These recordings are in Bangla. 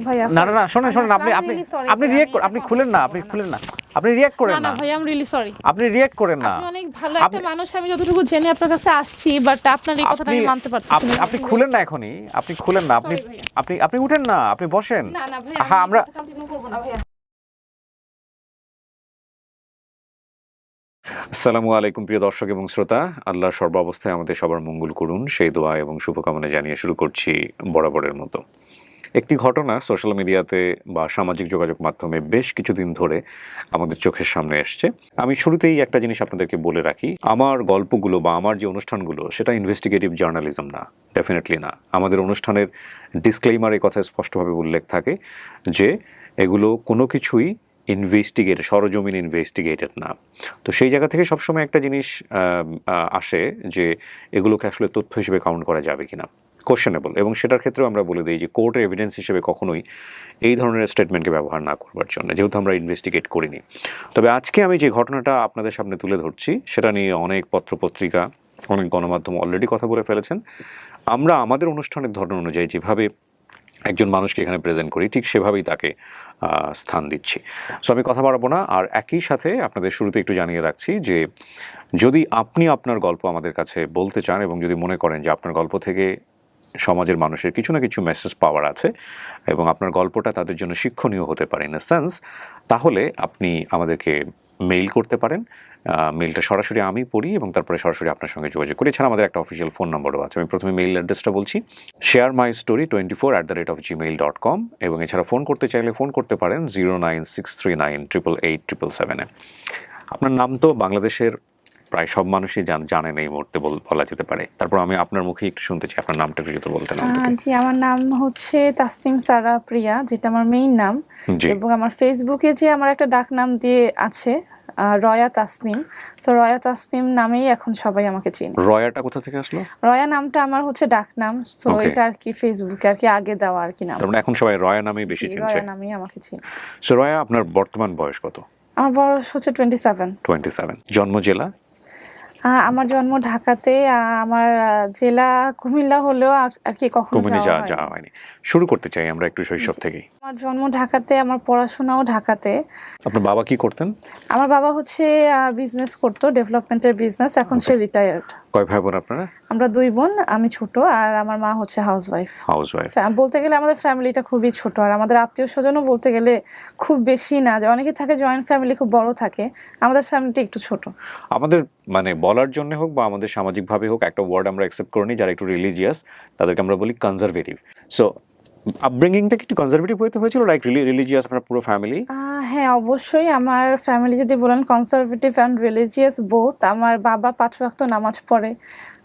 ভাইয়া না না না শুনুন শুনুন আপনি আপনি আপনি রিঅ্যাক্ট আপনি খুলেন না আপনি রিঅ্যাক্ট করেন না না ভাই আমি রিয়েলি সরি আপনি রিঅ্যাক্ট করেন না আপনি অনেক ভালো একটা মানুষ আমি যতটুকু জেনে আপনার কাছে আসছি বাট আপনার এই কথাটা আমি মানতে পারছি না আপনি খুলেন না এখনই আপনি খুলেন না আপনি আপনি আপনি উঠেন না আপনি বসেন না না ভাই হ্যাঁ আমরা কন্টিনিউ করব না ভাইয়া আসসালামু আলাইকুম প্রিয় দর্শক এবং শ্রোতা, আল্লাহ সর্বাবস্থায় আমাদের সবার মঙ্গল করুন সেই দোয়া এবং শুভকামনা জানিয়ে শুরু করছি বরাবরের মতো। একটি ঘটনা সোশ্যাল মিডিয়াতে বা সামাজিক যোগাযোগ মাধ্যমে বেশ কিছুদিন ধরে আমাদের চোখের সামনে এসছে। আমি শুরুতেই একটা জিনিস আপনাদেরকে বলে রাখি, আমার গল্পগুলো বা আমার যে অনুষ্ঠানগুলো সেটা ইনভেস্টিগেটিভ জার্নালিজম না, ডেফিনেটলি না। আমাদের অনুষ্ঠানের ডিসক্লেইমারে কথা স্পষ্টভাবে উল্লেখ থাকে যে এগুলো কোনো কিছুই সরজমিন ইনভেস্টিগেটেড না। তো সেই জায়গা থেকে সবসময় একটা জিনিস আসে যে এগুলোকে আসলে তথ্য হিসেবে কাউন্ট করা যাবে কিনা, কোশ্চেনেবল। এবং সেটার ক্ষেত্রেও আমরা বলে দিই যে কোর্টের এভিডেন্স হিসেবে কখনোই এই ধরনের স্টেটমেন্টকে ব্যবহার না করবার জন্য, যেহেতু আমরা ইনভেস্টিগেট করিনি। তবে আজকে আমি যে ঘটনাটা আপনাদের সামনে তুলে ধরছি সেটা নিয়ে অনেক পত্রপত্রিকা, অনেক গণমাধ্যম অলরেডি কথা বলে ফেলেছেন। আমরা আমাদের অনুষ্ঠানের ধরন অনুযায়ী যেভাবে একজন মানুষকে এখানে প্রেজেন্ট করি ঠিক সেভাবেই তাকে স্থান দিচ্ছি। সো আমি কথা বাড়াবো না, আর একই সাথে আপনাদের শুরুতে একটু জানিয়ে রাখছি যে যদি আপনি আপনার গল্প আমাদের কাছে বলতে চান এবং যদি মনে করেন যে আপনার গল্প থেকে সমাজের মানুষের কিছু না কিছু মেসেজ পাওয়ার আছে এবং আপনার গল্পটা তাদের জন্য শিক্ষণীয় হতে পারে ইন এ সেন্স, তাহলে আপনি আমাদেরকে মেইল করতে পারেন। মেইলটা সরাসরি আমি পড়ি এবং তারপরে সরাসরি আপনার সঙ্গে যোগাযোগ করি। এছাড়া আমাদের একটা অফিসিয়াল ফোন নম্বরও আছে। আমি প্রথমে মেইল অ্যাড্রেসটা বলছি, sharemystory24@gmail.com, এবং এছাড়া ফোন করতে চাইলে ফোন করতে পারেন 09639887777-এ। আপনার নাম তো বাংলাদেশের প্রায় সব মানুষই জানেন এই মুহূর্তে বলা যেতে পারে, তারপর আমি আপনার মুখে একটু শুনতে চাই আপনার নামটা একটু বলতেন। জি আমার নাম হচ্ছে তাসনিম সারা প্রিয়া, যেটা আমার মেইন নাম, এবং আমার ফেসবুকে যে আমার একটা ডাক নাম দিয়ে আছে রয়া তাসনিম। সো রয়া তাসনিম নামেই এখন সবাই আমাকে চেনে। রয়াটা কোথা থেকে আসলো? রয়া নামটা আমার হচ্ছে ডাক নাম, সো এটা আর কি ফেসবুকে আর কি আগে দেওয়া আর কি নাম। তার মানে এখন সবাই রয়া নামেই বেশি চিনছে। রয়া নামেই আমাকে চেনে। সো রয়া, আপনার বর্তমান বয়স কত? আমার বয়স হচ্ছে 27। জন্ম জেলা? আমার জন্ম ঢাকাতে, আমার জেলা কুমিল্লা হলেও আর কি কখনো যাওয়া হয়নি। শুরু করতে চাই আমরা একটু শৈশব থেকেই। আমার জন্ম ঢাকাতে, আমার পড়াশোনাও ঢাকাতে। আপনার বাবা কি করতেন? আমার বাবা হচ্ছে বিজনেস করতো, ডেভেলপমেন্টের বিজনেস, এখন সে রিটায়ার্ড। কয় ভাই বোন আপনারা? আমরা 2 বোন, আমি ছোট, আর আমার মা হচ্ছে হাউসওয়াইফ। বলতে গেলে আমাদের ফ্যামিলিটা খুবই ছোট, আর আমাদের আত্মীয় স্বজনও বলতে গেলে খুব বেশি না, যে অনেকে থাকে জয়েন্ট ফ্যামিলি খুব বড় থাকে, আমাদের ফ্যামিলিটা একটু ছোট। আমাদের মানে বলার জন্য হোক বা আমাদের সামাজিকভাবে হোক একটা ওয়ার্ড আমরা অ্যাকসেপ্ট করে নিই, যারা একটু রিলিজিয়াস তাদেরকে আমরা বলি কনজারভেটিভ। সো আপব্রিঙ্গিংটা কি একটু কনজারভেটিভ হতে হয়েছিল, লাইক রিলিজিয়াস আপনার পুরো ফ্যামিলি? হ্যাঁ অবশ্যই, আমার ফ্যামিলি যদি বলেন কনজারভেটিভ অ্যান্ড রিলিজিয়াস বোথ। আমার বাবা 5 ওয়াক্ত নামাজ পড়ে,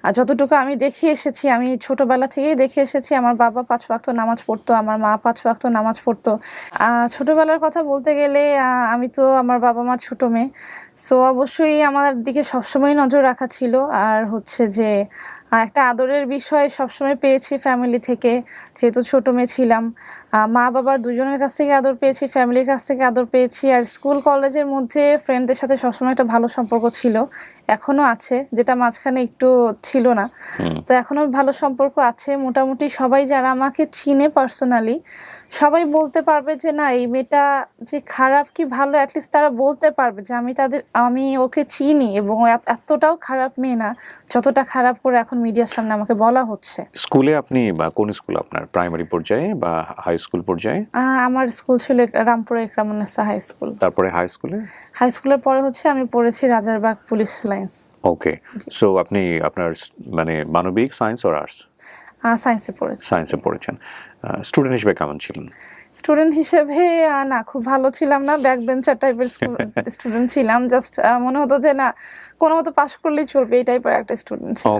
আর যতটুকু আমি দেখে এসেছি, আমি ছোটবেলা থেকেই দেখে এসেছি, আমার বাবা 5 ওয়াক্ত নামাজ পড়তো, আমার মা 5 ওয়াক্ত নামাজ পড়তো। ছোটবেলার কথা বলতে গেলে আমি তো আমার বাবা মার ছোট মেয়ে, সো অবশ্যই আমার দিকে সবসময় নজর রাখা ছিল। আর হচ্ছে যে একটা আদরের বিষয় সবসময় পেয়েছি ফ্যামিলি থেকে, যেহেতু ছোট মেয়ে ছিলাম। মা বাবার দুজনের কাছ থেকে আদর পেয়েছি, ফ্যামিলির কাছ থেকে আদর পেয়েছি, আর স্কুল কলেজের মধ্যে ফ্রেন্ডদের সাথে সবসময় একটা ভালো সম্পর্ক ছিল, এখনো আছে, যেটা মাঝখানে একটু ছিল না। তো এখনো ভালো সম্পর্ক আছে। মোটামুটি সবাই যারা আমাকে চিনে পার্সোনালি, সবাই বলতে পারবে যে না এই মেয়েটা যে খারাপ কি ভালো, অ্যাটলিস্ট তারা বলতে পারবে যে আমি ওকে চিনি, এবং এতটাও খারাপ মেয়ে না যতটা খারাপ করে এখন মিডিয়ার সামনে আমাকে বলা হচ্ছে। স্কুলে আপনি বা কোন স্কুল আপনার, প্রাইমারি পর্যায়ে বা হাই স্কুল পর্যায়ে? আমার স্কুল ছিল রামপুরা ইকরামুন্নেসা হাই স্কুল। তারপরে হাই স্কুলের পরে হচ্ছে আমি পড়েছি রাজারবাগ পুলিশ লাইন্স। ওকে। সো আপনি আপনার মানে মানবিক, সায়েন্স আর আর্টস? সায়েন্সে পড়েছেন। স্টুডেন্ট হিসেবে কেমন ছিলেন? স্টুডেন্ট হিসেবে না খুব ভালো ছিলাম না, ব্যাক বেঞ্চার টাইপের স্টুডেন্ট ছিলাম। জাস্ট মনে হতো যে না কোনো মতো পাস করলেই চলবে, এই টাইপের একটা স্টুডেন্ট ছিলাম।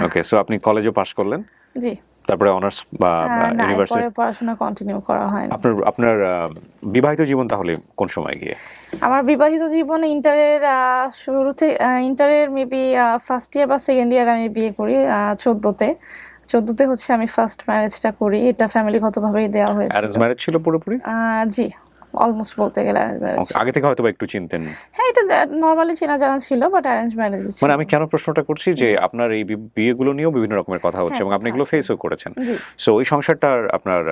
ওকে। সো আপনি কলেজও পাস করলেন? জি। তারপরে অনার্স বা ইউনিভার্সিটি পড়াশোনা কন্টিনিউ করা হয়নি। আপনার বিবাহিত জীবন তাহলে কোন সময় গিয়ে? আমার বিবাহিত জীবন ইন্টারের শুরুতে, ইন্টারের মেবি ফার্স্ট ইয়ার বা সেকেন্ড ইয়ার আমি বিয়ে করি। 14তে হচ্ছে আমি ফার্স্ট ম্যারেজটা করি, এটা ফ্যামিলিগতভাবেই দেওয়া হয়েছে। অ্যারেঞ্জ ম্যারেজ ছিল পুরোপুরি? জি অলমোস্ট বলতে গেলে অ্যারেঞ্জ ম্যারেজ। আগে থেকে হয়তো একটু চিনতেন। হ্যাঁ, এটা নর্মালি চেনা জানা ছিল, বাট অ্যারেঞ্জ ম্যারেজ। মানে আমি কেন প্রশ্নটা করছি যে আপনার এই বিয়েগুলো নিয়েও বিভিন্ন রকমের কথা হচ্ছে এবং আপনি এগুলো ফেসও করেছেন। সো ওই সংসারটার আপনার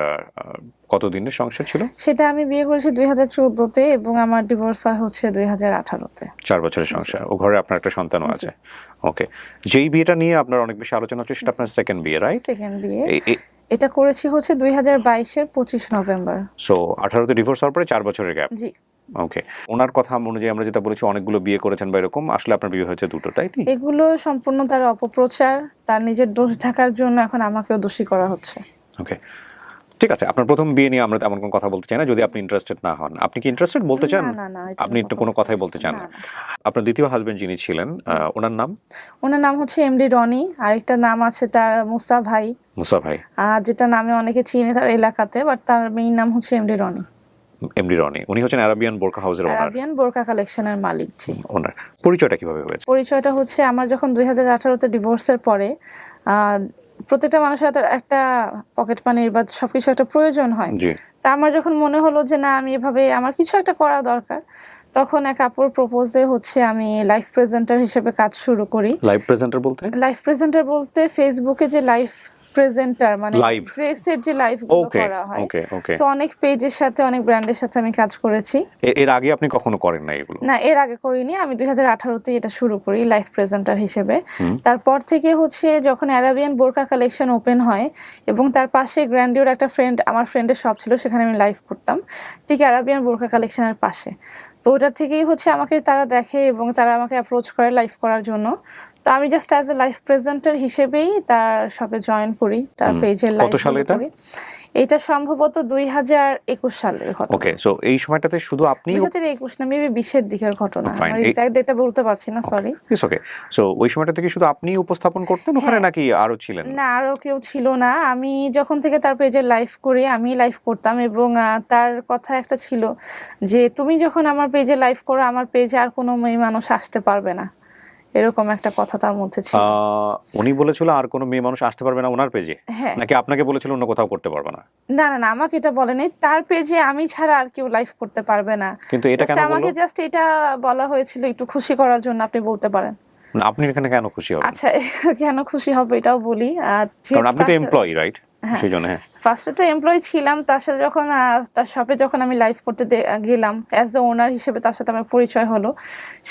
কতদিনের সংসার ছিল? সেটা আমি বিয়ে করেছি 2014-তে এবং আমার ডিভোর্স হয় হচ্ছে 2018-তে। 4 বছরের সংসার। ও ঘরে আপনার একটা সন্তানও আছে। ওকে, যেই বিয়েটা নিয়ে আপনার অনেক বেশি আলোচনা হচ্ছে সেটা আপনার সেকেন্ড বিয়ে, রাইট? সেকেন্ড বিয়ে। এটা করেছি হচ্ছে 2022-এর 25 নভেম্বর। সো 18-তে ডিভোর্স হওয়ার পরে 4 বছরের গ্যাপ। জি। ওকে, ওনার কথা অনুযায়ী আমরা যেটা বলেছি অনেকগুলো বিয়ে করেছেন বা এরকম, আসলে আপনার বিয়ে হয়েছে 2টো, তাই কি? এগুলো সম্পূর্ণ তার অপপ্রচার, তার নিজের দোষ ঢাকার জন্য এখন আমাকেও দোষী করা হচ্ছে। ওকে, ঠিক আছে। আপনার প্রথম বিয়ে নিয়ে আমরা তেমন কোনো কথা বলতে চাই না, যদি আপনি ইন্টারেস্টেড না হন। আপনি কি ইন্টারেস্টেড বলতে চান? না, আপনি একটু কোনো কথাই বলতে চান না। আপনার দ্বিতীয় হাজবেন্ড যিনি ছিলেন, ওনার নাম? ওনার নাম হচ্ছে এমডি রনি, আরেকটা নাম আছে তার মুসা ভাই। মুসা ভাই, যেটা নামে অনেকে চিনে তার এলাকাতে, বাট তার মেইন নাম হচ্ছে এমডি রনি। এমডি রনি, উনি হচ্ছেন আরাবিয়ান বোরকা হাউসের ওনার। আরাবিয়ান বোরকা কালেকশনের মালিক। জি। ওনার পরিচয়টা কিভাবে হয়েছে? পরিচয়টা হচ্ছে আমার যখন 2018-তে ডিভোর্সের পরে প্রত্যেকটা মানুষের একটা পকেট মানির বা সবকিছু একটা প্রয়োজন হয়। তা আমার যখন মনে হলো যে না, আমি এভাবে আমার কিছু একটা করা দরকার, তখন এক আপুর প্রপোজে হচ্ছে আমি লাইভ প্রেজেন্টার হিসেবে কাজ শুরু করি। লাইভ প্রেজেন্টার বলতে? লাইভ প্রেজেন্টার বলতে ফেসবুকে যে লাইভ প্রেজেন্টার, মানে ড্রেসের যে লাইভ গুলো করা হয়। সো অনেক পেজের সাথে, অনেক ব্র্যান্ডের সাথে আমি কাজ করেছি। এর আগে আপনি কখনো করেন না এগুলো? না, এর আগে করিনি। আমি 2018-তে এটা শুরু করি লাইভ প্রেজেন্টার হিসেবে। তারপর থেকে হচ্ছে যখন আরাবিয়ান বোরকা কালেকশন ওপেন হয় এবং তার পাশে গ্র্যান্ডিওর একটা আমার ফ্রেন্ডের শপ ছিল, সেখানে আমি লাইভ করতাম ঠিক আরাবিয়ান বোরকা কালেকশনের পাশে। তো ওটার থেকেই হচ্ছে আমাকে তারা দেখে এবং তারা আমাকে অ্যাপ্রোচ করে লাইভ করার জন্য। তো আমি just as a live presenter হিসেবেই তার শপে জয়েন করি, তার পেজের লাইভ করি। এটা সম্ভবত 2021 সালের ঘটনা। ওকে, সো এই সময়টাতে শুধু আপনি? 2021 না, মেবি 20-এর দিকের ঘটনা, আমি এক্সাক্ট ডেটা বলতে পারছি না, সরি। It's okay. সো ওই সময়টা থেকে শুধু আপনি উপস্থাপন করতেন ওখানে নাকি আরো ছিলেন? না, আরো কেউ ছিল না। আমি যখন থেকে তার পেজে লাইভ করি, আমি লাইভ করতাম এবং তার কথা একটা ছিল যে তুমি যখন আমার পেজে লাইভ করো, আমার পেজে আর কোনো মেয়ে মানুষ আসতে পারবে না, এরকম একটা কথা তার মধ্যে ছিল। উনি বলেছিল আর কোনো মেয়ে মানুষ আসতে পারবে না ওনার পেজে, নাকি আপনাকে বলেছিল অন্য কোথাও করতে পারবে না? না, আমাকে এটা বলেনি, তার পেজে আমি ছাড়া আর কেউ লাইভ করতে পারবে না। কিন্তু এটা কেন বললো? আমাকে জাস্ট এটা বলা হয়েছিল একটু খুশি করার জন্য, আপনি বলতে পারেন। আপনি এখানে কেন খুশি হবেন? আচ্ছা, কেন খুশি হবে এটাও বলি। কারণ আপনি তো এমপ্লয়ি, রাইট? সেই জন্য। ফার্স্টে তো এমপ্লয়ি ছিলাম, তার সাথে যখন তার শপে যখন আমি লাইভ করতে গেলাম অ্যাজ এ ওনার হিসেবে, তার সাথে আমার পরিচয় হলো।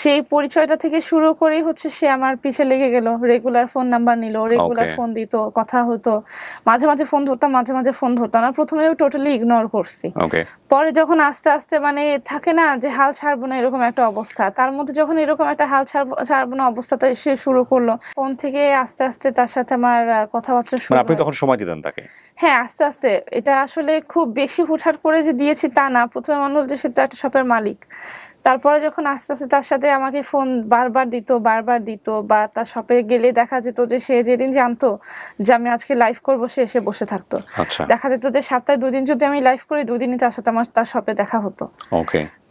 সেই পরিচয়টা থেকে শুরু করেই হচ্ছে সে আমার পিছে লেগে গেল, রেগুলার ফোন নাম্বার নিল, রেগুলার ফোন দিত, কথা হতো, মাঝে মাঝে ফোন ধরতাম, মাঝে মাঝে ফোন ধরতাম না। প্রথমে টোটালি ইগনোর করছি। পরে যখন আস্তে আস্তে মানে থাকে না যে হাল ছাড়বো না এরকম একটা অবস্থা, তার মধ্যে যখন এরকম একটা হাল ছাড়বো না অবস্থাটা সে শুরু করলো, ফোন থেকে আস্তে আস্তে তার সাথে আমার কথাবার্তা শুরু। আপনি তখন সময় দিতেন তাকে? হ্যাঁ, আস্তে আস্তে। এটা আসলে খুব বেশি হুটহাট করে যে দিয়েছি তা না। প্রথমে মনে হলো যে সে তো একটা শপের মালিক। তারপরে যখন আস্তে আস্তে তার সাথে আমাকে ফোন বারবার দিত বা তার শপে গেলে দেখা যেত যে সে যেদিন জানতো যে আমি আজকে লাইভ করবো, সে এসে বসে থাকতো। দেখা যেত যে সপ্তাহে 2 দিন যদি আমি লাইভ করি, 2 দিনই তার সাথে আমার তার শপে দেখা হতো।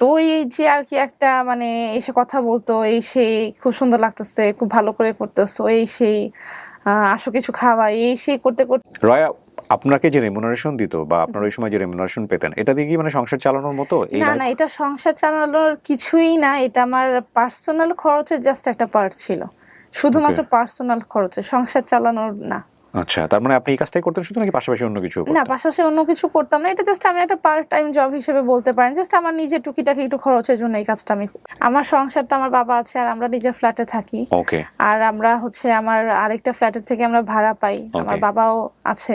তো এই যে আর কি একটা মানে এসে কথা বলতো, এই সেই খুব সুন্দর লাগতেছে, খুব ভালো করে করতেছো, এই সেই আসো কিছু খাওয়া, এই সেই করতে করতে। রয়া, আপনাকে যে রেমুনারেশন দিত বা আপনার ওই সময় যে রেমুনারেশন পেতেন, এটা দিয়ে কি মানে সংসার চালানোর মতো? না, এটা সংসার চালানোর কিছুই না। এটা আমার পার্সোনাল খরচের জাস্ট একটা পার্ট ছিল, শুধুমাত্র পার্সোনাল খরচে, সংসার চালানোর না। আচ্ছা, তার মানে আপনি এই কাজটাই করতেন শুধু, নাকি পাশাপাশি অন্য কিছু? না, পাশাপাশি অন্য কিছু করতাম না। এটা জাস্ট আমি একটা পার্ট টাইম জব হিসেবে বলতে পারেন। জাস্ট আমার নিজের টুকিটাকি একটু খরচের জন্য এই কাজটা আমি। আমার সংসার তো আমার বাবা আছে, আর আমরা নিজের ফ্ল্যাটে থাকি। আর আমরা হচ্ছে আমার আরেকটা ফ্ল্যাটের থেকে আমরা ভাড়া পাই, আমার বাবাও আছে।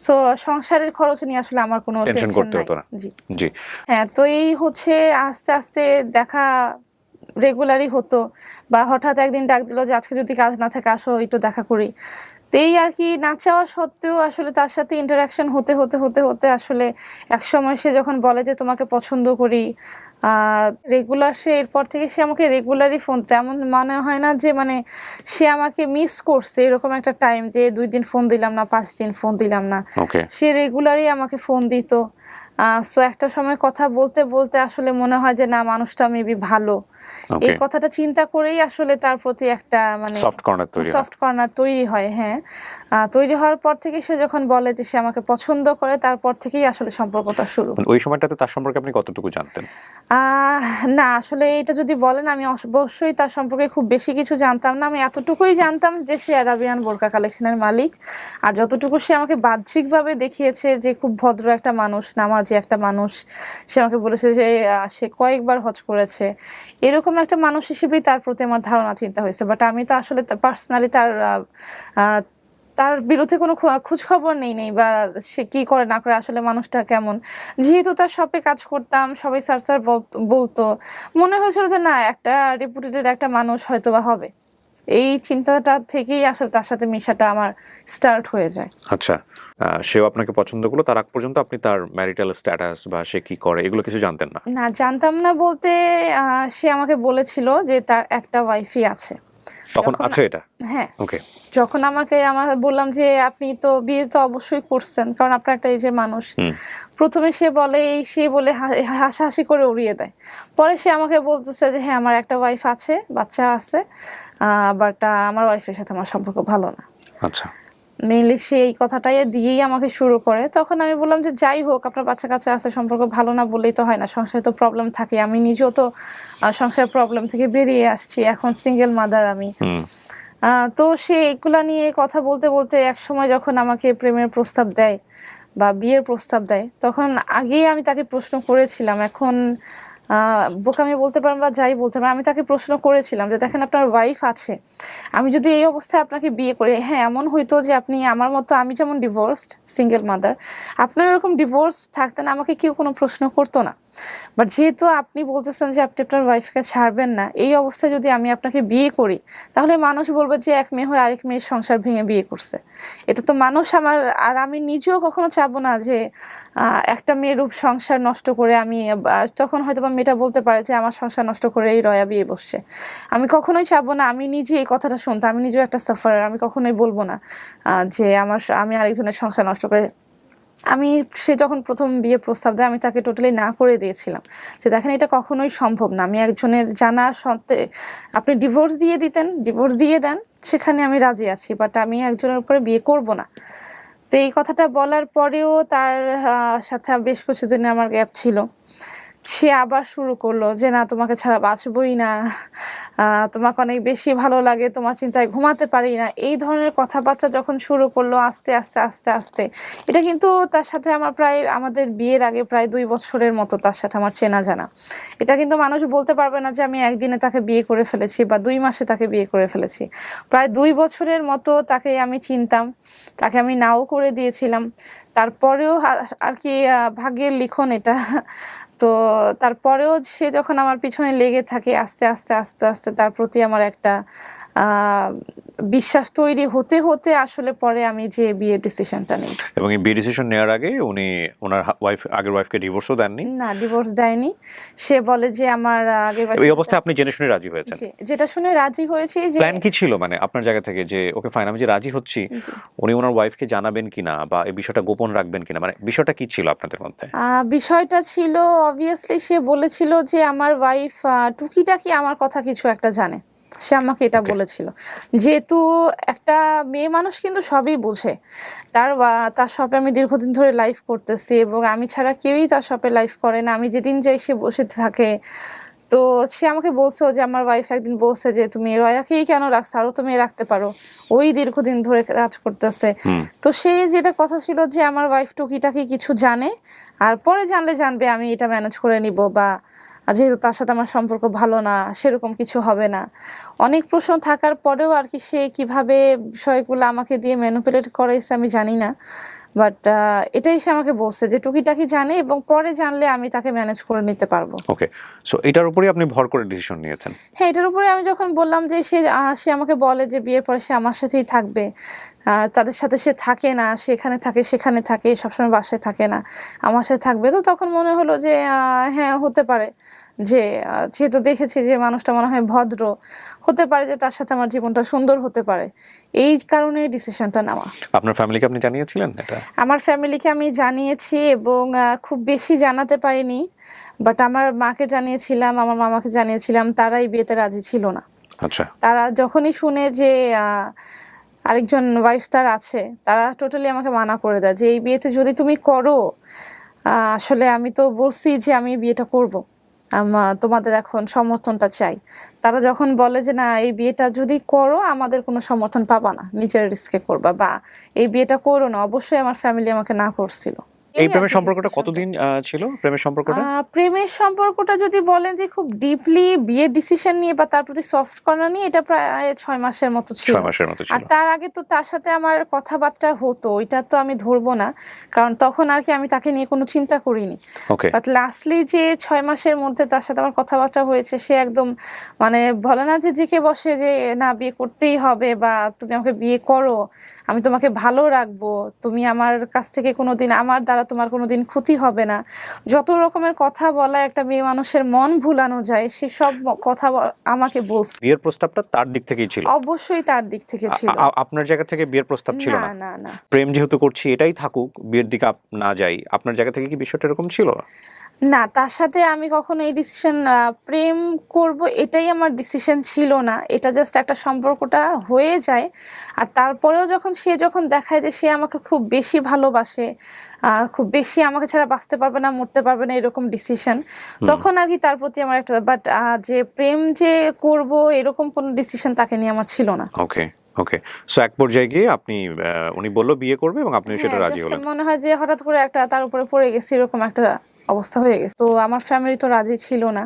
সো সংসারের খরচ নিয়ে আসলে আমার কোনো টেনশন করতে হতো না। জি। হ্যাঁ, তো এই হচ্ছে আস্তে আস্তে দেখা রেগুলারই হতো, বা হঠাৎ একদিন ডাক দিল যে আজকে যদি কাজ না থাকে আসো একটু দেখা করি। তো এই আর কি, না চাওয়া সত্ত্বেও আসলে তার সাথে ইন্টারাকশন হতে হতে আসলে এক সময় সে যখন বলে যে তোমাকে পছন্দ করি, রেগুলার সে এরপর থেকে সে আমাকে রেগুলারই ফোন দেয়, এমন মনে হয় না যে মানে সে আমাকে মিস করছে এরকম একটা টাইম যে 2 দিন ফোন দিলাম না, 5 দিন ফোন দিলাম না। ওকে। সে রেগুলারই আমাকে ফোন দিত। সো একটা সময় কথা বলতে বলতে আসলে মনে হয় যে না, মানুষটা মেবি ভালো। এই ওকে। কথাটা চিন্তা করেই আসলে তার প্রতি একটা মানে সফট কর্নার তৈরি হয়। হ্যাঁ, তৈরি হওয়ার পর থেকে সে যখন বলে যে সে আমাকে পছন্দ করে, তারপর থেকেই আসলে সম্পর্কটা শুরু। ওই সময়টাতে তার সম্পর্কে আপনি কতটুকু জানতেন? না, আসলে এটা যদি বলেন আমি অবশ্যই তার সম্পর্কে খুব বেশি কিছু জানতাম না। আমি এতটুকুই জানতাম যে সে আরাবিয়ান বোরকা কালেকশনের মালিক। আর যতটুকু সে আমাকে বাহ্যিকভাবে দেখিয়েছে যে খুব ভদ্র একটা মানুষ, নামাজি একটা মানুষ। সে আমাকে বলেছে যে সে কয়েকবার হজ করেছে। এরকম একটা মানুষ হিসেবেই তার প্রতি আমার ধারণা চিন্তা হয়েছে। বাট আমি তো আসলে পার্সোনালি তার বিরুদ্ধে কোনো খোঁজ খবর নেই বা সে কি করে না করে, আসলে মানুষটা কেমন। যেহেতু তার শপে কাজ করতাম, সবাই স্যার বলতো, মনে হয়েছিল যে না, একটা রেপুটেটেড একটা মানুষ হয়তো বা হবে। এই চিন্তাটা থেকেই আসলে তার সাথে মেশাটা আমার স্টার্ট হয়ে যায়। আচ্ছা, সেও আপনাকে পছন্দ করলো, তার আগ পর্যন্ত আপনি তার ম্যারিটাল স্ট্যাটাস বা সে কি করে এগুলো কিছু জানতেন না? না, জানতাম না বলতে সে আমাকে বলেছিল যে তার একটা ওয়াইফই আছে। তখন আছে এটা? হ্যাঁ। ওকে। যখন আমার বললাম যে আপনি তো বিয়ে তো অবশ্যই করছেন, কারণ আপনার একটা এজের মানুষ। প্রথমে সে বলে হাসাহাসি করে উড়িয়ে দেয়। পরে সে আমাকে বলতেছে যে হ্যাঁ, আমার একটা ওয়াইফ আছে, বাচ্চা আছে, বাট আমার ওয়াইফের সাথে আমার সম্পর্ক ভালো না। আচ্ছা। মেইনলি সে এই কথাটাই দিয়েই আমাকে শুরু করে। তখন আমি বললাম যে যাই হোক, আপনার বাচ্চা কাচ্চা আছে, সম্পর্ক ভালো না বললেই তো হয় না, সংসারে তো প্রবলেম থাকে। আমি নিজেও তো সংসারের প্রবলেম থেকে বেরিয়ে আসছি, এখন সিঙ্গেল মাদার আমি। তো সে এগুলা নিয়ে কথা বলতে বলতে এক সময় যখন আমাকে প্রেমের প্রস্তাব দেয় বা বিয়ের প্রস্তাব দেয়, তখন আগেই আমি তাকে প্রশ্ন করেছিলাম। এখন বোকামি বলতে পারেন বা যাই বলতে পারেন, আমি তাকে প্রশ্ন করেছিলাম যে দেখেন, আপনার ওয়াইফ আছে, আমি যদি এই অবস্থায় আপনাকে বিয়ে করি, হ্যাঁ এমন হইতো যে আপনি আমার মতো, আমি যেমন ডিভোর্সড সিঙ্গেল মাদার, আপনার এরকম ডিভোর্স থাকতেন, আমাকে কেউ কোনো প্রশ্ন করতো না। বাট যেহেতু আপনি বলতেছেন যে আপনি আপনার ওয়াইফকে ছাড়বেন না, এই অবস্থায় যদি আমি আপনাকে বিয়ে করি, তাহলে মানুষ বলবে যে এক মেয়ে হয়ে আরেক মেয়ের সংসার ভেঙে বিয়ে করছে। এটা তো মানুষ আমার, আর আমি নিজেও কখনো চাবো না যে একটা মেয়ের রূপ সংসার নষ্ট করে আমি, তখন হয়তো বা মেয়েটা বলতে পারে যে আমার সংসার নষ্ট করে এই রয়া বিয়ে বসছে। আমি কখনোই চাবো না, আমি নিজে এই কথাটা শুনতাম, আমি নিজেও একটা সাফারার, আমি কখনোই বলবো না যে আমি আরেকজনের সংসার নষ্ট করে। সে যখন প্রথম বিয়ে প্রস্তাব দেয়, আমি তাকে টোটালি না করে দিয়েছিলাম যে দেখেন, এটা কখনোই সম্ভব না। আমি একজনের জানা সত্ত্বে আপনি ডিভোর্স দিয়ে দেন, সেখানে আমি রাজি আছি, বাট আমি একজনের উপরে বিয়ে করব না। তো এই কথাটা বলার পরেও তার সাথে বেশ কিছুদিনের আমার গ্যাপ ছিল। সে আবার শুরু করলো যে না, তোমাকে ছাড়া বাঁচবই না, তোমাকে অনেক বেশি ভালো লাগে, তোমার চিন্তায় ঘুমাতে পারি না, এই ধরনের কথাবার্তা যখন শুরু করলো আস্তে আস্তে আস্তে আস্তে। এটা কিন্তু তার সাথে আমাদের বিয়ের আগে প্রায় 2 বছরের মতো তার সাথে আমার চেনা জানা। এটা কিন্তু মানুষ বলতে পারবে না যে আমি একদিনে তাকে বিয়ে করে ফেলেছি বা 2 মাসে তাকে বিয়ে করে ফেলেছি। প্রায় 2 বছরের মতো তাকে আমি চিনতাম, তাকে আমি নাও করে দিয়েছিলাম। তারপরেও আর কি, ভাগ্যের লিখন এটা। তো তারপরেও সে যখন আমার পিছনে লেগে থাকে, আস্তে আস্তে আস্তে আস্তে তার প্রতি আমার একটা বিশ্বাস তৈরি হতে হতে আসলে পরে আমি যে বিয়ের ডিসিশনটা নিই। এবং এই বিয়ে ডিসিশন নেওয়ার আগে উনি ওনার আগের ওয়াইফকে ডিভোর্সও দেননি? না, ডিভোর্স দেয়নি। সে বলে যে আমার আগের ওয়াইফ। এই অবস্থায় আপনি জেনে শুনে রাজি হয়েছেন? যেটা শুনে রাজি হয়েছি। যে প্ল্যান কি ছিল মানে আপনার জায়গা থেকে যে ওকে ফাইন, আমি যে রাজি হচ্ছি, উনি ওনার ওয়াইফকে জানাবেন কিনা বা এই বিষয়টা গোপন রাখবেন কিনা, মানে বিষয়টা কি ছিল আপনাদের মধ্যে? বিষয়টা ছিল অবভিয়াসলি সে বলেছিল যে আমার ওয়াইফ টুকিটাকি আমার কথা কিছু একটা জানে, সে আমাকে এটা বলেছিল। যেহেতু একটা মেয়ে মানুষ কিন্তু সবই বোঝে। তার শপে আমি দীর্ঘদিন ধরে লাইভ করতেছি এবং আমি ছাড়া কেউই তার শপে লাইভ করে না। আমি যেদিন যাই সে বসে থাকে। তো সে আমাকে বলছে যে আমার ওয়াইফ একদিন বলছে যে তুমি রয়াকেই কেন রাখছো, আরো তুমি রাখতে পারো, ওই দীর্ঘদিন ধরে কাজ করতেছে। তো সে যেটা কথা ছিল যে আমার ওয়াইফ টুকিটাকি কিছু জানে, আর পরে জানবে আমি এটা ম্যানেজ করে নিব, বা যেহেতু তার সাথে আমার সম্পর্ক ভালো না, সেরকম কিছু হবে না। অনেক প্রশ্ন থাকার পরেও আর কি সে কিভাবে বিষয়গুলো আমাকে দিয়ে ম্যানিপুলেট করাইছে আমি জানি না, বাট এটাই সে আমাকে বলছে যে টুকিটাকি জানে এবং পরে জানলে আমি তাকে ম্যানেজ করে নিতে পারবো। ওকে, সো এটার উপরেই আপনি ভর করে ডিসিশন নিয়েছেন? হ্যাঁ, এটার উপরে আমি যখন বললাম যে সে আমাকে বলে যে বিয়ের পরে সে আমার সাথেই থাকবে, তাদের সাথে সে থাকে না, সেখানে থাকে সেখানে থাকে, সবসময় বাসায় থাকে না, আমার সাথে থাকবে। তো তখন মনে হলো যে হ্যাঁ হতে পারে, যে যেহেতু দেখেছি যে মানুষটা মনে হয় ভদ্র, হতে পারে যে তার সাথে আমার জীবনটা সুন্দর হতে পারে, এই কারণে ডিসিশনটা নেওয়া। আপনার ফ্যামিলিকে আপনি জানিয়েছিলেন এটা? আমার ফ্যামিলিকে আমি জানিয়েছি এবং খুব বেশি জানাতে পারিনি, বাট আমার মাকে জানিয়েছিলাম, আমার মামাকে জানিয়েছিলাম, তারা এই বিয়েতে রাজি ছিল না। আচ্ছা। তারা যখনই শুনে যে আরেকজন ওয়াইফ তার আছে, তারা টোটালি আমাকে মানা করে দেয় যে এই বিয়েতে যদি তুমি করো, আসলে আমি তো বলছি যে আমি এই বিয়েটা করব, তোমাদের এখন সমর্থনটা চাই। তারা যখন বলে যে না এই বিয়েটা যদি করো আমাদের কোনো সমর্থন পাবা না, নিজের রিস্কে করবা, বা এই বিয়েটা করো না, অবশ্যই আমার ফ্যামিলি আমাকে না করছিল। এই প্রেমের সম্পর্কটা কতদিন ছিল? প্রেমের সম্পর্কটা প্রেমের সম্পর্কটা যদি বলেন যে খুব ডিপলি বিয়ের ডিসিশন নিয়ে বা তার প্রতি সফট কর্নার নিয়ে, এটা প্রায় 6 মাসের মতো ছিল। 6 মাসের মতো ছিল। আর তার আগে তো তার সাথে আমার কথাবার্তা হতো, এটা তো আমি ধরবো না, কারণ তখন আর কি আমি তাকে নিয়ে কোনো চিন্তা করিনি। ওকে। বাট লাস্টলি যে 6 মাসের মধ্যে তার সাথে আমার কথাবার্তা হয়েছে, সে একদম মানে বলে না যে জেকে বসে যে না বিয়ে করতেই হবে, বা তুমি আমাকে বিয়ে করো, আমি তোমাকে ভালো রাখবো, তুমি আমার কাছ থেকে কোনোদিন, আমার দ্বারা তোমার কোনোদিন ক্ষতি হবে না, যত রকমের কথা বলা একটা মেয়ে মানুষের মন ভুলানো যায়, সে সব কথা আমাকে বলছে। বিয়ের প্রস্তাবটা তার দিক থেকেই ছিল? অবশ্যই তার দিক থেকে ছিল। আপনার জায়গা থেকে বিয়ের প্রস্তাব ছিল না? না না না। প্রেম যেহেতু করছি এটাই থাকুক, বিয়ের দিকে না যাই, আপনার জায়গা থেকে কি বিষয়টা এরকম ছিল? না, তার সাথে আমি কখনো এই ডিসিশন, প্রেম করব এটাই আমার ডিসিশন ছিল না। এটা জাস্ট একটা সম্পর্কটা হয়ে যায়, আর তারপরেও যখন দেখায় যে সে আমাকে খুব বেশি ভালোবাসে, খুব বেশি আমাকে ছাড়া বাঁচতে পারবে না, মরতে পারবে না, এরকম ডিসিশন, তখন আর কি তার প্রতি আমার একটা, বাট যে প্রেম যে করব এরকম কোনো ডিসিশন তাকে নিয়ে আমার ছিল না। ওকে ওকে। সো এক পর্যায়ে গিয়ে আপনি, উনি বললো বিয়ে করবে এবং আপনি সেটা রাজি হলেন? মনে হয় যে হঠাৎ করে একটা তার উপরে পড়ে গেছে, এরকম একটা অবস্থা হয়ে গেছে। তো আমার ফ্যামিলি তো রাজি ছিল না।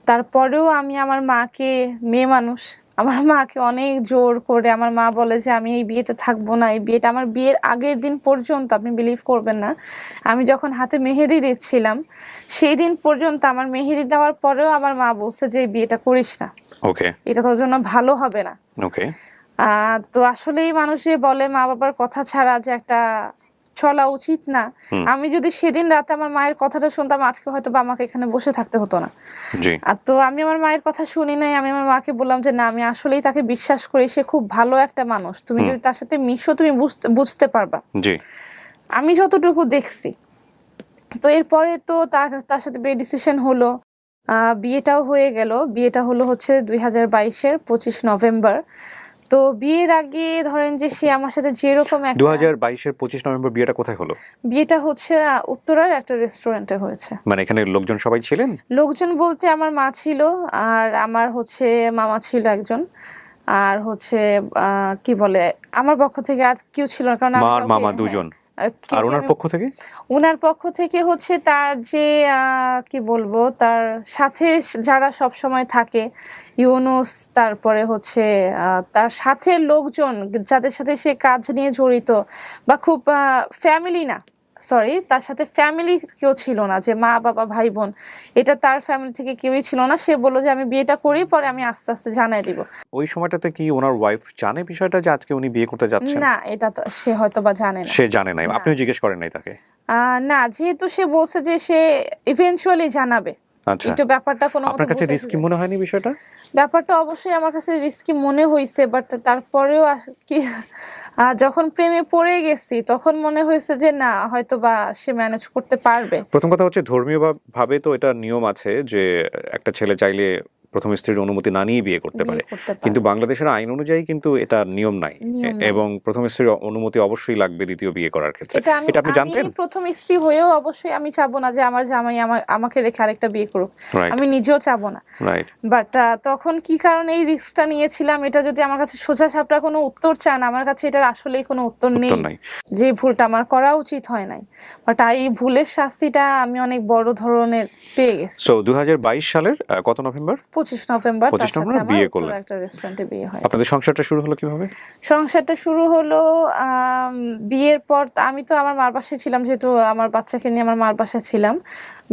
তারপরেও আমি আমার মাকে, মেয়ে মানুষ, আমার মাকে অনেক জোর করে, আমার মা বলে যে আমি এই বিয়েতে থাকবো না, এই বিয়েটা, আমার বিয়ের আগের দিন পর্যন্ত, আপনি বিলিভ করবেন না, আমি যখন হাতে মেহেদি দিচ্ছিলাম সেই দিন পর্যন্ত, আমার মেহেদি দেওয়ার পরেও আমার মা বলছে যে এই বিয়েটা করিস না, ওকে, এটা তোর জন্য ভালো হবে না। ওকে। তো আসলেই মানুষে বলে মা বাবার কথা ছাড়া যে একটা চলা উচিত না। আমি যদি সেদিন রাতে আমার মায়ের কথাটা শুনতাম, আজকে হয়তো বা আমাকে এখানে বসে থাকতে হতো না। তো আমি আমার মায়ের কথা শুনি নাই। আমি আমার মাকে বললাম যে না, আমি আসলেই তাকে বিশ্বাস করি, সে খুব ভালো একটা মানুষ, তুমি যদি তার সাথে মিশো তুমি বুঝতে পারবা। আমি যতটুকু দেখছি। তো এরপরে তো তার সাথে বিয়ে ডিসিশন হলো, বিয়েটাও হয়ে গেল। বিয়েটা হলো হচ্ছে 2022-এর 25 নভেম্বর। তো বিয়ের আগে ধরেন যে সে আমার সাথে যেরকম 2022-এর 25 নভেম্বর বিয়েটা কোথায় হলো? বিয়েটা হচ্ছে উত্তরার একটা রেস্টুরেন্টে হয়েছে। মানে এখানে লোকজন সবাই ছিলেন? লোকজন বলতে আমার মা ছিল, আর আমার হচ্ছে মামা ছিল একজন, আর হচ্ছে কি বলে আমার পক্ষ থেকে আর কেউ ছিল না, কারণ আমার মামা দুজন। আর ওনার পক্ষ থেকে? ওনার পক্ষ থেকে হচ্ছে তার যে কি বলবো, তার সাথে যারা সব সময় থাকে, ইউনুস, তারপরে হচ্ছে তার সাথে লোকজন যাদের সাথে সে কাজ নিয়ে জড়িত, বা খুব ফ্যামিলি না, সরি, তার সাথে ফ্যামিলি কেউ ছিল না, যে মা বাবা ভাই বোন, এটা তার ফ্যামিলি থেকে কেউই ছিল না। সে বললো যে আমি বিয়েটা করি, পরে আমি আস্তে আস্তে জানাই দিব। ওই সময়টাতে কি ওনার ওয়াইফ জানে বিষয়টা যে আজকে উনি বিয়ে করতে যাচ্ছেন? না, এটা সে হয়তো বা জানে না। সে জানে নাই? আপনিও জিজ্ঞেস করেন নাই তাকে? না, যেহেতু সে বলছে যে সে ইভেন্চুয়ালি জানাবে। আচ্ছা, একটু ব্যাপারটা কোনো আপনার কাছে রিস্কি মনে হয়নি বিষয়টা? ব্যাপারটা অবশ্যই আমার কাছে রিস্কি মনে হয়েছে, বাট তারপরেও কি, যখন প্রেমে পড়ে গেছি তখন মনে হয়েছে যে না, হয়তো বা সে ম্যানেজ করতে পারবে। প্রথম কথা হচ্ছে ধর্মীয় ভাবে তো এটা নিয়ম আছে যে একটা ছেলে চাইলে প্রথম স্ত্রীর অনুমতি না নিয়ে বিয়ে করতে পারে, কিন্তু বাংলাদেশের আইন অনুযায়ী কিন্তু এটা নিয়ম নাই, এবং প্রথম স্ত্রীর অনুমতি অবশ্যই লাগবে দ্বিতীয় বিয়ে করার ক্ষেত্রে। এটা আপনি জানতেন? প্রথম স্ত্রী হয়েও অবশ্যই আমি চাবো না যে আমার জামাই আমাকে রেখে আরেকটা বিয়ে করুক, আমি নিজেও চাবো না। বাট তখন কি কারণে এই রিস্কটা নিয়েছিলাম, এটা যদি আমার কাছে সোজা সাপটা কোনো উত্তর চান, আমার কাছে এটার আসলেই কোনো উত্তর নেই। যে ভুলটা আমার করা উচিত হয় নাই, বাট এই ভুলের শাস্তিটা আমি অনেক বড় ধরনের পেয়ে গেছি। সো 2022 সালের কত নভেম্বর? 25 নভেম্বর। 25 নভেম্বর বিয়ে করলেন, একটা রেস্টুরেন্টে বিয়ে হয়। আপনাদের সংসারটা শুরু হলো কিভাবে? সংসারটা শুরু হলো বিয়ের পর। আমি তো আমার মার বাসায় ছিলাম, যেহেতু আমার বাচ্চাকে নিয়ে আমার মার বাসায় ছিলাম।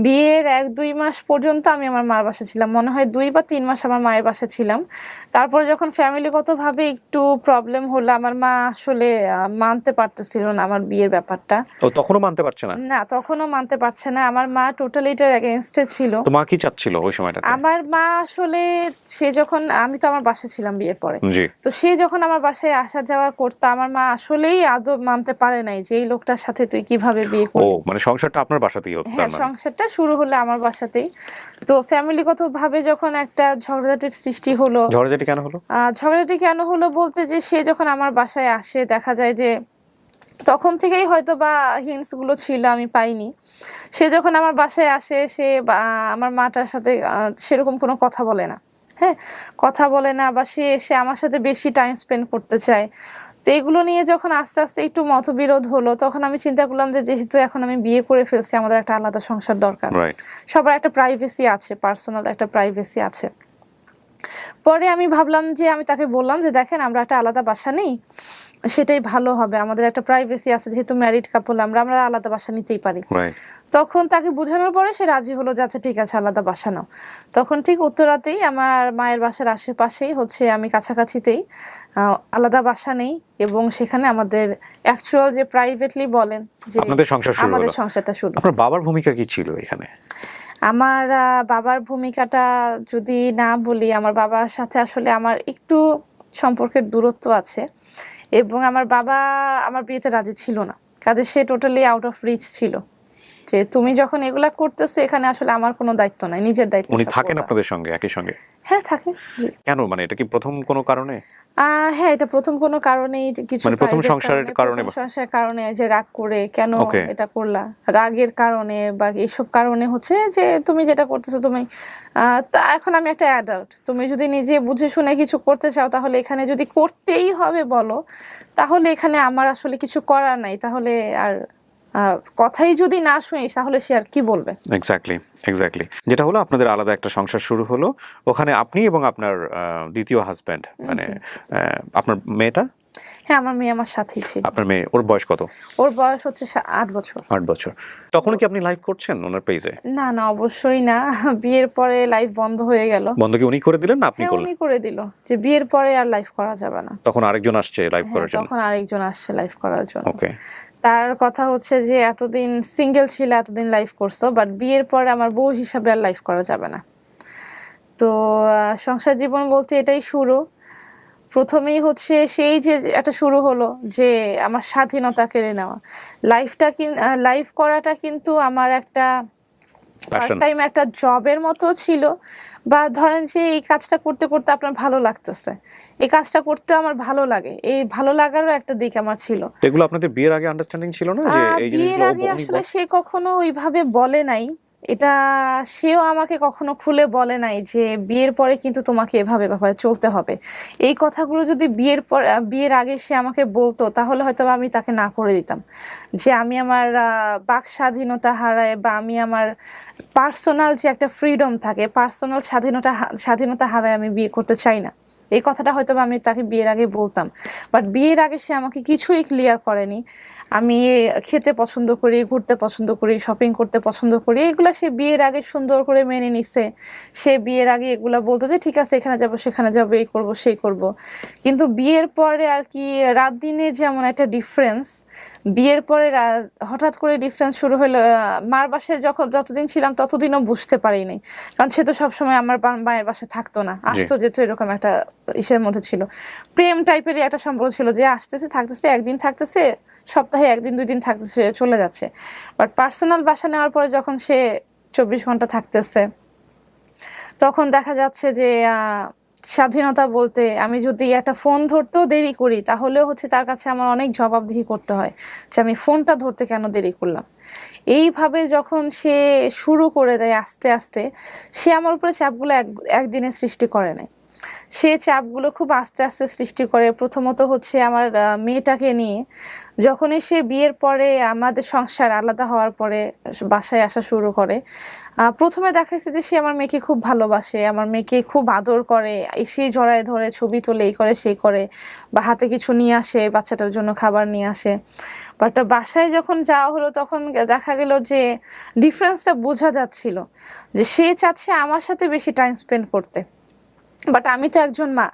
বিয়ের 1-2 মাস পর্যন্ত আমি আমার মার বাসায় ছিলাম, মনে হয় 2 বা 3 মাস আমার মায়ের বাসায় ছিলাম। তারপরে যখন ফ্যামিলিগতভাবে একটু প্রবলেম হলো, আমার মা আসলে মানতে পারতেছিল না আমার বিয়ের ব্যাপারটা। ও তখনও মানতে পারছে না? না, তখনও মানতে পারছে না। আমার মা টোটালি এটার এগেইনস্টে ছিল। তো মা কি চাচ্ছিল ওই সময়টাতে? আমার মা আসলে, সে যখন, আমি তো আমার বাসায় ছিলাম বিয়ের পরে, জি। তো সে যখন আমার বাসায় আসা যাওয়া করতো, আমার মা আসলেই আদৌ মানতে পারে নাই যে এই লোকটার সাথে তুই কিভাবে বিয়ে ও করলি। মানে সংসারটা আপনার বাসাতেই হতো? হ্যাঁ, সংসারটা শুরু হলো আমার বাসাতেই। তো ফ্যামিলিগত ভাবে যখন একটা ঝগড়াঝাটির সৃষ্টি হলো। ঝগড়াঝাটি কেন হলো? ঝগড়াঝাটি কেন হলো বলতে, যে সে যখন আমার বাসায় আসে, দেখা যায় যে তখন থেকেই হয়তো বা হিন্টস গুলো ছিল, আমি পাইনি। সে যখন আমার বাসায় আসে, সে আমার মাটার সাথে সেরকম কোনো কথা বলে না। হ্যাঁ, কথা বলে না, বা সে এসে আমার সাথে বেশি টাইম স্পেন্ড করতে চায়। তো এগুলো নিয়ে যখন আস্তে আস্তে একটু মতবিরোধ হলো, তখন আমি চিন্তা করলাম যে যেহেতু এখন আমি বিয়ে করে ফেলছি, আমাদের একটা আলাদা সংসার দরকার। সবার একটা প্রাইভেসি আছে, পার্সোনাল একটা প্রাইভেসি আছে। পরে আমি ভাবলাম যে, আমি তাকে বললাম যে দেখেন, আমরা একটা আলাদা বাসা নেই, সেটাই ভালো হবে। আমাদের একটা প্রাইভেসি আছে, যেহেতু ম্যারিড কাপল, আমরা আলাদা বাসা নিতেই পারি। তখন তাকে বোঝানোর পরে সে রাজি হলো যে আচ্ছা ঠিক আছে, আলাদা বাসা নাও। তখন ঠিক উত্তরাতেই, আমার মায়ের বাসার আশেপাশেই হচ্ছে, আমি কাছাকাছিতেই আলাদা বাসা নেই, এবং সেখানে আমাদের অ্যাকচুয়াল যে প্রাইভেটলি বলেন যে আমাদের সংসারটা শুরু। আপনার বাবার ভূমিকা কি ছিল এখানে? আমার বাবার ভূমিকাটা যদি না বলি, আমার বাবার সাথে আসলে আমার একটু সম্পর্কের দূরত্ব আছে, এবং আমার বাবা আমার বিয়েতে রাজি ছিল না। কাজে সে টোটালি আউট অফ রিচ ছিল, যে তুমি যখন এগুলা করতেছো, এখানে আসলে আমার কোনো দায়িত্ব নাই, নিজের দায়িত্ব। উনি থাকেন আপনাদের সঙ্গে একই সঙ্গে? হ্যাঁ, থাকে। কেন, মানে এটা কি প্রথম কোনো কারণে? হ্যাঁ, এটা প্রথম কোনো কারণেই, কিছু মানে প্রথম সংসারের কারণে যে রাগ করে কেন এটা করলা, রাগের কারণে বা এইসব কারণে হচ্ছে যে তুমি যেটা করতেছো, তুমি এখন আমি একটা অ্যাডাল্ট, তুমি যদি নিজে বুঝে শুনে কিছু করতে চাও, তাহলে এখানে যদি করতেই হবে বলো, তাহলে এখানে আমার আসলে কিছু করার নাই। তাহলে আর কথাই যদি না শুনিস, তাহলে সে আর কি বলবে। এক্স্যাক্টলি যেটা হলো, আপনাদের আলাদা একটা সংসার শুরু হলো। ওখানে আপনি এবং আপনার দ্বিতীয় হাজব্যান্ড, মানে আপনার মেয়েটা? হ্যাঁ, আমার মেয়ে আমার সাথেই ছিল। আপনার মেয়ে, ওর বয়স কত? ওর বয়স হচ্ছে 8 বছর। 8 বছর। তখন কি আপনি লাইভ করছেন ওনার পেজে? না, অবশ্যই না। বিয়ের পরে লাইভ বন্ধ হয়ে গেল। বন্ধ কি উনি করে দিলেন না আপনি করলেন? উনি করে দিল, যে বিয়ের পরে আর লাইভ করা যাবে না। তখন আরেকজন আসছে লাইভ করার জন্য? তখন আরেকজন আসছে লাইভ করার জন্য। ওকে। তার কথা হচ্ছে যে এতদিন সিঙ্গেল ছিল, এতদিন লাইভ করছো, বাট বিয়ের পরে আমার বউ হিসাবে আর লাইভ করা যাবে না। তো সংসার জীবন বলতে এটাই শুরু। প্রথমেই হচ্ছে সেই যে একটা শুরু হলো, যে আমার স্বাধীনতা কেড়ে নেওয়া। লাইভ করাটা কিন্তু আমার একটা পার্ট টাইম একটা জবের মতো ছিল, বা ধরেন যে এই কাজটা করতে করতে আপনার ভালো লাগতেছে, এই কাজটা করতে আমার ভালো লাগে, এই ভালো লাগারও একটা দিক আমার ছিল। এগুলো আপনাদের বিয়ের আগে আন্ডারস্ট্যান্ডিং ছিল না, যে এই জিনিসগুলো? বিয়ের আগে আসলে সে কখনো ওইভাবে বলে নাই, এটা সেও আমাকে কখনো খুলে বলে নাই যে বিয়ের পরে কিন্তু তোমাকে এভাবে চলতে হবে। এই কথাগুলো যদি বিয়ের আগে সে আমাকে বলতো, তাহলে হয়তো আমি তাকে না করে দিতাম, যে আমি আমার বাক স্বাধীনতা হারায়, বা আমি আমার পার্সোনাল যে একটা ফ্রিডম থাকে, পার্সোনাল স্বাধীনতা হারায় আমি বিয়ে করতে চাই না। এই কথাটা হয়তো আমি তাকে বিয়ের আগে বলতাম, বাট বিয়ের আগে সে আমাকে কিছুই ক্লিয়ার করেনি। আমি খেতে পছন্দ করি, ঘুরতে পছন্দ করি, শপিং করতে পছন্দ করি, এগুলা সে বিয়ের আগে সুন্দর করে মেনে নিছে। সে বিয়ের আগে এগুলা বলতো যে ঠিক আছে, এখানে যাব, সেখানে যাব, এই করব, সেই করব। কিন্তু বিয়ের পরে আর কি, রাত দিনে যেমন একটা ডিফারেন্স, বিয়ের পরে হঠাৎ করে ডিফারেন্স শুরু হলো। মার বাসায় যতদিন ছিলাম ততদিনও বুঝতে পারিনি, কারণ সে তো সবসময় আমার মায়ের বাসায় থাকতো না, আসতো যেত, এরকম একটা ইসের মধ্যে ছিল, প্রেম টাইপেরই একটা সম্পর্ক ছিল, যে আসতেছে, থাকতেছে, একদিন থাকতেছে, সপ্তাহে 1-2 দিন থাকতেছে, চলে যাচ্ছে। বাট পার্সোনাল বাসা নেওয়ার পরে যখন সে 24 ঘন্টা থাকতেছে, তখন দেখা যাচ্ছে যে স্বাধীনতা বলতে, আমি যদি একটা ফোন ধরতেও দেরি করি, তাহলেও হচ্ছে তার কাছে আমার অনেক জবাবদিহি করতে হয়, যে আমি ফোনটা ধরতে কেন দেরি করলাম। এইভাবে যখন সে শুরু করে দেয় আস্তে আস্তে, সে আমার উপরে চাপগুলো একদিনে সৃষ্টি করে নাই। সে চাপগুলো খুব আস্তে আস্তে সৃষ্টি করে। প্রথমত হচ্ছে আমার মেয়েটাকে নিয়ে, যখনই সে বিয়ের পরে আমাদের সংসার আলাদা হওয়ার পরে বাসায় আসা শুরু করে, প্রথমে দেখাচ্ছে যে সে আমার মেয়েকে খুব ভালোবাসে, আমার মেয়েকে খুব আদর করে, এসে জড়ায় ধরে ছবি তোলে, এই করে সেই করে, বা হাতে কিছু নিয়ে আসে, বাচ্চাটার জন্য খাবার নিয়ে আসে। বাট বাসায় যখন যাওয়া হলো তখন দেখা গেল যে ডিফারেন্সটা বোঝা যাচ্ছিল, যে সে চাচ্ছে আমার সাথে বেশি টাইম স্পেন্ড করতে, বাট আমি তো একজন মা,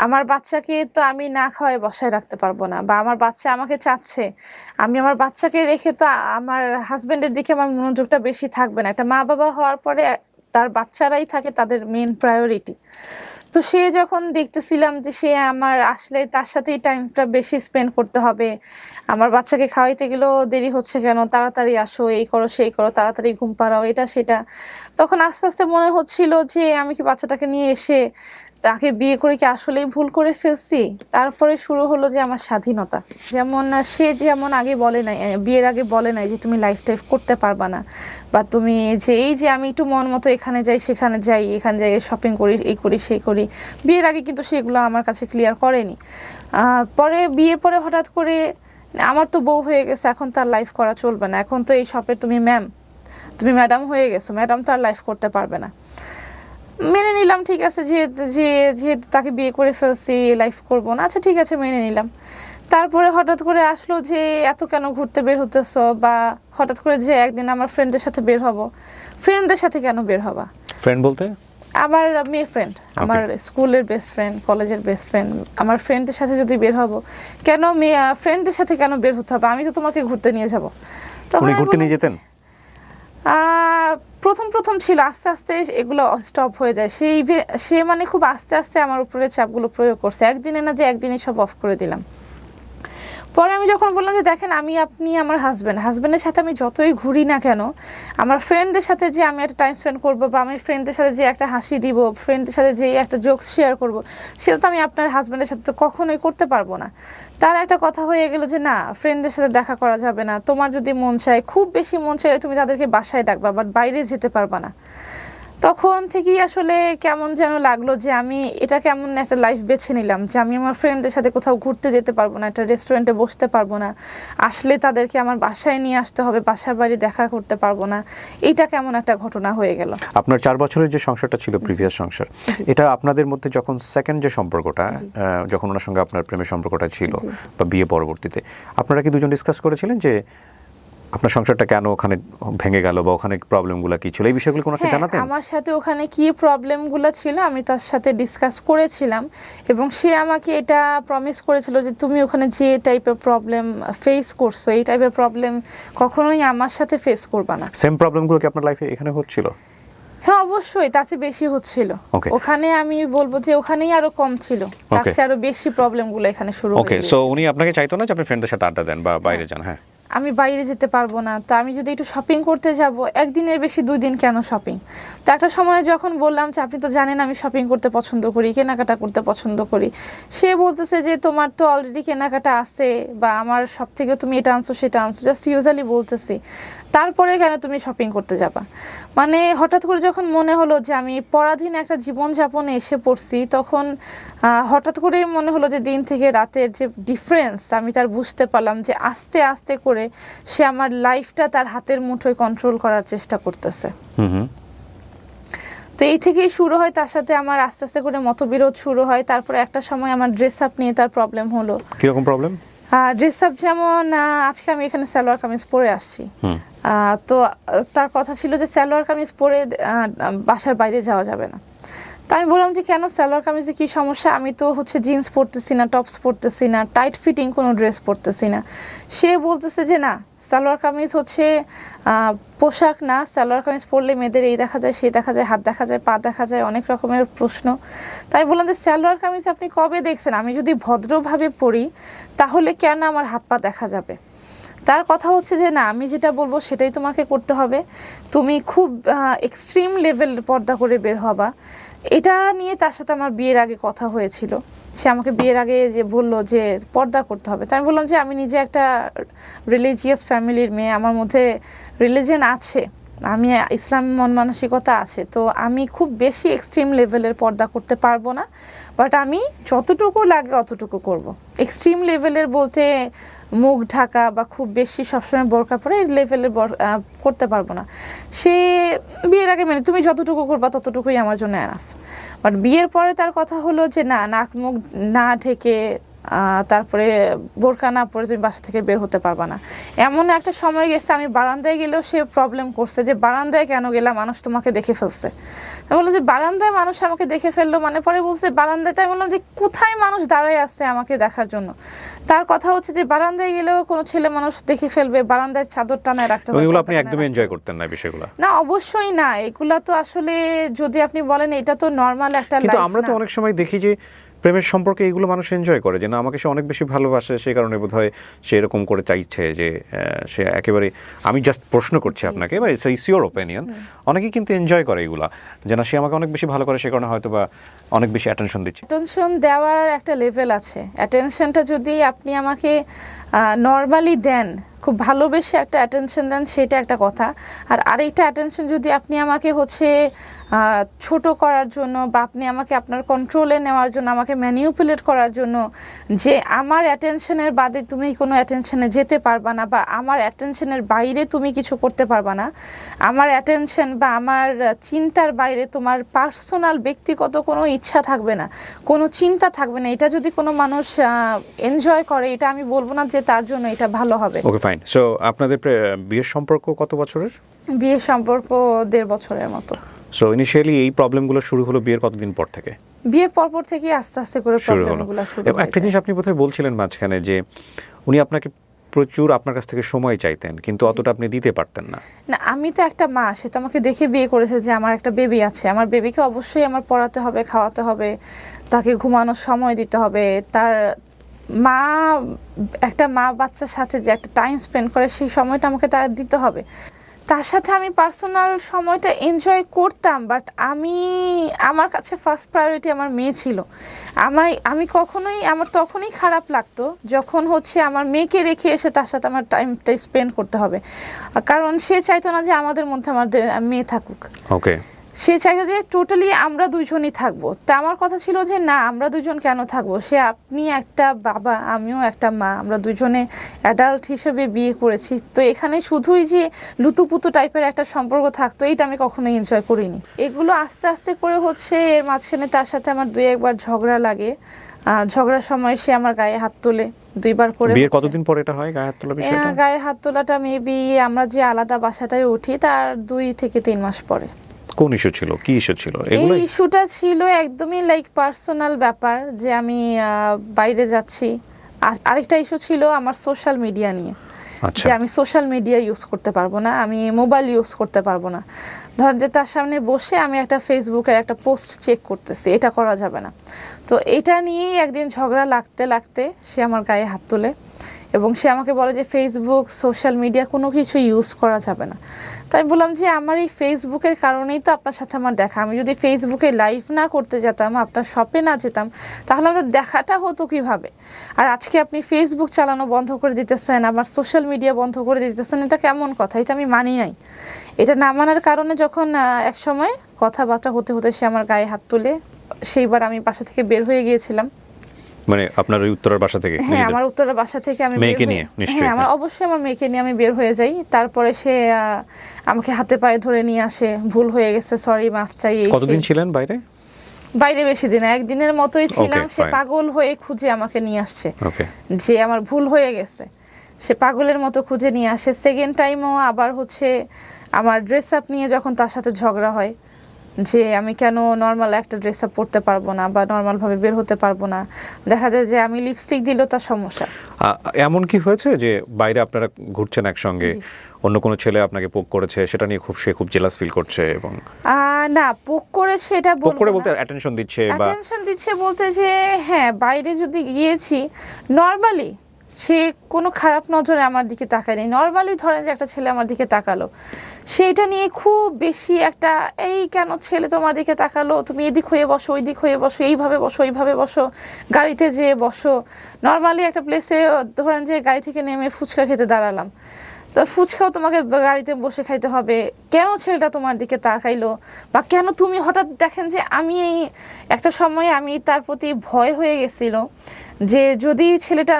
আমার বাচ্চাকে তো আমি না খাওয়ায় বসায় রাখতে পারবো না, বা আমার বাচ্চা আমাকে চাচ্ছে, আমি আমার বাচ্চাকে রেখে তো আমার হাজবেন্ডের দিকে আমার মনোযোগটা বেশি থাকবে না। একটা মা বাবা হওয়ার পরে তার বাচ্চারাই থাকে তাদের মেন প্রায়োরিটি। তো সে যখন দেখতেছিলাম যে সে আমার আসলে তার সাথেই টাইমটা বেশি স্পেন্ড করতে হবে, আমার বাচ্চাকে খাওয়াইতে গেলেও দেরি হচ্ছে কেন, তাড়াতাড়ি আসো, এই করো সেই করো, তাড়াতাড়ি ঘুম পাড়াও, এটা সেটা, তখন আস্তে আস্তে মনে হচ্ছিল যে আমি কি বাচ্চাটাকে নিয়ে এসে তাকে বিয়ে করে কি আসলেই ভুল করে ফেলছি। তারপরে শুরু হলো যে আমার স্বাধীনতা, যেমন সে যেমন আগে বলে নাই, বিয়ের আগে বলে নাই যে তুমি লাইফ টাইফ করতে পারবা না, বা তুমি যে এই যে আমি একটু মন মতো এখানে যাই সেখানে যাই, এখানে যাই শপিং করি, এই করি সেই করি, বিয়ের আগে কিন্তু সেগুলো আমার কাছে ক্লিয়ার করেনি। পরে বিয়ের পরে হঠাৎ করে আমার তো বউ হয়ে গেছে, এখন তার লাইফ করা চলবে না, এখন তো এই শপের তুমি ম্যাম, তুমি ম্যাডাম হয়ে গেছো, ম্যাডাম তো আর লাইফ করতে পারবে না। মেনে নিলাম, ঠিক আছে, যেহেতু তাকে বিয়ে করে ফেলছি, লাইফ করবো না, আচ্ছা ঠিক আছে মেনে নিলাম। তারপরে হঠাৎ করে আসলো যে এত কেন ঘুরতে বের হতেছ, বা হঠাৎ করে যে একদিন আমার ফ্রেন্ডদের সাথে বের হব। ফ্রেন্ডদের সাথে কেন বের হবা? ফ্রেন্ড বলতে আমার মেয়ে ফ্রেন্ড, আমার স্কুলের বেস্ট ফ্রেন্ড, কলেজের বেস্ট ফ্রেন্ড, আমার ফ্রেন্ডের সাথে যদি বের হব, কেন মেয়ে ফ্রেন্ডদের সাথে কেন বের হতে হবে? আমি তো তোমাকে ঘুরতে নিয়ে যাব। তখন উনি ঘুরতে নিয়ে যেতেন? প্রথম ছিল, আস্তে আস্তে এগুলো স্টপ হয়ে যায়। সে মানে খুব আস্তে আস্তে আমার উপরে চাপগুলো প্রয়োগ করছে, একদিনে না যে একদিনই সব অফ করে দিলাম। পরে আমি যখন বললাম যে দেখেন আপনি আমার হাজব্যান্ডের সাথে আমি যতই ঘুরি না কেন, আমার ফ্রেন্ডদের সাথে যে আমি একটা টাইম স্পেন্ড করবো, বা আমি ফ্রেন্ডদের সাথে যে একটা হাসি দিব, ফ্রেন্ডদের সাথে যে একটা জোকস শেয়ার করব, সেটা তো আমি আপনার হাজব্যান্ডের সাথে তো কখনোই করতে পারবো না। তার একটা কথা হয়ে গেল যে না, ফ্রেন্ডদের সাথে দেখা করা যাবে না, তোমার যদি মন চায়, খুব বেশি মন চায়, তুমি তাদেরকে বাসায় ডাকবা, বাট বাইরে যেতে পারবা না। তখন থেকেই আসলে কেমন যেন লাগলো যে আমি এটা কেমন একটা লাইফ বেছে নিলাম, যে আমি আমার ফ্রেন্ডদের সাথে কোথাও ঘুরতে যেতে পারবো না, একটা রেস্টুরেন্টে বসতে পারবো না, আসলে তাদেরকে আমার বাসায় নিয়ে আসতে হবে, বাসার বাড়ি দেখা করতে পারবো না। এইটা কেমন একটা ঘটনা হয়ে গেল। আপনার 4 বছরের যে সংসারটা ছিল, প্রিভিয়াস সংসার, এটা আপনাদের মধ্যে যখন সেকেন্ড যে সম্পর্কটা, যখন ওনার সঙ্গে আপনার প্রেমের সম্পর্কটা ছিল বা বিয়ে পরবর্তীতে, আপনারা কি দুজন ডিসকাস করেছিলেন যে আপনার সংসারটা কেন ওখানে ভেঙে গেল, বা ওখানে প্রবলেমগুলো কি ছিল, এই বিষয়গুলো কোনোকে জানাতেন? আমার সাথে ওখানে কি প্রবলেমগুলো ছিল আমি তার সাথে ডিসকাস করেছিলাম, এবং সে আমাকে এটা প্রমিস করেছিল যে তুমি ওখানে যে টাইপের প্রবলেম ফেস করছো, এই টাইপের প্রবলেম কখনোই আমার সাথে ফেস করবা না। সেম প্রবলেমগুলো কি আপনার লাইফে এখানে হচ্ছিল? হ্যাঁ অবশ্যই, তার চেয়ে বেশি হচ্ছিল। ওখানে আমি বলবো যে ওখানেই আরো কম ছিল, তার চেয়ে আরো বেশি প্রবলেমগুলো এখানে শুরু হয়ে গেছে। ওকে, সো উনি আপনাকে চাইতো না যে আপনি ফ্রেন্ডদের সাথে আড্ডা দেন বা বাইরে যান? হ্যাঁ, আমি বাইরে যেতে পারবো না, তো আমি যদি একটু শপিং করতে যাব, একদিনের বেশি 2 দিন কেন শপিং? তো একটা সময় যখন বললাম যে আপনি তো জানেন আমি শপিং করতে পছন্দ করি, কেনাকাটা করতে পছন্দ করি, সে বলতেছে যে তোমার তো অলরেডি কেনাকাটা আছে, বা আমার সব থেকে তুমি এটা আনছো সেটা আনছো, জাস্ট ইউজুয়ালি বলতেছি, তারপরে কেন তুমি শপিং করতে যাবা? মানে হঠাৎ করে যখন মনে হলো যে আমি পরাধীন একটা জীবনযাপনে এসে পড়ছি, তখন হঠাৎ করেই মনে হলো যে দিন থেকে রাতের যে ডিফারেন্স আমি তার বুঝতে পারলাম, যে আস্তে আস্তে করে সে আমার লাইফটা তার হাতের মুঠোয় কন্ট্রোল করার চেষ্টা করতেছে। তো এই থেকেই শুরু হয়, তার সাথে আমার আস্তে আস্তে করে মতবিরোধ শুরু হয়। তারপরে একটা সময় আমার ড্রেস আপ নিয়ে তার প্রবলেম হলো। কিরকম প্রবলেম? ড্রেস আপ যেমন আজকে আমি এখানে সালোয়ার কামিজ পরে আসছি, তো তার কথা ছিল যে সালোয়ার কামিজ পরে বাসার বাইরে যাওয়া যাবে না। তো আমি বললাম যে কেন, সালোয়ার কামিজে কি সমস্যা? আমি তো হচ্ছে জিন্স পরতেছি না, টপস পরতেছি না, টাইট ফিটিং কোনো ড্রেস পরতেছি না। সে বলতেছে যে না, সালোয়ার কামিজ হচ্ছে পোশাক না, সালোয়ার কামিজ পরলে মেয়েদের এই দেখা যায়, সেই দেখা যায়, হাত দেখা যায়, পা দেখা যায়, অনেক রকমের প্রশ্ন। তাই বললাম যে সালোয়ার কামিজ আপনি কবে দেখছেন? আমি যদি ভদ্রভাবে পরি তাহলে কেন আমার হাত পা দেখা যাবে? তার কথা হচ্ছে যে না, আমি যেটা বলবো সেটাই তোমাকে করতে হবে, তুমি খুব এক্সট্রিম লেভেল পর্দা করে বের হবা। এটা নিয়ে তার সাথে আমার বিয়ের আগে কথা হয়েছিল। সে আমাকে বিয়ের আগে যে বললো যে পর্দা করতে হবে, তাই আমি বললাম যে আমি নিজে একটা রিলিজিয়াস ফ্যামিলির মেয়ে, আমার মধ্যে রিলিজিয়ন আছে, আমি ইসলামী মন মানসিকতা আছে, তো আমি খুব বেশি এক্সট্রিম লেভেলের পর্দা করতে পারবো না, বাট আমি যতটুকু লাগে অতটুকু করব। এক্সট্রিম লেভেলের বলতে মুখ ঢাকা বা খুব বেশি সবসময় বোরকা পরে এই লেভেলের করতে পারবো না। সে বিয়ের আগে মানে তুমি যতটুকু করবা ততটুকুই আমার জন্য এনাফ, বাট বিয়ের পরে তার কথা হলো যে না, নাক মুখ না ঢেকে তারপরে বোরকা না পরে তুমি বাসা থেকে বের হতে পারবা না। এমন একটা সময় গেছে আমি বারান্দায় গেলেও সে প্রবলেম করছে যে বারান্দায় কেন গেলাম, মানুষ তোমাকে দেখে ফেলছে। আমি বললাম যে বারান্দায় মানুষ আমাকে দেখে ফেললো মানে, পরে বলছে বারান্দায়। আমি বললাম যে কোথায় মানুষ দাঁড়ায় আছে আমাকে দেখার জন্য? তার কথা হচ্ছে যে বারান্দায় গেলেও কোনো ছেলে মানুষ দেখে ফেলবে, বারান্দায় চাদর টানায় রাখতে হবে। এগুলো আপনি একদমই এনজয় করতেন না বিষয়গুলো? না, অবশ্যই না। এগুলা তো আসলে যদি আপনি বলেন এটা তো নর্মাল একটা লাইফ। কিন্তু আমরা তো অনেক সময় দেখি যে প্রেমের সম্পর্কে এগুলো মানুষ এনজয় করে, যে না আমাকে সে অনেক বেশি ভালোবাসে, সেই কারণে বোধহয় সে এরকম করে চাইছে যে সে একেবারে, আমি জাস্ট প্রশ্ন করছি আপনাকে, বা ইটস ইউর ওপিনিয়ন, অনেকেই কিন্তু এনজয় করে এগুলা, যে না সে আমাকে অনেক বেশি ভালো করে, সে কারণে হয়তো বা অনেক বেশি অ্যাটেনশন দিচ্ছে। অ্যাটেনশন দেওয়ার একটা লেভেল আছে। অ্যাটেনশনটা যদি আপনি আমাকে নর্মালি দেন, খুব ভালোবেসে একটা অ্যাটেনশন দেন, সেটা একটা কথা। আর আরেকটা অ্যাটেনশন যদি আপনি আমাকে হচ্ছে ছোট করার জন্য বা আপনি আমাকে আপনার কন্ট্রোলে নেওয়ার জন্য, আমাকে ম্যানিপুলেট করার জন্য, যে আমার অ্যাটেনশনের বাদে তুমি কোনো অ্যাটেনশনে যেতে পারবা না বা আমার অ্যাটেনশনের বাইরে তুমি কিছু করতে পারবা না, আমার অ্যাটেনশন বা আমার চিন্তার বাইরে তোমার পার্সোনাল ব্যক্তিগত কোনো ইচ্ছা থাকবে না, কোনো চিন্তা থাকবে না, এটা যদি কোনো মানুষ এনজয় করে, এটা আমি বলবো না যে তার জন্য এটা ভালো হবে। ওকে, ফাইন। সো আপনাদের বিয়ের সম্পর্ক কত বছরের? বিয়ের সম্পর্ক 1.5 বছরের মতো। সো ইনিশিয়ালি এই প্রবলেমগুলো শুরু হলো বিয়ের কতদিন পর থেকে? বিয়ের পরপর থেকে আস্তে আস্তে করে প্রবলেমগুলো শুরু হলো। একটা জিনিস আপনি বোধহয় বলছিলেন মাঝখানে যে উনি আপনাকে প্রচুর আপনার কাছ থেকে সময় চাইতেন, কিন্তু অতটা আপনি দিতে পারতেন না। না, আমি তো একটা মা, সে তো আমাকে দেখে বিয়ে করেছে যে আমার একটা বেবি আছে, আমার বেবিকে অবশ্যই আমার পড়াতে হবে, খাওয়াতে হবে, তাকে ঘুমানোর সময় দিতে হবে। তার মা, একটা মা বাচ্চার সাথে যে একটা টাইম স্পেন্ড করে সেই সময়টা আমাকে তার দিতে হবে। তার সাথে আমি পার্সোনাল সময়টা এনজয় করতাম, বাট আমার কাছে ফার্স্ট প্রায়োরিটি আমার মেয়ে ছিল। আমি কখনোই, আমার তখনই খারাপ লাগতো যখন হচ্ছে আমার মেয়েকে রেখে এসে তার সাথে আমার টাইমটা স্পেন্ড করতে হবে, কারণ সে চাইতো না যে আমাদের মধ্যে আমাদের মেয়ে থাকুক। ওকে, সে চাইতো যে টোটালি আমরা দুইজনই থাকবো। তা আমার কথা ছিল যে না, আমরা দুজন কেন থাকবো, সে আপনি একটা বাবা, আমিও একটা মা, আমরা দুজনে অ্যাডাল্ট হিসেবে বিয়ে করেছি, তো এখানে শুধুই যে লুতুপুতু টাইপের একটা সম্পর্ক থাকতো, এইটা আমি কখনোই এনজয় করিনি। এগুলো আস্তে আস্তে করে হচ্ছে, এর মাঝখানে তার সাথে আমার 2-1 ঝগড়া লাগে। ঝগড়ার সময় সে আমার গায়ে হাত তোলে 2বার করে। বিয়ের কতদিন পর এটা হয়, গায়ে হাত তোলা বিষয়টা? গায়ে হাত তোলাটা মেবি আমরা যে আলাদা বাসাটায় উঠি তার 2 থেকে 3 মাস পরে। কোন ইস্যু ছিল, কি ইস্যু ছিল? এই ইস্যুটা ছিল একদমই লাইক পার্সোনাল ব্যাপার, যে আমি বাইরে যাচ্ছি। আরেকটা ইস্যু ছিল আমার সোশ্যাল মিডিয়া নিয়ে, যে আমি সোশ্যাল মিডিয়া ইউজ করতে পারবো না, আমি মোবাইল ইউজ করতে পারবো না। ধর যে তার সামনে বসে আমি একটা ফেসবুকের একটা পোস্ট চেক করতেছি, এটা করা যাবে না। তো এটা নিয়েই একদিন ঝগড়া লাগতে লাগতে সে আমার গায়ে হাত তোলে এবং সে আমাকে বলে যে ফেসবুক, সোশ্যাল মিডিয়া কোনো কিছু ইউজ করা যাবে না। তাই বললাম যে আমার এই ফেসবুকের কারণেই তো আপনার সাথে আমার দেখা। আমি যদি ফেসবুকে লাইভ না করতে যেতাম, আপনার শপে না যেতাম, তাহলে আমাদের দেখাটা হতো কিভাবে? আর আজকে আপনি ফেসবুক চালানো বন্ধ করে দিতেছেন, আবার সোশ্যাল মিডিয়া বন্ধ করে দিতেছেন, এটা কেমন কথা? এটা আমি মানি নাই। এটা না মানার কারণে যখন এক সময় কথাবার্তা হতে হতে সে আমার গায়ে হাত তুলে, সেইবার আমি বাসা থেকে বের হয়ে গিয়েছিলাম। মানে আপনার ওই উত্তরার বাসা থেকে? হ্যাঁ, আমার উত্তরার বাসা থেকে আমি মেয়েকে নিয়ে নিশ্চয়ই? হ্যাঁ, অবশ্যই আমার মেয়েকে নিয়ে আমি বের হয়ে যাই। তারপরে সে আমাকে হাতে পায়ে ধরে নিয়ে আসে, ভুল হয়ে গেছে, সরি, মাফ চাই। কতদিন ছিলেন বাইরে? বাইরে বেশি দিন, একদিনের মতোই ছিলাম। সে পাগল হয়ে খুঁজে আমাকে নিয়ে আসছে, যে আমার ভুল হয়ে গেছে। সে পাগলের মতো খুঁজে নিয়ে আসে। সেকেন্ড টাইমও আবার হচ্ছে আমার ড্রেস আপ নিয়ে যখন তার সাথে ঝগড়া হয়, যে আমি কেন নর্মাল একটা ড্রেস আপ পরতে পারবো না বা নর্মালভাবে বের হতে পারবো না। দেখা যায় যে আমি লিপস্টিক দিলেও তার সমস্যা। এমন কি হয়েছে যে বাইরে আপনারা ঘুরছেন একসঙ্গে, অন্য কোনো ছেলে আপনাকে পোক করেছে, সেটা নিয়ে সে খুব জেলাস ফিল করছে? এবং না, পোক করেছে এটা পোক করে বলতে অ্যাটেনশন দিচ্ছে, বা অ্যাটেনশন দিচ্ছে বলতে যে হ্যাঁ, বাইরে যদি গিয়েছি নর্মালি, সে কোনো খারাপ নজরে আমার দিকে তাকায়নি। নর্মালি ধরেন যে একটা ছেলে আমার দিকে তাকালো, সেইটা নিয়ে খুব বেশি একটা এই কেন ছেলে তোমার দিকে তাকালো, তুমি এদিক হয়ে বসো, ওই দিক হয়ে বসো, এইভাবে বসো, ওইভাবে বসো, গাড়িতে যেয়ে বসো। নর্মালি একটা প্লেসে ধরেন যে গাড়ি থেকে নেমে ফুচকা খেতে দাঁড়ালাম, তো ফুচকাও তোমাকে গাড়িতে বসে খাইতে হবে, কেন ছেলেটা তোমার দিকে তাকাইলো, বা কেন তুমি হঠাৎ দেখেন যে আমি এই একটা সময় আমি তার প্রতি ভয় হয়ে গেছিল যে যদি ছেলেটা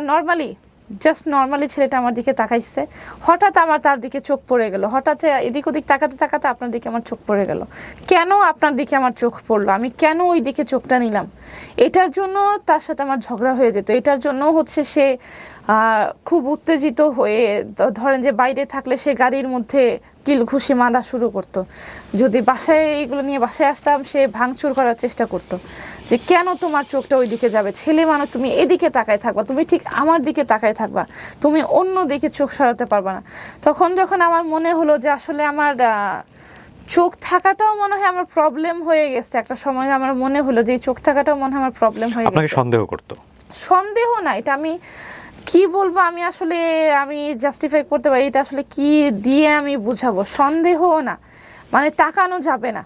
জাস্ট নর্মালি ছেলেটা আমার দিকে তাকাইছে, হঠাৎ আমার তার দিকে চোখ পড়ে গেল, হঠাৎ এদিক ওদিক তাকাতে তাকাতে আপনার দিকে আমার চোখ পড়ে গেল, কেন আপনার দিকে আমার চোখ পড়লো, আমি কেন ওই দিকে চোখটা নিলাম, এটার জন্য তার সাথে আমার ঝগড়া হয়ে যেত। এটার জন্য হচ্ছে সে খুব উত্তেজিত হয়ে, ধরেন যে বাইরে থাকলে সে গাড়ির মধ্যে কিল ঘুষি মারা শুরু করতো, যদি বাসায় এইগুলো নিয়ে বাসায় আসতাম সে ভাঙচুর করার চেষ্টা করতো যে কেন তোমার চোখটা ওই দিকে যাবে, ছেলে মানুষ তুমি এদিকে তাকায় থাকবা, তুমি ঠিক আমার দিকে তাকায় থাকবা, তুমি অন্য দিকে চোখ সরাতে পারবা না। তখন যখন আমার মনে হলো যে আসলে আমার চোখ থাকাটাও মনে হয় আমার প্রবলেম হয়ে গেছে, একটা সময় আমার মনে হলো যে এই চোখ থাকাটাও মনে হয় আমার প্রবলেম হয়ে গেছে। আপনাকে সন্দেহ করতো? সন্দেহ না, এটা আমি কি বলবো, আমি জাস্টিফাই করতে পারি, এটা আসলে কি দিয়ে আমি বুঝাবো, সন্দেহ না, মানে তাকানো যাবে না।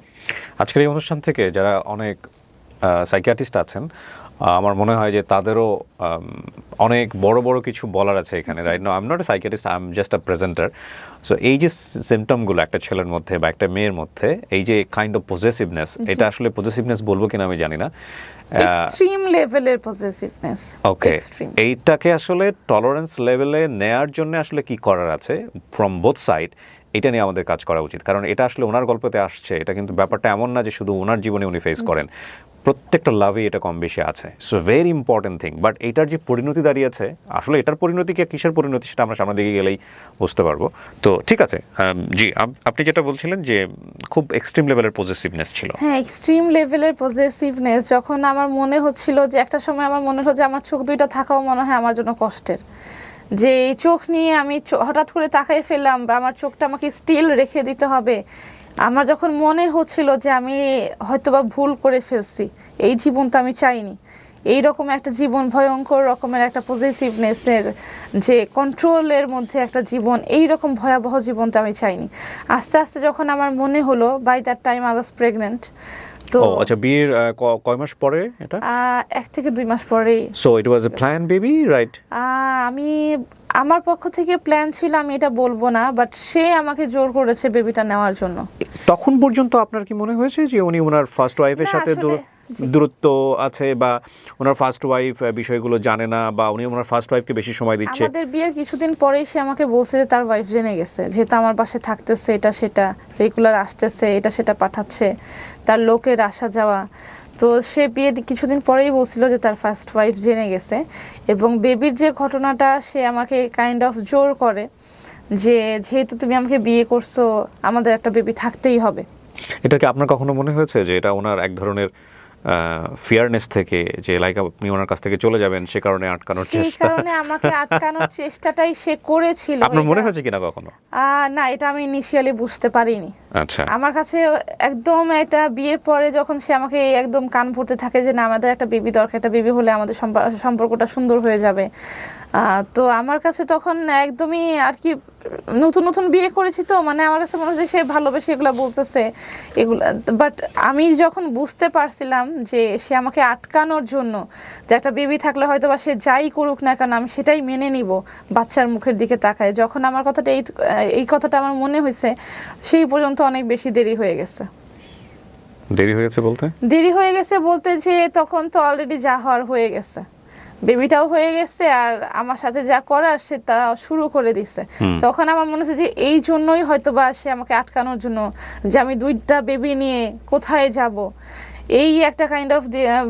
আজকের এই অনুষ্ঠান থেকে যারা অনেক সাইকিয়াট্রিস্ট আছেন, আমার মনে হয় যে তাদেরও অনেক বড় বড় কিছু বলার আছে এখানে। Right now I am not a psychiatrist, I am just a presenter. So এই যে সিমটমগুলো একটা ছেলের মধ্যে বা একটা মেয়ের মধ্যে, এই যে কাইন্ড অফ পজেসিভনেস, এটা আসলে পজেসিভনেস বলবো কিনা আমি জানি না, এক্সট্রিম লেভেলের পজেসিভনেস। ওকে, এইটাকে আসলে টলারেন্স লেভেলে নেয়ার জন্য আসলে কি করার আছে ফ্রম বোথ সাইড, এটা নিয়ে আমাদের কাজ করা উচিত। কারণ এটা আসলে ওনার গল্পতে আসছে, এটা কিন্তু ব্যাপারটা এমন না যে শুধু ওনার জীবনে উনি ফেস করেন, প্রত্যেকটা লাভে এটা কম বেশি আছে। So very important thing. But এটার যে পরিণতি দাঁড়িয়েছে, আসলে এটার পরিণতি কি কিসের পরিণতি সেটা আমরা সামনের দিকে গেলেই বুঝতে পারবো। তো ঠিক আছে, জি আপনি যেটা বলছিলেন যে খুব এক্সট্রিম লেভেলের পজেসিভনেস ছিল। হ্যাঁ, এক্সট্রিম লেভেলের পজেসিভনেস, যখন আমার মনে হচ্ছিল যে একটা সময় আমার মনে হলো যে আমার চোখ দুইটা থাকাও মনে হয় আমার জন্য কষ্টের, যে এই চোখ নিয়ে আমি হঠাৎ করে তাকাই ফেললাম বা আমার চোখটা আমাকে স্টিল রেখে দিতে হবে। আমার যখন মনে হচ্ছিল যে আমি হয়তোবা ভুল করে ফেলছি, এই জীবনটা আমি চাইনি, এই রকম একটা জীবন, ভয়ঙ্কর রকমের একটা পজেসিভনেসের যে কন্ট্রোলের মধ্যে একটা জীবন, এই রকম ভয়াবহ জীবনটা আমি চাইনি। আস্তে আস্তে যখন আমার মনে হলো, by that time I was pregnant. তো আচ্ছা, বিয়ের কয় মাস পরে এটা? 1 থেকে 2 মাস পরেই। So it was A plan baby, right? আমার পক্ষ থেকে প্ল্যান ছিল, আমি এটা বলবো না, বাট সে আমাকে জোর করেছে বেবিটা নেওয়ার জন্য। তখন পর্যন্ত আপনার কি মনে হয়েছে যে উনি ওনার ফার্স্ট ওয়াইফের সাথে দূরত্ব আছে, বা ওনার ফার্স্ট ওয়াইফ বিষয়গুলো জানে না, বা উনি ওনার ফার্স্ট ওয়াইফকে বেশি সময় দিচ্ছে? আমাদের বিয়ের কিছুদিন পরেই সে আমাকে বলছে যে তার ওয়াইফ জেনে গেছে, যেহেতু আমার বাসায় থাকতেছে, এটা সেটা রেগুলার আসতেছে, এটা সেটা পাঠাচ্ছে, তার লোকের আসা যাওয়া। তো সে বিয়ে কিছুদিন পরেই বলছিল যে তার ফার্স্ট ওয়াইফ জেনে গেছে, এবং বেবির যে ঘটনাটা, সে আমাকে কাইন্ড অফ জোর করে যে যেহেতু তুমি আমাকে বিয়ে করছো, আমাদের একটা বেবি থাকতেই হবে। এটা কি আপনার কখনো মনে হয়েছে যে এটা ওনার এক ধরনের ফিয়ারনেস থেকে, যে লাইক আপনি ওনার কাছ থেকে চলে যাবেন, সে কারণে আটকানোর চেষ্টা? সেই কারণে আমাকে আটকানোর চেষ্টাটাই সে করেছিল। আপনার মনে হয়েছে কিনা কখনো? না, এটা আমি ইনিশিয়ালি বুঝতে পারিনি। আচ্ছা, আমার কাছে একদম এটা বিয়ের পরে যখন সে আমাকে একদম কান পড়তে থাকে যে না, আমাদের একটা বেবি দরকার, একটা বেবি হলে আমাদের সম্পর্কটা সুন্দর হয়ে যাবে, তো আমার কাছে তখন একদমই আর কি, নতুন নতুন বিয়ে করেছি তো, মানে আমার কাছে মনে হচ্ছে সে ভালোবেসে এগুলো বলতেছে এগুলা। বাট আমি যখন বুঝতে পারছিলাম যে সে আমাকে আটকানোর জন্য, যে একটা বেবি থাকলে হয়তো বা সে যাই করুক না কেন আমি সেটাই মেনে নিব বাচ্চার মুখের দিকে তাকায়, যখন আমার কথাটা এই কথাটা আমার মনে হয়েছে, সেই পর্যন্ত অনেক বেশি দেরি হয়ে গেছে। দেরি হয়েছে বলতে? দেরি হয়ে গেছে বলতে যে তখন তো অলরেডি যা হওয়ার হয়ে গেছে, বেবিটাও হয়ে গেছে, আর আমার সাথে যা করার সে তা শুরু করে দিছে। তখন আমার মনে হচ্ছে যে এই জন্যই হয়তো বা সে আমাকে আটকানোর জন্য, যে আমি 2টা বেবি নিয়ে কোথায় যাব, এই একটা কাইন্ড অফ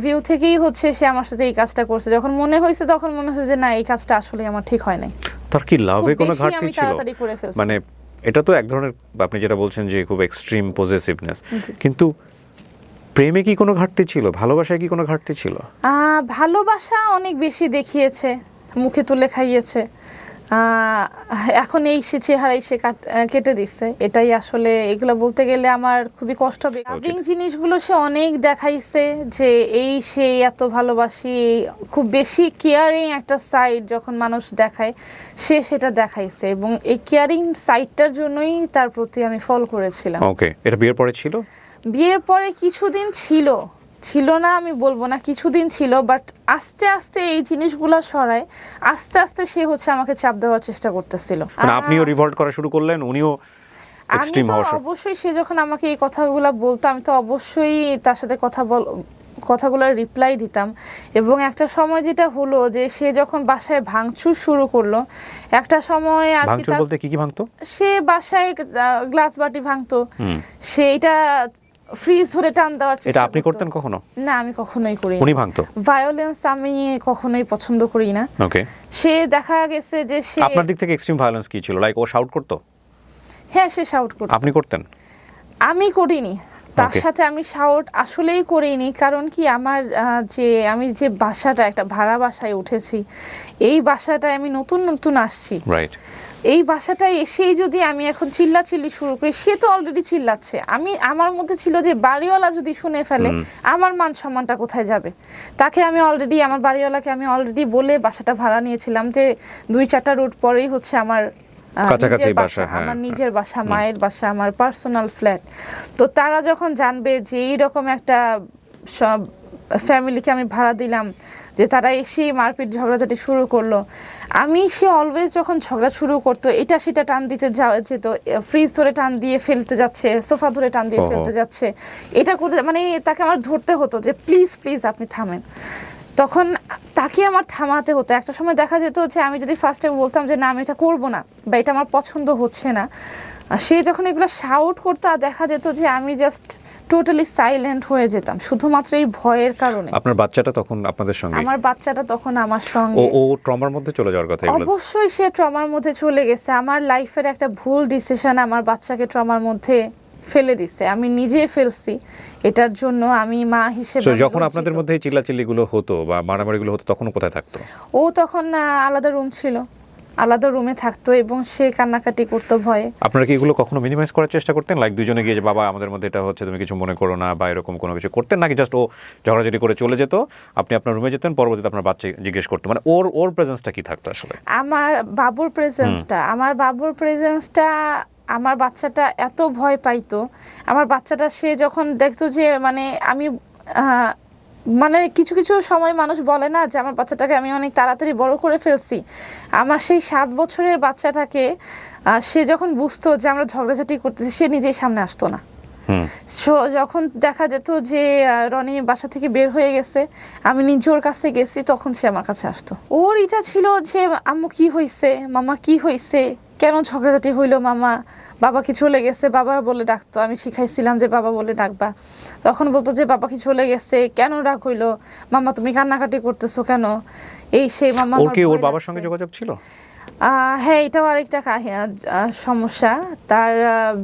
ভিউ থেকেই হচ্ছে সে আমার সাথে এই কাজটা করছে। যখন মনে হয়েছে তখন মনে হয়েছে যে না, এই কাজটা আসলে আমার ঠিক হয় নাই। তার কি লাভে কোনো ঘাটতি ছিল? তাড়াতাড়ি করে ফেলছি। মানে এটা তো এক ধরনের, আপনি যেটা বলছেন যে খুব এক্সট্রিম পজেসিভনেস, কিন্তু প্রেমে কি কোনো ঘাটতি ছিল? ভালোবাসায় কি কোনো ঘাটতি ছিল? ভালোবাসা অনেক বেশি দেখিয়েছে, মুখে তুলে খাইয়েছে, এখন এই সে চেহারাই সে কেটে দিচ্ছে। এটাই আসলে, এগুলো বলতে গেলে আমার খুবই কষ্ট হবে। লাভিং জিনিসগুলো সে অনেক দেখাইছে, যে এই সে এত ভালোবাসি, খুব বেশি কেয়ারিং একটা সাইড যখন মানুষ দেখায়, সে সেটা দেখাইছে, এবং এই কেয়ারিং সাইডটার জন্যই তার প্রতি আমি ফল করেছিলাম। ওকে, এটা বিয়ের পরে ছিল? বিয়ের পরে কিছুদিন ছিল, ছিল না আমি বলবো না, কিছুদিন ছিল, বাট আস্তে আস্তে এই জিনিসগুলো সরায় আস্তে আস্তে সে হচ্ছে আমাকে চাপ দেওয়ার চেষ্টা করতেছিল। মানে আপনিও রিভল্ট করা শুরু করলেন, উনিও আমি এক্সট্রিম তো হওয়া অবশ্যই, সে যখন আমাকে এই কথাগুলো বলতো আমি তো অবশ্যই তার সাথে কথাগুলোর রিপ্লাই দিতাম। এবং একটা সময় যেটা হলো যে সে যখন বাসায় ভাঙচুর শুরু করলো, একটা সময় আর কি, ভাঙচুর বলতে কি কি ভাঙতো? সে বাসায় গ্লাস বাটি ভাঙতো, সেইটা ফ্রিজ ধরে টান দেওয়ার চেষ্টা এটা আপনি করতো। করতেন কখনো? না, আমি কখনোই করি উনি ভাঙতো? ভায়োলেন্স আমি কখনোই পছন্দ করি না। ওকে। সে দেখা গেছে যে সে, আপনার দিক থেকে এক্সট্রিম ভায়োলেন্স কি ছিল? লাইক ও শাউট করতো? হ্যাঁ সে শাউট করতো। আপনি করতেন? আমি করিনি, তার Okay. সাথে আমি শাউট আসলেই করিনি। কারণ কি, আমার আমি যে বাসাটা, একটা ভাড়া বাসায় উঠেছি, এই বাসাটায় আমি নতুন নতুন আসছি, রাইট। এই বাসাটায় এসেই যদি আমি এখন চিল্লাচিল্লি শুরু করি, সে তো অলরেডি চিল্লাচ্ছে, আমার মধ্যে ছিল যে বাড়িওয়ালা যদি শুনে ফেলে আমার মান সম্মানটা কোথায় যাবে। তাকে আমি অলরেডি, আমার বাড়িওয়ালাকে আমি অলরেডি বলে বাসাটা ভাড়া নিয়েছিলাম যে 2-4টা রুট পরেই হচ্ছে আমার কাছাকাছি নিজের বাসা, হ্যাঁ। আমার নিজের বাসা, মায়ের বাসা, আমার পার্সোনাল ফ্ল্যাট। তো তারা যখন জানবে যে এইরকম একটা সব ফ্যামিলিকে আমি ভাড়া দিলাম, যে তারা এসে মারপিট ঝগড়াঝাটি শুরু করলো, সে অলওয়েজ যখন ঝগড়া শুরু করতো, এটা সেটা টান দিতে যেত, ফ্রিজ ধরে টান দিয়ে ফেলতে যাচ্ছে, সোফা ধরে টান দিয়ে ফেলতে যাচ্ছে, এটা করতে, মানে তাকে আমার ধরতে হতো যে প্লিজ প্লিজ আপনি থামেন। তখন তাকে আমার থামাতে হতো। একটা সময় দেখা যেত যে আমি যদি ফার্স্টে বলতাম যে না আমি এটা করবো না, বা এটা আমার পছন্দ হচ্ছে না, সে যখন এগুলো শাউট করতো, আর দেখা যেত যে আমি জাস্ট টোটালি সাইলেন্ট হয়ে যেতাম শুধুমাত্র এই ভয়ের কারণে। আপনার বাচ্চাটা তখন আপনাদের সঙ্গে? আমার বাচ্চাটা তখন আমার সঙ্গে। ও ট্রমার মধ্যে চলে যাওয়ার কথা এগুলো? অবশ্যই সে ট্রমার মধ্যে চলে গেছে। আমার লাইফের একটা ভুল ডিসিশন আমার বাচ্চাকে ট্রমার মধ্যে ফেলে দিছে, আমি নিজে ফেলছি। এটার জন্য আমি মা হিসেবে যখন আপনাদের মধ্যে এই চিল্লাচিল্লিগুলো হতো বা মারামারিগুলো হতো, তখন কোথায় থাকতো ও? তখন আলাদা রুম ছিল, আলাদা রুমে থাকতো এবং সে কান্নাকাটি করতো ভয়ে। আপনারা কি এগুলো কখনো মিনিমাইজ করার চেষ্টা করতেন? লাইক দুজনে গিয়ে যে বাবা আমাদের মধ্যে এটা হচ্ছে, তুমি কিছু মনে করো না, বা এরকম কোনো কিছু করতেন, নাকি জাস্ট ও ঝগড়াঝাটি করে চলে যেত, আপনি আপনার রুমে যেতেন, পরবর্তীতে আপনার বাচ্চা জিজ্ঞেস করতো? মানে ওর প্রেজেন্সটা কি থাকতো আসলে? আমার বাবুর প্রেজেন্সটা আমার বাচ্চাটা এত ভয় পাইতো। আমার বাচ্চাটা, সে যখন দেখতো যে মানে আমি মানে কিছু কিছু সময় মানুষ বলে না যে আমার বাচ্চাটাকে আমি অনেক তাড়াতাড়ি বড় করে ফেলছি, আমার সেই 7 বছরের বাচ্চাটাকে সে যখন বুঝতো যে আমরা ঝগড়াঝাটি করতেছি, সে নিজেই সামনে আসতো না। যখন দেখা যেত যে রনি বাসা থেকে বের হয়ে গেছে, আমি নিজে ওর কাছে গেছি, তখন সে আমার কাছে আসতো। ওর এটা ছিল যে আম্মু কি হয়েছে, মামা কি হয়েছে, কেন ঝগড়াঝাটি হইলো মামা, বাবা কি চলে গেছে, বাবা বলে ডাকতো। আমি শিখাইছিলাম যে বাবা বলে ডাকবা, তখন বলতো যে বাবা কি চলে গেছে, কেন রাগ হইলো মামা, তুমি কান্নাকাটি করতেছো কেন, এই সেই মামা। ওর বাবার সঙ্গে যোগাযোগ ছিল? হ্যাঁ, এটাও আরেকটা সমস্যা। তার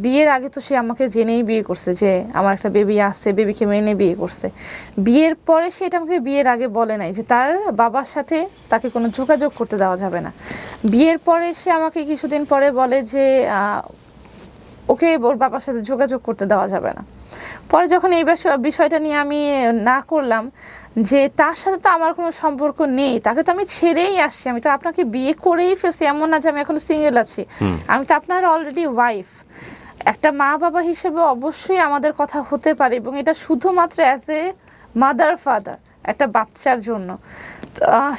বিয়ের আগে তো সে আমাকে জেনেই বিয়ে করছে যে আমার একটা বেবি আছে, বেবিকে মেনে বিয়ে করছে। বিয়ের পরে সে এটা আমাকে বিয়ের আগে বলে নাই যে তার বাবার সাথে তাকে কোনো যোগাযোগ করতে দেওয়া যাবে না। বিয়ের পরে সে আমাকে কিছুদিন পরে বলে যে ওকে ওর বাবার সাথে যোগাযোগ করতে দেওয়া যাবে না। পরে যখন এই বিষয়টা নিয়ে আমি না করলাম যে তার সাথে তো আমার কোনো সম্পর্ক নেই, তাকে তো আমি ছেড়েই আসছি, আমি তো আপনাকে বিয়ে করেই ফেলছি, এমন না যে আমি এখন সিঙ্গেল আছি, আমি তো আপনার অলরেডি ওয়াইফ। একটা মা বাবা হিসেবে অবশ্যই আমাদের কথা হতে পারে, এবং এটা শুধুমাত্র অ্যাজ এ মাদার ফাদার একটা বাচ্চার জন্য।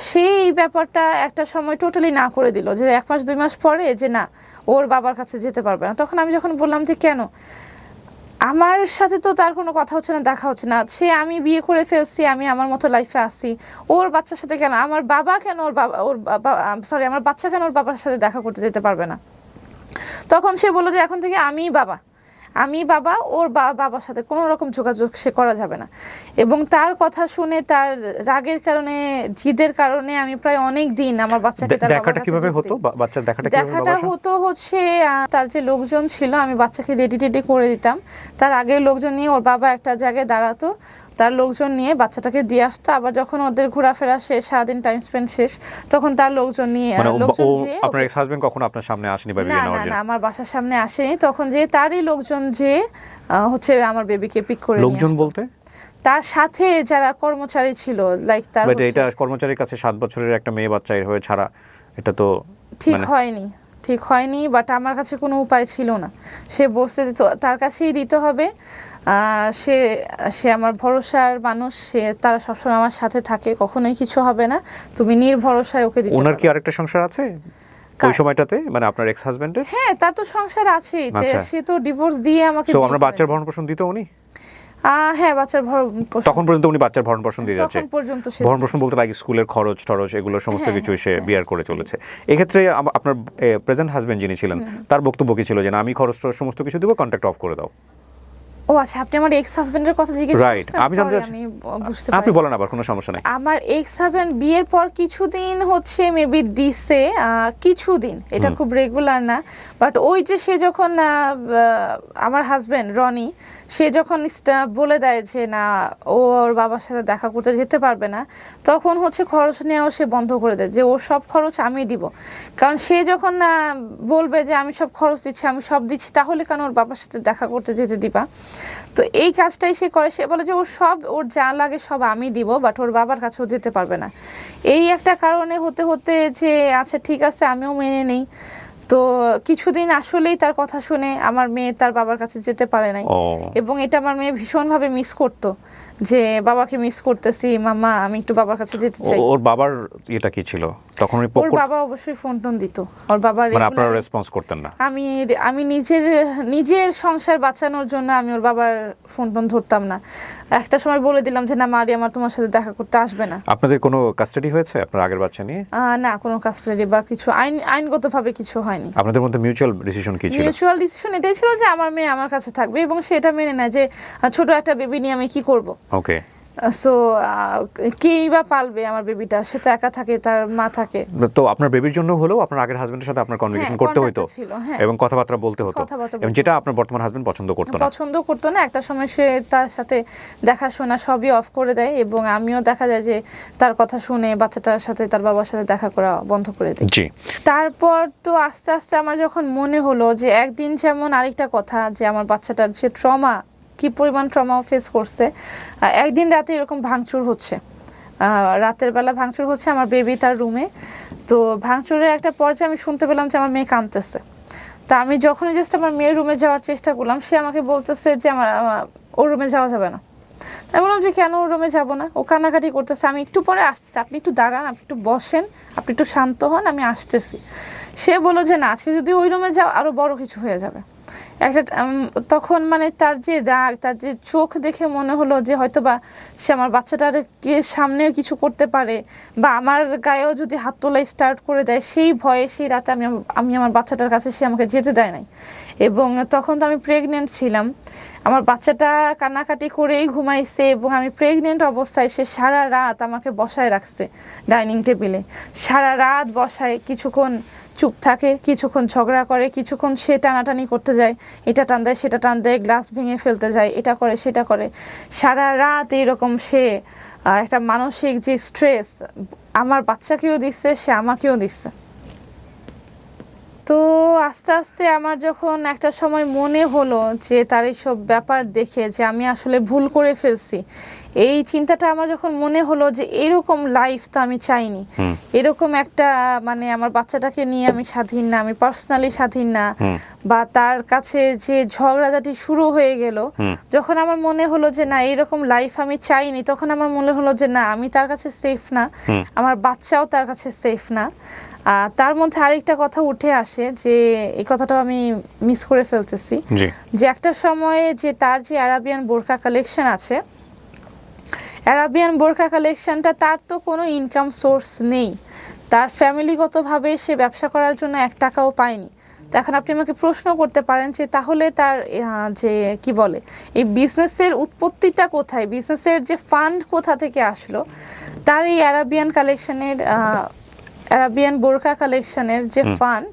সেই এই ব্যাপারটা একটা সময় টোটালি না করে দিল, যে 1 মাস 2 মাস পরে যে না, ওর বাবার কাছে যেতে পারবে না। তখন আমি যখন বললাম যে কেন, আমার সাথে তো তার কোনো কথা হচ্ছে না, দেখা হচ্ছে না, আমি বিয়ে করে ফেলছি, আমি আমার মতো লাইফে আছি, ওর বাচ্চার সাথে কেন, আমার বাবা কেন আমার বাচ্চা কেন ওর বাবার সাথে দেখা করতে যেতে পারবে না। তখন সে বললো যে এখন থেকে আমি বাবা, ওর বাবার সাথে কোনো রকম যোগাযোগ সে করা যাবে না। এবং তার কথা শুনে, তার রাগের কারণে, জিদের কারণে আমি প্রায় অনেক দিন আমার বাচ্চাকে তার দেখাটা কিভাবে হতো, বাচ্চার দেখাটা হতো হচ্ছে তার যে লোকজন ছিল, আমি বাচ্চাকে রেডি করে দিতাম, তার আগের লোকজন নিয়ে ওর বাবা একটা জায়গায় দাঁড়াতো, তার লোকজন নিয়ে বাচ্চাটাকে দিয়ে আসতো। আবার যখন ওদের ঘোরাফেরা শেষ, সারাদিন টাইম স্পেন্ড শেষ, তখন তার লোকজন নিয়ে আপনার এক্স হাজবেন্ড কখনো আপনার সামনে আসেনি বা বিয়ে নেওয়ার জন্য? না, আমার বাসার সামনে আসেনি। তখন যে তারই লোকজন যে হচ্ছে আমার বেবিকে পিক করে নিয়ে আসতো। লোকজন বলতে তার সাথে যারা কর্মচারী ছিল, লাইক তার, এটা কর্মচারীর কাছে 7 বছরের একটা মেয়ে বাচ্চা হয়ে ছাড়া, এটা তো ঠিক হয়নি। বাট আমার কাছে কোনো উপায় ছিল না, সে বসতে দিত, তার কাছেই দিতে হবে। সে সে আমার ভরসার মানুষ, তারা সবসময় আমার সাথে থাকে, কখনোই কিছু হবে না, তুমি নির্ভরসায় ওকে দিতে ওনার পারো। কি আরেকটা সংসার আছে ওই সময়টাতে, মানে আপনার এক্স হাজবেন্ডের? হ্যাঁ, তার তো সংসার আছেই, আচ্ছা। সে তো ডিভোর্স দিয়ে আমাকে সো বিয়ে আমরা করে বাচ্চার নেয়। ভরণ পোষণ দিত উনি? হ্যাঁ, বাচ্চার ভরণ পোষণ তখন পর্যন্ত উনি বাচ্চার ভরণ পোষণ দিয়ে যাচ্ছে? তখন পর্যন্ত সে ভরণ পোষণ বলতে লাইক স্কুলের খরচ টরচ এগুলো সমস্ত হ্যাঁ, কিছুই সে বিয়ার করে চলেছে। এক্ষেত্রে আপনার প্রেজেন্ট হাজবেন্ড যিনি ছিলেন তার বক্তব্য কি ছিল যে না আমি খরচ টরচ সমস্ত কিছু দিব, কন্ট্যাক্ট অফ করে দাও? ও আচ্ছা, আপনি আমার এক্স হাজবেন্ডের কথা জিজ্ঞেস Right, করছেন? আমি জানতে Sorry, চাচ্ছি- আমি বুঝতে আপনি পারি। বলেন, আবার কোনো সমস্যা নাই। আমার এক্স হাজবেন্ড বিয়ের পর কিছুদিন হচ্ছে মেবি দিছে, কিছুদিন, এটা খুব রেগুলার না, বাট ওই যে সে যখন আমার হাজবেন্ড রনি, সে যখন বলে দেয় যে না ও ওর বাবার সাথে দেখা করতে যেতে পারবে না, তখন হচ্ছে খরচ নেওয়াও সে বন্ধ করে দেয়, যে ওর সব খরচ আমি দিব। কারণ সে যখন বলবে যে আমি সব খরচ দিচ্ছি, আমি সব দিচ্ছি, তাহলে কেন ওর বাবার সাথে দেখা করতে যেতে দিবা? তো এই কাজটাই সে করে, সে বলে যে ওর যা লাগে সব আমি দিব, বাট ওর বাবার কাছেও যেতে পারবে না। এই একটা কারণে হতে হতে যে আচ্ছা ঠিক আছে আমিও মেনে নেই। তো কিছুদিন আসলেই তার কথা শুনে আমার মেয়ে তার বাবার কাছে যেতে পারে নাই, এবং এটা আমার মেয়ে ভীষণভাবে মিস করতো, যে বাবাকে মিস করতেছি, মামা আমি একটু বাবার কাছে যেতে চাই। ওর বাবার এটা কি ছিল তখন? উনি ওর বাবা অবশ্যই ফোন টোন দিত, ওর বাবা মানে আপনারা রেসপন্স করতেন না? আমি নিজের সংসার বাঁচানোর জন্য আমি ওর বাবার ফোন টোন ধরতাম না। একটা সময় বলে দিলাম যে না মারি আমার তোমার সাথে দেখা করতে আসবে না। আপনাদের কোনো কাস্টাডি হয়েছে আপনার আগের বাচ্চা নিয়ে? না, কোনো কাস্টাডি বা কিছু আইনগতভাবে কিছু হয়নি। আপনাদের মধ্যে মিউচুয়াল ডিসিশন কি ছিল? মিউচুয়াল ডিসিশন এটাই ছিল যে আমার মেয়ে আমার কাছে থাকবে, এবং সেটা মেনে নেয় যে ছোট একটা বেবি নিয়ে আমি কি করব। ওকে। সো কেই বা পালবে আমার বেবিটা, সে তো একা থাকে, তার মা থাকে। তো আপনার বেবির জন্য হলেও আপনার আগের হাজবেন্ডের সাথে আপনার কনভারসেশন করতে হতো এবং কথাবার্তা বলতে হতো, এবং যেটা আপনার বর্তমান হাজবেন্ড পছন্দ করতো না। একটা সময় সে তার সাথে দেখাশোনা সবই অফ করে দেয়, এবং আমিও দেখা যায় যে তার কথা শুনে বাচ্চাটার সাথে তার বাবার সাথে দেখা করা বন্ধ করে দিই। জি। তারপর তো আস্তে আস্তে আমার যখন মনে হলো যে একদিন, যেমন আরেকটা কথা যে আমার বাচ্চাটার যে ট্রমা, কি পরিমাণ ট্রমা ফেস করছে, একদিন রাতে এরকম ভাঙচুর হচ্ছে, রাতের বেলা ভাঙচুর হচ্ছে আমার বেবি তার রুমে। তো ভাঙচুরের একটা পর্যায়ে আমি শুনতে পেলাম যে আমার মেয়ে কাঁদতেছে। তা আমি যখনই জাস্ট আমার মেয়ের রুমে যাওয়ার চেষ্টা করলাম, সে আমাকে বলতেছে যে ওর রুমে যাওয়া যাবে না। আমি বললাম যে কেন ওর রুমে যাবো না, ও কান্নাকাটি করতেছে, আমি একটু পরে আসতেছি, আপনি একটু দাঁড়ান, আপনি একটু বসেন, আপনি একটু শান্ত হন, আমি আসতেছি। সে বললো যে না, আজকে যদি ওই রুমে যাও আরো বড় কিছু হয়ে যাবে। তখন মানে তার যে রাগ, তার যে চোখ দেখে মনে হলো যে হয়তো বা সে আমার বাচ্চাটার সামনেও কিছু করতে পারে, বা আমার গায়েও যদি হাত তোলাই স্টার্ট করে দেয়, সেই ভয়ে সেই রাতে আমি আমার বাচ্চাটার কাছে সে আমাকে যেতে দেয় নাই। এবং তখন তো আমি প্রেগনেন্ট ছিলাম, আমার বাচ্চাটা কান্নাকাটি করেই ঘুমাইছে, এবং আমি প্রেগনেন্ট অবস্থায় সে সারা রাত আমাকে বসায় রাখছে ডাইনিং টেবিলে, সারা রাত বসায়, কিছুক্ষণ চুপ থাকে, কিছুক্ষণ ঝগড়া করে, কিছুক্ষণ সে টানাটানি করতে যায়, এটা টান দেয় সেটা টান দেয়, গ্লাস ভেঙে ফেলতে যায়, এটা করে সেটা করে, সারা রাত এইরকম সে একটা মানসিক যে স্ট্রেস আমার বাচ্চাকেও দিচ্ছে, সে আমাকেও দিচ্ছে। তো আস্তে আস্তে আমার যখন একটা সময় মনে হলো যে তার এইসব ব্যাপার দেখে যে আমি আসলে ভুল করে ফেলছি, এই চিন্তাটা আমার যখন মনে হলো যে এরকম লাইফ তো আমি চাইনি, এরকম একটা মানে আমার বাচ্চাটাকে নিয়ে আমি স্বাধীন না, আমি পার্সোনালি স্বাধীন না, বা তার কাছে যে ঝগড়াঝাটি শুরু হয়ে গেল, যখন আমার মনে হলো যে না এরকম লাইফ আমি চাইনি, তখন আমার মনে হলো যে না আমি তার কাছে সেফ না, আমার বাচ্চাও তার কাছে সেফ না। তার মধ্যে আরেকটা কথা উঠে আসে যে এই কথাটাও আমি মিস করে ফেলতেছি, যে একটা সময়ে যে তার যে আরাবিয়ান বোরকা কালেকশন আছে, আরাবিয়ান বোরকা কালেকশনটা তার তো কোনো ইনকাম সোর্স নেই, তার ফ্যামিলিগতভাবে সে ব্যবসা করার জন্য 1 টাকাও পায়নি। তো এখন আপনি আমাকে প্রশ্ন করতে পারেন যে তাহলে তার যে কি বলে এই বিজনেসের উৎপত্তিটা কোথায়, বিজনেসের যে ফান্ড কোথা থেকে আসলো? তার এই আরাবিয়ান বোরকা কালেকশনের যে ফান্ড,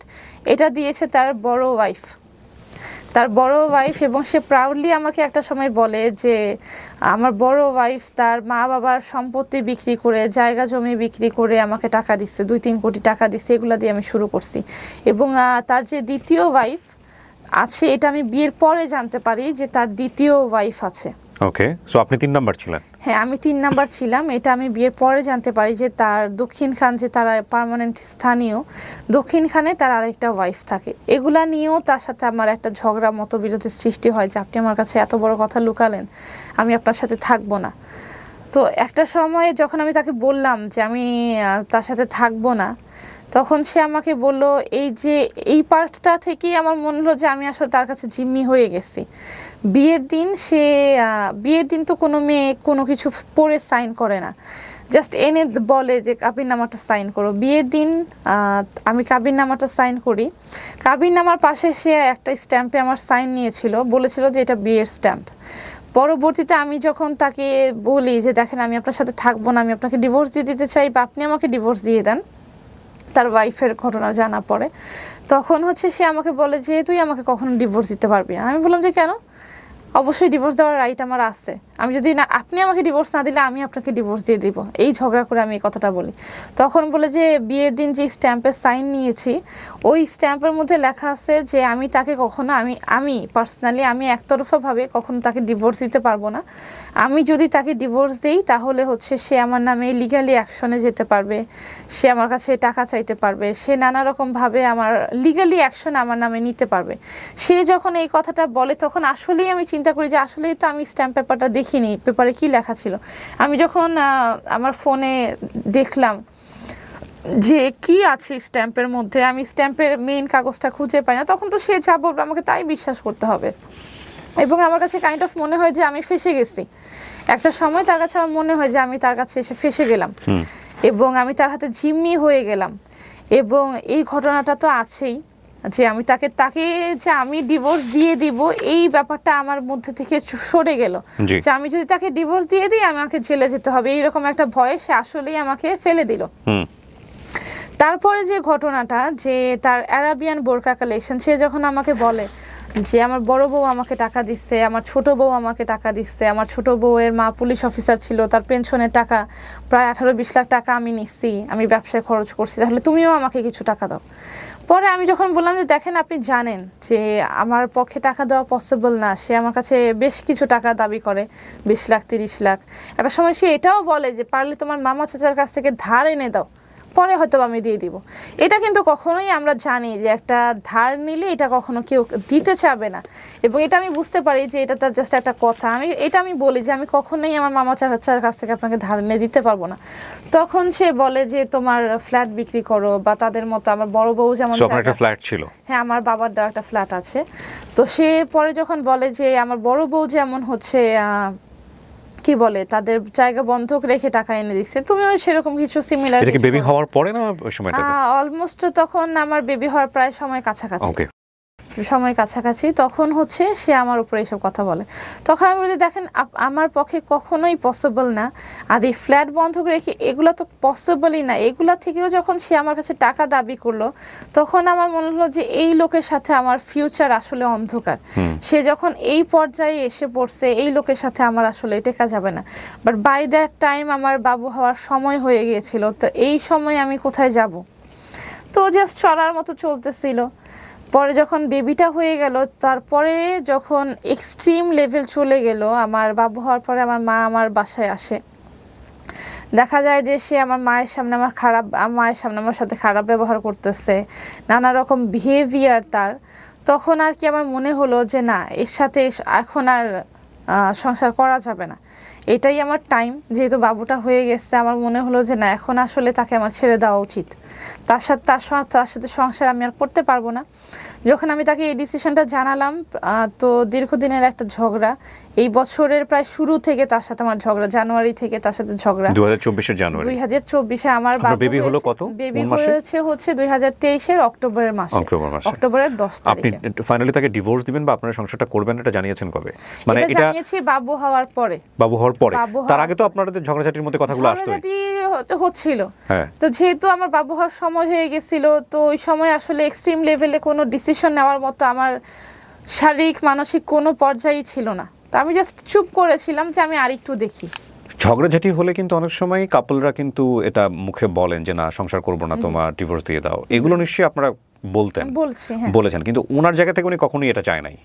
এটা দিয়েছে তার বড় ওয়াইফ, এবং সে প্রাউডলি আমাকে একটা সময় বলে যে আমার বড় ওয়াইফ তার মা বাবার সম্পত্তি বিক্রি করে, জায়গা জমি বিক্রি করে আমাকে টাকা দিচ্ছে, 2-3 কোটি টাকা দিচ্ছে, এগুলো দিয়ে আমি শুরু করছি। এবং তার যে দ্বিতীয় ওয়াইফ আছে, এটা আমি বিয়ের পরে জানতে পারি যে তার দ্বিতীয় ওয়াইফ আছে। ওকে, সো আপনি 3 নাম্বার ছিলেন? হ্যাঁ, আমি 3 নাম্বার ছিলাম। এটা আমি বিয়ের পরে জানতে পারি যে তার দক্ষিণ খান যে তারা পার্মানেন্ট স্থানীয়, দক্ষিণ খানে তার আরেকটা ওয়াইফ থাকে। এগুলা নিয়েও তার সাথে আমার একটা ঝগড়া মতবিরোধের সৃষ্টি হয় যে আপনি আমার কাছে এত বড় কথা লুকালেন, আমি আপনার সাথে থাকবো না। তো একটা সময় যখন আমি তাকে বললাম যে আমি তার সাথে থাকবো না, তখন সে আমাকে বলল এই যে এই পার্টটা থেকেই আমার মনে হলো যে আমি আসলে তার কাছে জিম্মি হয়ে গেছি। বিয়ের দিন তো কোনো মেয়ে কোনো কিছু পড়ে সাইন করে না, জাস্ট এনে বলে যে কাবিননামাটা সাইন করো। বিয়ের দিন আমি কাবিননামাটা সাইন করি। কাবিননামার পাশে সে একটা স্ট্যাম্পে আমার সাইন নিয়েছিল, বলেছিল যে এটা বিয়ের স্ট্যাম্প। পরবর্তীতে আমি যখন তাকে বলি যে দেখেন আমি আপনার সাথে থাকবো না, আমি আপনাকে ডিভোর্স দিয়ে দিতে চাই বা আপনি আমাকে ডিভোর্স দিয়ে দেন, তার ওয়াইফের ঘটনা জানা পড়ে, তখন সে আমাকে বলে যে তুই আমাকে কখনো ডিভোর্স দিতে পারবি না। আমি বললাম যে কেন? অবশ্যই ডিভোর্স দেওয়ার রাইট আমার আছে। আমি যদি না, আপনি আমাকে ডিভোর্স না দিলে আমি আপনাকে ডিভোর্স দিয়ে দিব, এই ঝগড়া করে আমি এই কথাটা বলি। তখন বলে যে বিয়ের দিন যে স্ট্যাম্পের সাইন নিয়েছি ওই স্ট্যাম্পের মধ্যে লেখা আছে যে আমি তাকে কখনো আমি পার্সোনালি আমি একতরফাভাবে কখনো তাকে ডিভোর্স দিতে পারবো না। আমি যদি তাকে ডিভোর্স দিই তাহলে সে আমার নামে লিগালি অ্যাকশনে যেতে পারবে, সে আমার কাছে টাকা চাইতে পারবে, সে নানা রকমভাবে আমার লিগালি অ্যাকশন আমার নামে নিতে পারবে। সে যখন এই কথাটা বলে তখন আসলেই আমি চিন্তা করি যে আসলেই তো আমি স্ট্যাম্প পেপারটা দেখিনি, পেপারে কি লেখা ছিল। আমি যখন আমার ফোনে দেখলাম যে কি আছে স্ট্যাম্পের মধ্যে, আমি স্ট্যাম্পের মেইন কাগজটা খুঁজে পাই না, তখন তো সে যা বলবে আমাকে তাই বিশ্বাস করতে হবে। এবং আমার কাছে কাইন্ড অফ মনে হয় যে আমি ফেঁসে গেছি। একটা সময় তার কাছে আমার মনে হয় যে আমি তার কাছে এসে ফেঁসে গেলাম এবং আমি তার হাতে জিম্মি হয়ে গেলাম। এবং এই ঘটনাটা তো আছেই যে আমি তাকে যে আমি ডিভোর্স দিয়ে দিব এই ব্যাপারটা আমার মধ্যে থেকে সরে গেল, যে আমি যদি তাকে ডিভোর্স দিয়ে দিই আমাকে জেলে যেতে হবে, এইরকম একটা ভয়ে সে আসলেই আমাকে ফেলে দিল। তারপরে যে ঘটনাটা, যে তার অ্যারাবিয়ান বোরকা কালেকশন, সে যখন আমাকে বলে যে আমার বড় বউ আমাকে টাকা দিচ্ছে, আমার ছোট বউ আমাকে টাকা দিচ্ছে, আমার ছোট বউয়ের মা পুলিশ অফিসার ছিল, তার পেনশনের টাকা প্রায় 18-20 লাখ টাকা আমি নিচ্ছি, আমি ব্যবসায় খরচ করছি, তাহলে তুমিও আমাকে কিছু টাকা দাও। পরে আমি যখন বললাম যে দেখেন আপনি জানেন যে আমার পক্ষে টাকা দেওয়া পসিবল না, সে আমার কাছে বেশ কিছু টাকা দাবি করে, 20 লাখ 30 লাখ। একটা সময় সে এটাও বলে যে পারলে তোমার মামা চাচার কাছ থেকে ধার এনে দাও, পরে হয়তো আমি দিয়ে দিব। এটা কিন্তু কখনোই আমরা জানি যে একটা ধার নিলে এটা কখনো কেউ দিতে চাবে না, এবং এটা আমি বুঝতে পারি যে এটা তার জাস্ট একটা কথা। আমি বলি যে আমি কখনোই আমার মামা চাচার কাছ থেকে আপনাকে ধার এনে দিতে পারবো না। তখন সে বলে যে তোমার ফ্ল্যাট বিক্রি করো, বা তাদের মতো আমার বড় বউ যেমন একটা ফ্ল্যাট ছিল, হ্যাঁ আমার বাবার দেওয়া একটা ফ্ল্যাট আছে, তো সে পরে যখন বলে যে আমার বড় বউ যেমন কি বলে তাদের জায়গা বন্ধক রেখে টাকা এনে দিচ্ছে, তুমিও সেরকম কিছু সিমিলার। এটা কি বেবি হওয়ার পরে না ওই সময়টাতে? অলমোস্ট তখন আমার বেবি হওয়ার প্রায় সময় কাছাকাছি, তখন সে আমার উপরে এইসব কথা বলে। তখন আমি বলি দেখেন আমার পক্ষে কখনোই পসিবল না, আর এই ফ্ল্যাট বন্ধক রেখে এগুলো তো পসিবলই না। এগুলা থেকেও যখন সে আমার কাছে টাকা দাবি করলো তখন আমার মনে হলো যে এই লোকের সাথে আমার ফিউচার আসলে অন্ধকার। সে যখন এই পর্যায়ে এসে পড়ছে এই লোকের সাথে আমার আসলে টেকা যাবে না। বাট বাই দ্যাট টাইম আমার বাবু হওয়ার সময় হয়ে গিয়েছিল, তো এই সময় আমি কোথায় যাব? তো জাস্ট চলার মতো চলতেছিল। পরে যখন বেবিটা হয়ে গেল, তারপরে যখন এক্সট্রিম লেভেল চলে গেল, আমার বাবু হওয়ার পরে আমার মা আমার বাসায় আসে, দেখা যায় যে সে আমার মায়ের সামনে আমার সাথে খারাপ ব্যবহার করতেছে, নানা রকম বিহেভিয়ার তার। তখন আর কি আমার মনে হলো যে না, এর সাথে এখন আর সংসার করা যাবে না, এটাই আমার টাইম। যেহেতু বাবুটা হয়ে গেছে আমার মনে হলো যে না, এখন আসলে তাকে আমার ছেড়ে দেওয়া উচিত, তার সাথে সংসার আমি আর করতে পারবো না। যখন আমি তাকে এই ডিসিশনটা জানালাম, তো দীর্ঘদিনের একটা ঝগড়া, এই বছরের প্রায় শুরু থেকে তার সাথে আমার ঝগড়া, জানুয়ারি থেকে তার সাথে ঝগড়া। 2024 জানুয়ারি, 2024 আমার বেবি হলো কত? বেবি হয়েছে 2023 অক্টোবরের মাসে, অক্টোবরের 10 তারিখে। আপনি ফাইনালি তাকে ডিভোর্স দিবেন বা আপনারা সংসারটা করবেন এটা জানিয়েছেন কবে? মানে এটা জানিয়েছি বাবু হওয়ার পরে। তার আগে তো আপনাদের ঝগড়াঝাটির মধ্যে কথাগুলো হচ্ছিল। তো যেহেতু আমার বাবু হওয়ার সময় হয়ে গেছিল, তো ওই সময় আসলে এক্সট্রিম লেভেলে কোনো ডিসিশন নেওয়ার মতো আমার শারীরিক মানসিক কোনো পর্যায়ই ছিল না। তো আমি জাস্ট চুপ করেছিলাম যে আমি আরেকটু দেখি। ঝগড়াঝাটি হলে কিন্তু অনেক সময় কাপলরা কিন্তু এটা মুখে বলেন যে না সংসার করবো না, তোমার ডিভোর্স দিয়ে দাও, এগুলো নিশ্চয়ই আপনারা বলেছেন, কিন্তু ওনার জায়গা থেকে উনি কখনোই এটা চায় নাই।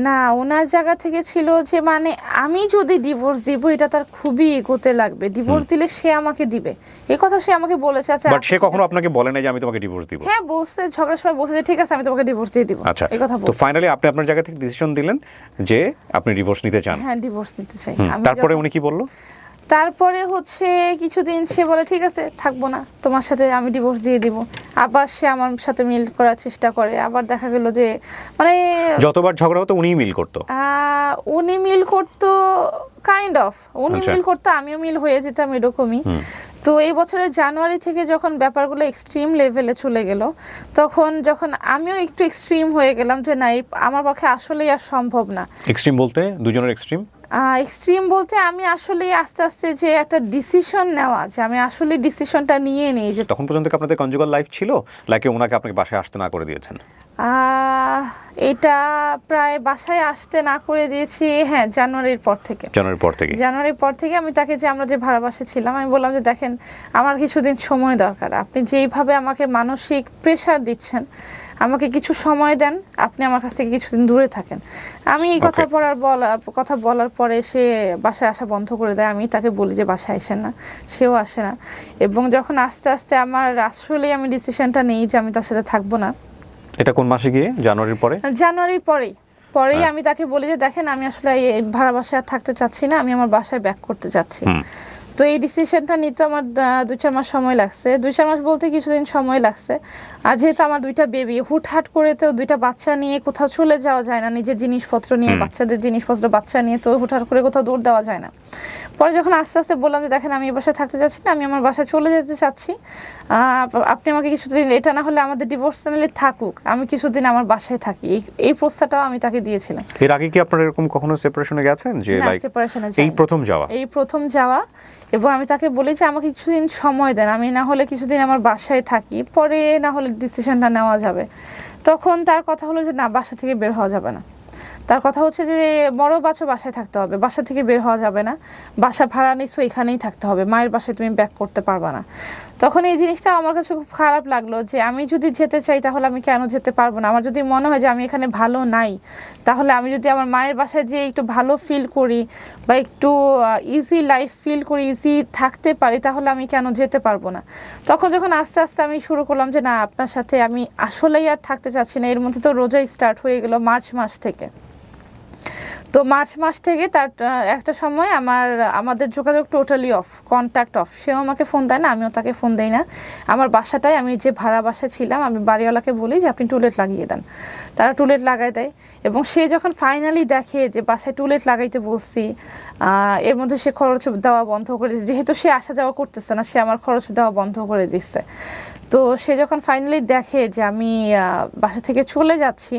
না, ওনার জায়গা থেকে ছিল যে মানে আমি যদি ডিভোর্স দিব এটা তার খুবই এগোতে লাগবে, ডিভোর্স দিলে সে আমাকে দিবে, এই কথা সে আমাকে বলেছে। আচ্ছা, বাট সে কখনো আপনাকে বলে নাই যে আমি তোমাকে ডিভোর্স দিব? হ্যাঁ বলছে, ঝগড়ার সময় বলছে যে ঠিক আছে আমি তোমাকে ডিভোর্স দিয়ে দিব, আচ্ছা, এই কথা তো বলছে। ফাইনালি আপনি আপনার জায়গা থেকে ডিসিশন দিলেন যে আপনি ডিভোর্স নিতে চান। হ্যাঁ, ডিভোর্স নিতে চাই। তারপরে উনি কি বললো? তারপরে হচ্ছে কিছুদিন সে বলে ঠিক আছে থাকবো না তোমার সাথে, আমি ডিভোর্স দিয়ে দিব। আবার সে আমার সাথে মিল করার চেষ্টা করে, আবার দেখা গেল যে মানে যতবার ঝগড়া হতো উনিই মিল করতো? উনি মিল করতো কাইন্ড অফ, উনি মিল করতো আমিও মিল হয়ে যেতাম এরকমই। তো এই বছরের জানুয়ারি থেকে যখন ব্যাপারগুলো এক্সট্রিম লেভেলে চলে গেল, তখন যখন আমিও একটু এক্সট্রিম হয়ে গেলাম যে না আমার পক্ষে আসলেই আর সম্ভব না। এক্সট্রিম বলতে দুজনের এক্সট্রিম? এক্সট্রিম বলতে আমি আসলে আস্তে আস্তে যে একটা ডিসিশন নেওয়া, যে আমি আসলে ডিসিশনটা নিয়ে নিই। যে তখন পর্যন্ত কি আপনাদের কনজুগাল লাইফ ছিল, নাকি ওনাকে আপনাকে বাসায় আসতে না করে দিয়েছেন? এটা প্রায় বাসায় আসতে না করে দিয়েছি, হ্যাঁ জানুয়ারির পর থেকে। জানুয়ারির পর থেকে আমি তাকে, যে আমরা যে ভাড়া বাসায় ছিলাম, আমি বললাম যে দেখেন আমার কিছুদিন সময় দরকার, আপনি যেইভাবে আমাকে মানসিক প্রেশার দিচ্ছেন আমাকে কিছু সময় দেন, আপনি আমার কাছ থেকে কিছুদিন দূরে থাকেন। আমি এই কথা বলার পরে সে বাসায় আসা বন্ধ করে দেয়। আমি তাকে বলি যে বাসায় আসেন না, সেও আসে না। এবং যখন আস্তে আস্তে আমার আসলেই আমি ডিসিশনটা নেই যে আমি তার সাথে থাকবো না। এটা কোন মাসে গিয়ে? জানুয়ারির পরে? জানুয়ারির পরেই আমি তাকে বলি যে দেখেন আমি আসলে এই ভাড়া বাসায় আর থাকতে চাচ্ছি না, আমি আমার বাসায় ব্যাক করতে চাচ্ছি। তো এই ডিসিশনটা নিতে আমার 2-4 মাস সময় লাগছে, 2-4 মাস বলতে কিছুদিন সময় লাগছে। আর যেহেতু আমার 2টা বেবি, হুটহাট করে তো 2টা বাচ্চা নিয়ে কোথাও চলে যাওয়া যায় না, নিজের জিনিসপত্র নিয়ে, বাচ্চাদের জিনিসপত্র বাচ্চা নিয়ে তো হুটহাট করে কোথাও দৌড় দেওয়া যায় না। পরে যখন আস্তে আস্তে বললাম যে দেখেন আমি এই বাসায় থাকতে চাচ্ছি না, আমি আমার বাসায় চলে যেতে চাচ্ছি, আপনি আমাকে কিছুদিন, এটা না হলে আমাদের ডিভোর্স নিলে থাকুক, আমি কিছুদিন আমার বাসায় থাকি, এই প্রস্তাবটাও আমি তাকে দিয়েছিলাম। এর আগে কি আপনারা এরকম কখনো সেপারেশনে গেছেন? যে লাইক সেপারেশনে এই প্রথম যাওয়া? এবং আমি তাকে বলি যে আমাকে কিছুদিন সময় দেন, আমি না হলে কিছুদিন আমার বাসায় থাকি, পরে না হলে ডিসিশনটা নেওয়া যাবে। তখন তার কথা হলো যে না, বাসা থেকে বের হওয়া যাবে না। তার কথা হচ্ছে যে বড় বাচ্চা বাসায় থাকতে হবে, বাসা থেকে বের হওয়া যাবে না, বাসা ভাড়া নিশ্চয় এখানেই থাকতে হবে, মায়ের বাসায় তুমি ব্যাক করতে পারবা না। তখন এই জিনিসটা আমার কাছে খুব খারাপ লাগলো যে আমি যদি যেতে চাই তাহলে আমি কেন যেতে পারবো না? আমার যদি মনে হয় যে আমি এখানে ভালো নাই, তাহলে আমি যদি আমার মায়ের বাসায় যেয়ে একটু ভালো ফিল করি বা একটু ইজি লাইফ ফিল করি, ইজি থাকতে পারি, তাহলে আমি কেন যেতে পারবো না? তখন যখন আস্তে আস্তে আমি শুরু করলাম যে না আপনার সাথে আমি আসলেই আর থাকতে চাচ্ছি না, এর মধ্যে তো রোজাই স্টার্ট হয়ে গেল মার্চ মাস থেকে। তো মার্চ মাস থেকে তার একটা সময় আমাদের যোগাযোগ টোটালি অফ, কন্ট্যাক্ট অফ। সেও আমাকে ফোন দেয় না, আমিও তাকে ফোন দেই না। আমার বাসাটায়, আমি যে ভাড়া বাসায় ছিলাম, আমি বাড়িওয়ালাকে বলি যে আপনি টুলেট লাগিয়ে দেন, তারা টুলেট লাগাই দেয়। এবং সে যখন ফাইনালি দেখে যে বাসায় টুলেট লাগাইতে বলছি, এর মধ্যে সে খরচ দেওয়া বন্ধ করে, যেহেতু সে আসা যাওয়া করতেছে না, সে আমার খরচ দেওয়া বন্ধ করে দিচ্ছে। তো সে যখন ফাইনালি দেখে যে আমি বাসা থেকে চলে যাচ্ছি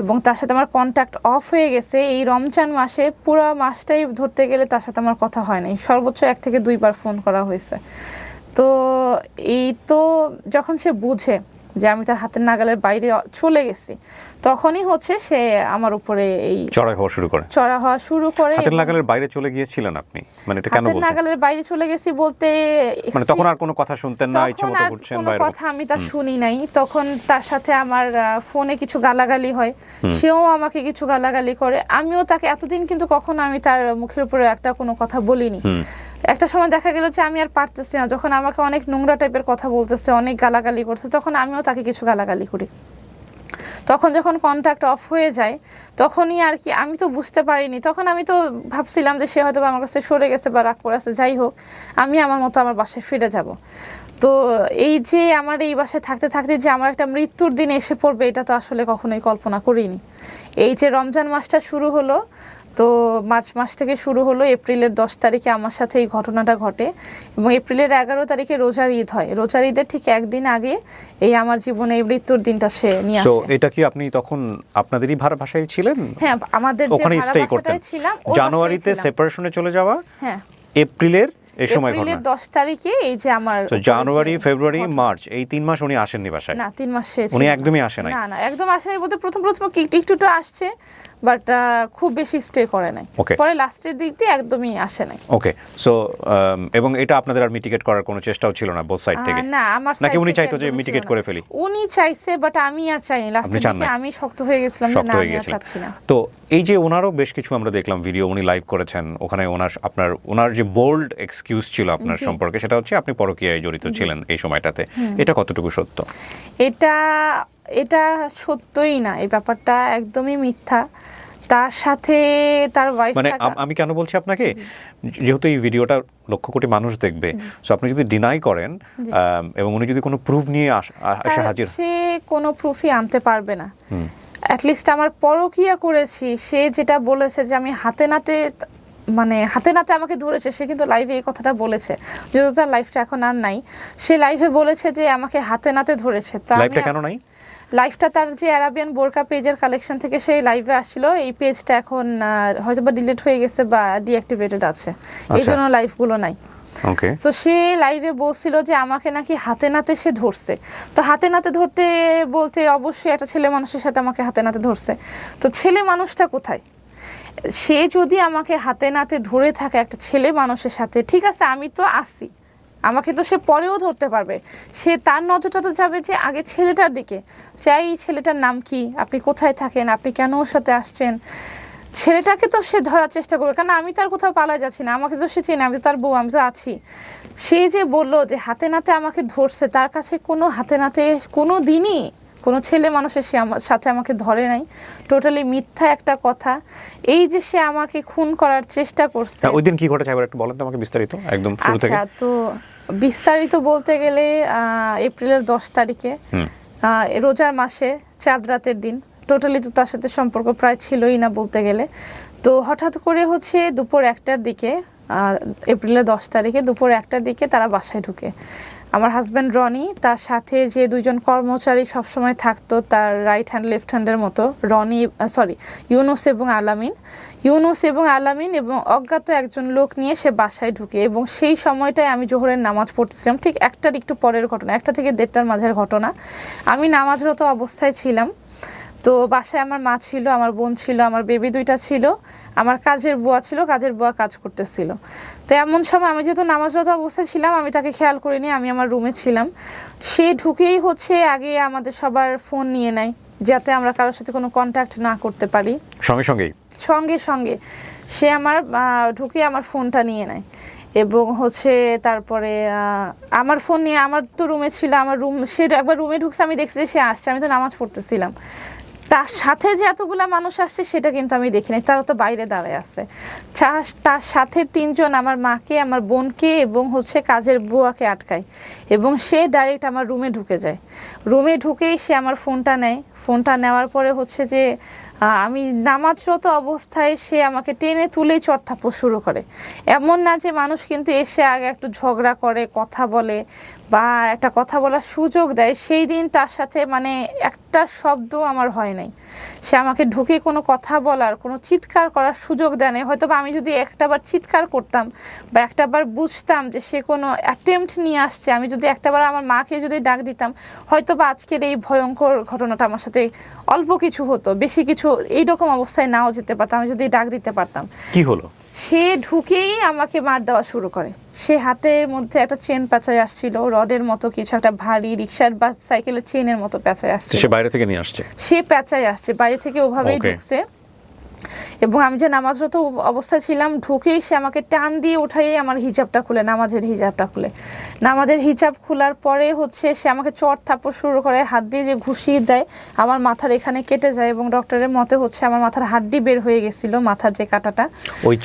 এবং তার সাথে আমার কন্ট্যাক্ট অফ হয়ে গেছে, এই রমজান মাসে পুরো মাসটাই ধরতে গেলে তার সাথে আমার কথা হয় নাই, সর্বোচ্চ 1 থেকে 2 বার ফোন করা হয়েছে। তো এই তো যখন সে বুঝে যে আমি তার হাতের নাগালের বাইরে চলে গেছি, তখনই হচ্ছে সে আমার উপরে এই চড়া হওয়া শুরু করে। হাতের নাগালের বাইরে চলে গিয়েছিলেন আপনি? মানে এটা কেন বলছেন? হাতের নাগালের বাইরে চলে গেছি বলতে মানে তখন আর কোনো কথা শুনতেন না, ইচ্ছে মতো ঘুরছেন বাইরে? কথা আমি তা শুনি নাই। তখন তার সাথে আমার ফোনে কিছু গালাগালি হয়, সেও আমাকে কিছু গালাগালি করে, আমিও তাকে এতদিন কিন্তু কখনো আমি তার মুখের উপরে একটা কোনো কথা বলিনি। একটা সময় দেখা গেল যে আমি আর পারতেছি না, যখন আমাকে অনেক নোংরা টাইপের কথা বলতেছে, অনেক গালাগালি করছে, তখন আমিও তাকে কিছু গালাগালি করি। তখন যখন কন্ট্যাক্ট অফ হয়ে যায় তখনই আর কি, আমি তো বুঝতে পারিনি, তখন আমি তো ভাবছিলাম যে সে হয়তো আমার কাছে সরে গেছে বা রাগ করে আছে, যাই হোক আমি আমার মতো আমার বাসায় ফিরে যাব। তো এই যে আমার এই বাসায় থাকতে থাকতে যে আমার একটা মৃত্যুর দিন এসে পড়বে, এটা তো আসলে কখনোই কল্পনা করিনি। এই যে রমজান মাসটা শুরু হলো, তো মার্চ মাস থেকে শুরু হলো, এপ্রিলের 10 তারিখে আমার সাথে এই ঘটনাটা ঘটে এবং এপ্রিলের 11 তারিখে রোজার ঈদ হয়। রোজার ঈদের ঠিক একদিন আগে এই আমার জীবনে এই মৃত্যুর দিনটা সে নিয়ে আসে। সো এটা কি আপনি তখন আপনাদেরই ভাড়া বাসায় ছিলেন? হ্যাঁ, আমাদের যে ওখানে ভাড়া স্টে বাসাটায় করতেন। ছিলাম, জানুয়ারিতে সেপারেশনে চলে যাওয়া, হ্যাঁ এপ্রিলের এই সময় এপ্রিলের ঘটনা 10 তারিখে এই যে আমার জানুয়ারি ফেব্রুয়ারি মার্চ এই 3 মাস উনি আসেননি বাসায়? না 3 মাস সে উনি ছিল না। একদমই আসে নাই? না না একদম আসে নাই বলতে প্রথম একটু একটু আসছে, বাট খুব বেশি স্টে করে নাই। Okay. পরে লাস্টের দিক দিয়ে একদমই আসে নাই। ওকে, সো এবং এটা আপনাদের আর মিটিগেট করার কোনো চেষ্টাও ছিল না বোথ সাইড থেকে? না আমার নাকি side উনি থেকে চাইতো যে একদমই ছিল মিটিগেট না। করে ফেলি? উনি চাইছে, বাট আমি আর চাইনি। লাস্টের চান দিকে নাই? আমি শক্ত হয়ে গেছিলাম যে শক্ত না হয়ে আমি আর গেছিলেন। চাচ্ছি না। তো এই যে ওনারও বেশ কিছু আমরা দেখলাম ভিডিও, উনি লাইভ করেছেন, ওখানে ওনার যে বোল্ড এক্সকিউজ ছিল আপনার সম্পর্কে, সেটা হচ্ছে আপনি পরকীয়ায় জড়িত ছিলেন এই সময়টাতে। এটা কতটুকু সত্য? এটা সত্যই না, এই ব্যাপারটা একদমই মিথ্যা। তার সাথে তার ওয়াইফ মানে আমি কেন বলছি আপনাকে, যেহেতু এই ভিডিওটা লক্ষ কোটি মানুষ দেখবে, সো আপনি যদি ডিনাই করেন এবং উনি যদি কোনো প্রুফ নিয়ে এসে হাজির, সে কোনো প্রুফই আনতে পারবে না। অ্যাটলিস্ট আমার পরকীয়া করেছি, সে যেটা বলেছে যে আমি হাতে নাতে আমাকে ধরেছে, সে কিন্তু লাইভে এই কথাটা বলেছে। যদিও তার লাইফটা এখন আর নাই, সে লাইভে বলেছে যে আমাকে হাতে নাতে ধরেছে। লাইভটা কেন নাই? লাইভটা তার যে আরাবিয়ান বোরকা পেজের কালেকশন থেকে সেই লাইভে আসছিল, এই পেজটা এখন হয়তো বা ডিলিট হয়ে গেছে বা ডিঅ্যাক্টিভেটেড আছে, এই জন্য লাইভগুলো নাই। ওকে, সো সে লাইভে বলছিল যে আমাকে নাকি হাতে নাতে সে ধরছে। তো হাতে নাতে ধরতে বলতে অবশ্যই একটা ছেলে মানুষের সাথে আমাকে হাতে নাতে ধরছে। তো ছেলে মানুষটা কোথায়? সে যদি আমাকে হাতে নাতে ধরে থাকে একটা ছেলে মানুষের সাথে, ঠিক আছে আমি তো আসি, আমাকে তো সে পরেও ধরতে পারবে। সে তার নজরটা তো যাবে যে আগে ছেলেটার দিকে, চাই ছেলেটার নাম কি, আপনি কোথায় থাকেন, আপনি কেন ওর সাথে আসছেন। ছেলেটাকে তো সে ধরার চেষ্টা করবে, কারণ আমি তার কোথাও পালা যাচ্ছি না, আমাকে তো সে চেনে, আমি তো তার বউ, আমি তো আছি। সে যে বললো যে হাতে নাতে আমাকে ধরছে, তার কাছে কোনো হাতে নাতে কোনো দিনই কোনো ছেলে মানুষের সে আমার সাথে আমাকে ধরে নাই। টোটালি মিথ্যা একটা কথা। এই যে সে আমাকে খুন করার চেষ্টা করছে। ওই দিন কি ঘটেছে একবার একটু বলেন তো আমাকে বিস্তারিত, একদম শুরু থেকে। আচ্ছা, তো বিস্তারিত বলতে গেলে এপ্রিলের 10 তারিখে রোজার মাসে চাঁদ রাতের দিন, টোটালি তো তার সাথে সম্পর্ক প্রায় ছিলই না বলতে গেলে। তো হঠাৎ করে হচ্ছে দুপুর 1টার দিকে, এপ্রিলের 10 তারিখে দুপুর 1টার দিকে তারা বাসায় ঢুকে। আমার হাজব্যান্ড রনি, তার সাথে যে দুইজন কর্মচারী সবসময় থাকতো তার রাইট হ্যান্ড লেফট হ্যান্ডের মতো, ইউনুস এবং আলামিন এবং অজ্ঞাত একজন লোক নিয়ে সে বাসায় ঢুকে। এবং সেই সময়টায় আমি জোহরের নামাজ পড়তেছিলাম, ঠিক 1টার একটু পরের ঘটনা, 1টা থেকে 1:30টার মাঝের ঘটনা। আমি নামাজরত অবস্থায় ছিলাম। তো বাসায় আমার মা ছিল, আমার বোন ছিল, আমার বেবি 2টা ছিল, আমার কাজের বুয়া কাজ করতেছিল। তো এমন সময় আমি যেহেতু নামাজরত অবস্থায় ছিলাম, আমি তাকে খেয়াল করিনি, আমি আমার রুমে ছিলাম। সে ঢুকেই হচ্ছে আগে আমাদের সবার ফোন নিয়ে নেয়, যাতে আমরা কারোর সাথে কোনো কন্ট্যাক্ট না করতে পারি। সঙ্গে সঙ্গে সে ঢুকে আমার ফোনটা নিয়ে নেয়। এবং হচ্ছে তারপরে আমার ফোন নিয়ে, আমার তো রুমে ছিল, সে একবার রুমে ঢুকছে, আমি দেখছি যে সে আসছে, আমি তো নামাজ পড়তেছিলাম। তার সাথে যে এতগুলা মানুষ আসছে সেটা কিন্তু আমি দেখিনি, তারা তো বাইরে দাঁড়ায় আছে। তার সাথে 3 জন আমার মাকে, আমার বোনকে এবং হচ্ছে কাজের বুয়াকে আটকায়, এবং সে ডাইরেক্ট আমার রুমে ঢুকে যায়। রুমে ঢুকেই সে আমার ফোনটা নেয়। ফোনটা নেওয়ার পরে হচ্ছে যে আমি নামাজরত অবস্থায় সে আমাকে টেনে তুলেই চড়থাপ্পড় শুরু করে। এমন না যে মানুষ কিন্তু এসে আগে একটু ঝগড়া করে, কথা বলে বা একটা কথা বলার সুযোগ দেয়, সেই দিন তার সাথে একটা শব্দ আমার হয় নাই। সে আমাকে ঢুকে কোনো কথা বলার, কোনো চিৎকার করার সুযোগ দেয় না। হয়তো বা আমি যদি একটাবার চিৎকার করতাম বা একটাবার বুঝতাম যে সে কোনো অ্যাটেম্পট নিয়ে আসছে, আমি যদি একটাবার আমার মাকে যদি ডাক দিতাম, হয়তো বা আজকের এই ভয়ঙ্কর ঘটনাটা আমার সাথে অল্প কিছু হতো, বেশি কিছু এইরকম অবস্থায় নাও যেতে পারতাম, আমি যদি ডাক দিতে পারতাম। কি হলো? সে ঢুকেই আমাকে মার দেওয়া শুরু করে। সে হাতের মধ্যে একটা চেন পেঁচায় আসছিল, রডের মতো কিছু, একটা ভারী রিক্সার বা সাইকেলের চেনের মতো পেঁচায় আসছে। সে বাইরে থেকে নিয়ে আসছে? সে পেঁচায় আসছে বাইরে থেকে, ওভাবেই ঢুকছে। এবং আমি যে নামাজরত অবস্থায় ছিলাম, ঢুকেই সে আমাকে টান দিয়ে উঠাই আমার হিজাবটা খুলে, নামাজের হিজাব খোলার পরে হচ্ছে সে আমাকে চড় থাপ্পড় শুরু করে, হাত দিয়ে যে ঘুষিয়ে দেয়, আমার মাথার এখানে কেটে যায় এবং ডক্টরের মতে হচ্ছে আমার মাথার হাড্ডি বের হয়ে গেছিল, মাথার যে কাটাটা, ওই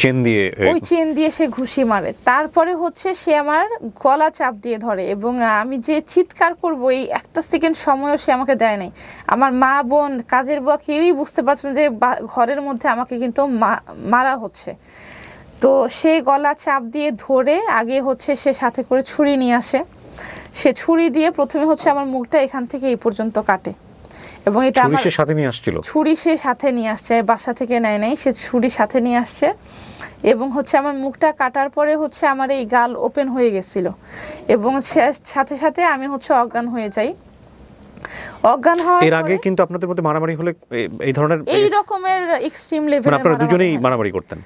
চেন দিয়ে সে ঘুষি মারে। তারপরে হচ্ছে সে আমার গলা চাপ দিয়ে ধরে, এবং আমি যে চিৎকার করবো এই 1 সেকেন্ড সময়ও সে আমাকে দেয় নাই। আমার মা, বোন, কাজের বুয়া কেউই বুঝতে পারছেন যে ঘরের মধ্যে আমাকে কিন্তু মারা হচ্ছে। তো সে গলা চাপ দিয়ে ধরে আগে হচ্ছে সে সাথে করে ছুরি নিয়ে আসে। সে ছুরি দিয়ে প্রথমে হচ্ছে আমার মুখটা এখান থেকে এই পর্যন্ত কাটে, এবং এটা আমার ছুরি সাথে নিয়ে আসছিল, ছুরি সে সাথে নিয়ে আসছে, বাসা থেকে নেয় নাই, সে ছুরি সাথে নিয়ে আসছে। এবং হচ্ছে আমার মুখটা কাটার পরে হচ্ছে আমার এই গাল ওপেন হয়ে গেছিল এবং সাথে সাথে আমি হচ্ছে অজ্ঞান হয়ে যাই। অজ্ঞান হওয়ার এর আগে কিন্তু আপনাদের মধ্যে মারামারি হলে এই ধরনের এই রকমের এক্সট্রিম মানে লেভেলের আপনারা দুজনেই মারামারি করতেন?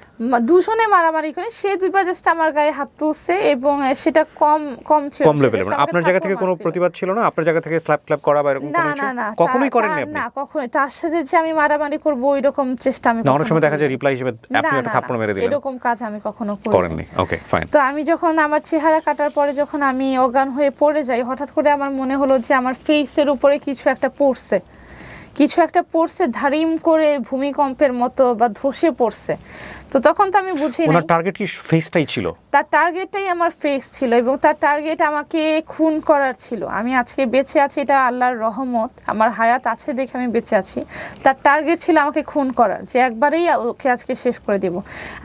দুজনে মারামারি করে, সে দুইবার জাস্ট আমার গায়ে হাত তুলছে এবং সেটা কম কম ছিল, কম লেভেলে। মানে আপনার জায়গা থেকে কোনো প্রতিবাদ ছিল না? আপনার জায়গা থেকে স্ল্যাপ ক্ল্যাপ করা বা এরকম কোনো কিছু কখনোই করেননি আপনি? না, কখনোই তার সাথে যে আমি মারামারি করব ওই রকম চেষ্টা আমি অনেক সময় দেখা যায় রিপ্লাই হিসেবে আপনি একটা থাপ্পড় মেরে দিলেন, এরকম কাজ আমি কখনো করেননি। Okay fine. তো আমি যখন আমার চেহারা কাটার পরে যখন আমি অজ্ঞান হয়ে পড়ে যাই, হঠাৎ করে আমার মনে হলো যে আমার ফেসের উপরে কিছু একটা পড়ছে, ধারিম করে ভূমিকম্পের মতো বা ধসে পড়ছে। তো তখন তো আমি বুঝি না ওনার টার্গেট কি ফেসটাই ছিল? তার টার্গেটটাই আমার ফেস ছিল এবং তার টার্গেট আমাকে খুন করার ছিল। আমি আজকে বেঁচে আছি এটা আল্লাহর রহমত, আমার হায়াত আছে দেখে আমি বেঁচে আছি। তার টার্গেট ছিল আমাকে খুন করার, যে একবারেই ওকে আজকে শেষ করে দেব।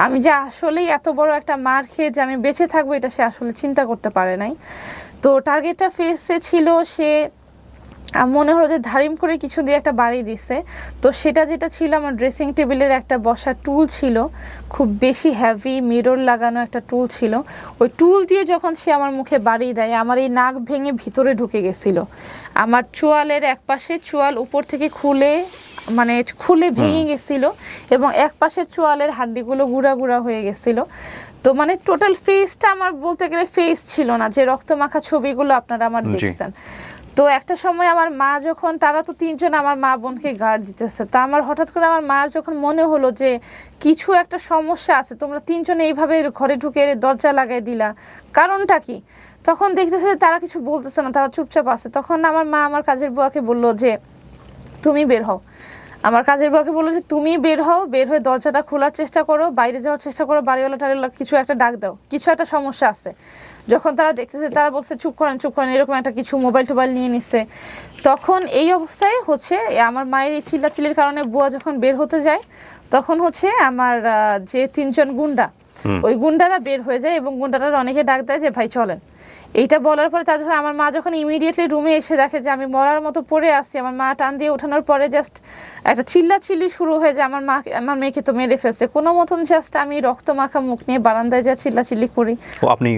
আমি যে আসলেই এত বড় একটা মার খেয়ে যে আমি বেঁচে থাকবো এটা সে আসলে চিন্তা করতে পারে নাই। তো টার্গেটটা ফেসে ছিল, সে মনে হলো যে ধারিম করে কিছু দিয়ে একটা বাড়ি দিছে। তো সেটা যেটা ছিল আমার ড্রেসিং টেবিলের একটা বসার টুল ছিল, খুব বেশি হেভি মিরর লাগানো একটা টুল ছিল। ওই টুল দিয়ে যখন সে আমার মুখে বাড়ি দেয়, আমার এই নাক ভেঙে ভিতরে ঢুকে গেছিল। আমার চোয়ালের এক পাশে চোয়াল উপর থেকে খুলে ভেঙে গেছিল এবং এক পাশের চোয়ালের হাড্ডিগুলো গুঁড়া গুঁড়া হয়ে গেছিল। তো মানে টোটাল ফেসটা আমার বলতে গেলে ফেস ছিল না, যে রক্তমাখা ছবিগুলো আপনারা আমার দেখছেন। তো একটা সময় আমার মা যখন, তারা তো তিনজন আমার মা বোনকে গার্ড দিতেছে, তো আমার হঠাৎ করে আমার মার যখন মনে হলো যে কিছু একটা সমস্যা আছে, তোমরা তিনজনে এইভাবে ঘরে ঢুকে দরজা লাগাই দিলা, কারণটা কি? তখন দেখতেছে তারা কিছু বলতেছে না, তারা চুপচাপ আছে। তখন আমার মা আমার কাজের বুয়াকে বললো যে তুমি বের হও। আমার কাজের বুয়াকে বললো যে তুমি বের হও, বের হয়ে দরজাটা খোলার চেষ্টা করো, বাইরে যাওয়ার চেষ্টা করো, বাড়িওয়ালা টাড়িওয়ালা কিছু একটা ডাক দাও, কিছু একটা সমস্যা আছে। যখন তারা দেখতেছে, তারা বলছে চুপ করেন, এরকম একটা কিছু মোবাইল টোবাইল নিয়ে নিচ্ছে। তখন এই অবস্থায় হচ্ছে আমার মায়ের এই চিল্লাচিল্লির কারণে বুয়া যখন বের হতে যায়, তখন হচ্ছে আমার যে তিনজন গুন্ডা, ওই গুন্ডারা বের হয়ে যায় এবং গুন্ডারা অনেকে ডাক দেয় যে ভাই চলেন। এইটা বলার পরে আমার মা যখন ইমিডিয়েটলি রুমে এসে দেখে যে আমি মরার মতো পড়ে আসছি, আমার মা টান দিয়ে ওঠানোর পরে জাস্ট একটা চিল্লাচিল্লি শুরু হয়ে যায়, আমার মেয়েকে তো মেরে ফেলছে কোনো মতন। জাস্ট আমি রক্ত মাখা মুখ নিয়ে বারান্দায় যা চিল্লাচিল্লি করি। আপনি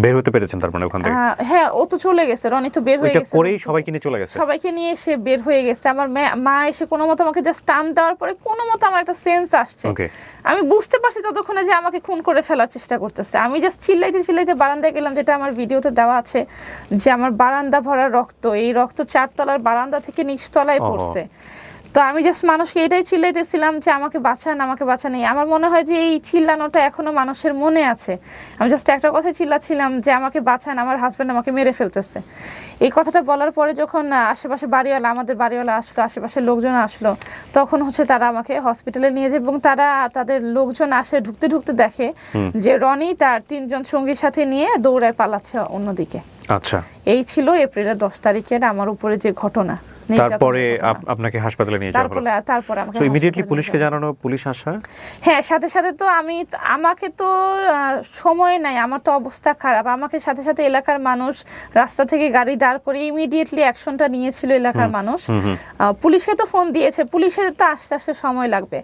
বের হতে পেরেছেন তার মানে ওখান থেকে? হ্যাঁ, ও তো চলে গেছে, রনি তো বের হয়ে গেছে, করেই সবাইকে নিয়ে চলে গেছে, সবাইকে নিয়ে এসে বের হয়ে গেছে। আমার মা এসে কোনো মতো আমাকে জাস্ট টান দেওয়ার পরে কোনো মতো আমার একটা সেন্স আসছে, আমি বুঝতে পারছি ততক্ষণে যে আমাকে খুন করে ফেলার চেষ্টা করতেছে। আমি জাস্ট চিল্লাইতে বারান্দায় গেলাম, যেটা আমার ভিডিওতে দেওয়া আছে, যে আমার বারান্দা ভরা রক্ত, এই রক্ত 4 তলার বারান্দা থেকে নিচতলায় পড়ছে। তো আমি জাস্ট মানুষকে এটাই চিল্লাইতেছিলাম যে আমাকে বাঁচান, আমাকে বাঁচান। আমার মনে হয় যে এই চিল্লানোটা এখনো মানুষের মনে আছে। আমি জাস্ট একটা কথা চিল্লাচ্ছিলাম যে আমাকে বাঁচান, আমার হাজব্যান্ড আমাকে মেরে ফেলতেছে। এই কথাটা বলার পরে যখন আশেপাশে আমাদের বাড়িওয়ালা আসলো, আশেপাশের লোকজন আসলো, তখন হচ্ছে তারা আমাকে হসপিটালে নিয়ে যায় এবং তাদের লোকজন আসে, ঢুকতে দেখে যে রনি তার 3 জন সঙ্গীর সাথে নিয়ে দৌড়ায় পালাচ্ছে অন্যদিকে। আচ্ছা, এই ছিল এপ্রিলের 10 তারিখের আমার উপরে যে ঘটনা। তারপরে আপনাকে হাসপাতালে নিয়ে যাওয়া হলো? তারপরে আমাকে ইমিডিয়েটলি পুলিশকে জানানো, পুলিশ আসা? হ্যাঁ, সাথে তো আমাকে তো সময় নাই, আমার তো অবস্থা খারাপ। আমাকে সাথে এলাকার মানুষ রাস্তা থেকে গাড়ি দাঁড় করে ইমিডিয়েটলি অ্যাকশনটা নিয়েছিল এলাকার মানুষ। পুলিশকে তো ফোন দিয়েছে, পুলিশের তো আস্তে সময় লাগবে।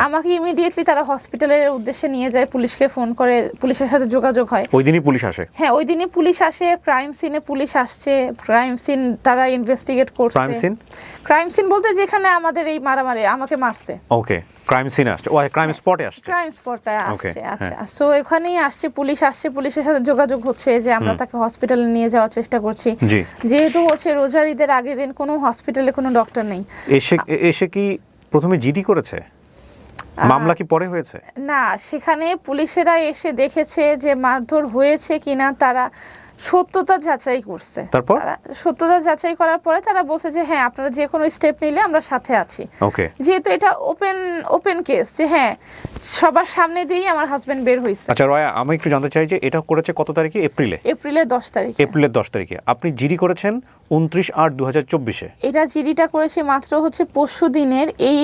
আমাকে ইমিডিয়েটলি তারা হসপিটালের উদ্দেশ্যে নিয়ে যায়, পুলিশকে ফোন করে পুলিশের সাথে যোগাযোগ হয়। ওই দিনই পুলিশ আসে? হ্যাঁ, ওই দিনই পুলিশ আসে, ক্রাইম সিনে পুলিশ আসছে, ক্রাইম সিন তারা ইনভেস্টিগেট করছে। ক্রাইম সিন বলতে যেখানে আমাদের এই মারামারি আমাকে মারছে। ওকে, ক্রাইম সিনে আসছে, ও ক্রাইম স্পটে আসছে? ক্রাইম স্পটে আসছে। আচ্ছা, সো এখানেই আসছে, পুলিশ আসছে, পুলিশের সাথে যোগাযোগ হচ্ছে যে আমরা তাকে হসপিটালে নিয়ে যাওয়ার চেষ্টা করছি। যেহেতু হচ্ছে রোজার ঈদের আগের দিন, কোনো হসপিটালে কোনো ডক্টর নেই। এসে কি প্রথমে জিডি করেছে? মামলা কি পরে হয়েছে? না, সেখানে পুলিশেরা এসে দেখেছে যে মারধর হয়েছে কিনা, তারা সত্যতা যাচাই করছে। তারপর সত্যতা যাচাই করার পরে তারা বলছে যে হ্যাঁ, আপনারা যে কোনো স্টেপ নিলে আমরা সাথে আছি। ওকে, যেহেতু এটা ওপেন কেস, যে হ্যাঁ সবার সামনে দিয়েই আমার হাজবেন্ড বের হয়েছে। আচ্ছা রয়া, আমি একটু জানতে চাই যে এটা করেছে কত তারিখে? এপ্রিলের 10 তারিখে। এপ্রিলের 10 তারিখে আপনি জিডি করেছেন 29/8/2024-এ। এটা জিডিটা করেছি মাত্র হচ্ছে পরশু দিনের। এই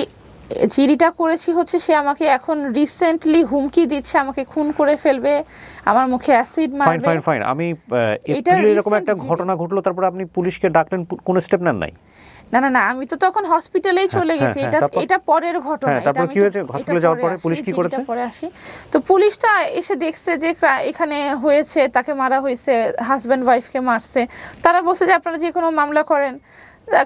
জিডিটা করেছি হচ্ছে সে আমাকে এখন রিসেন্টলি হুমকি দিচ্ছে, আমাকে খুন করে ফেলবে, আমার মুখে অ্যাসিড মারবে। ফাইন। আমি এপ্রিলে এরকম একটা ঘটনা ঘটলো, তারপর আপনি পুলিশকে ডাকলেন, কোন স্টেপ নেন নাই? না আমি তো তখন হসপিটালেই চলে গেছি। এটা পরের ঘটনা। তারপর কি হয়েছে? হসপিটালে যাওয়ার পরে পুলিশ কি করেছে? পরে আসি তো পুলিশ তো এসে দেখছে যে এখানে হয়েছে, তাকে মারা হয়েছে, হাজব্যান্ড ওয়াইফকে মারছে। তারা বলছে যে আপনারা যে কোনো মামলা করেন,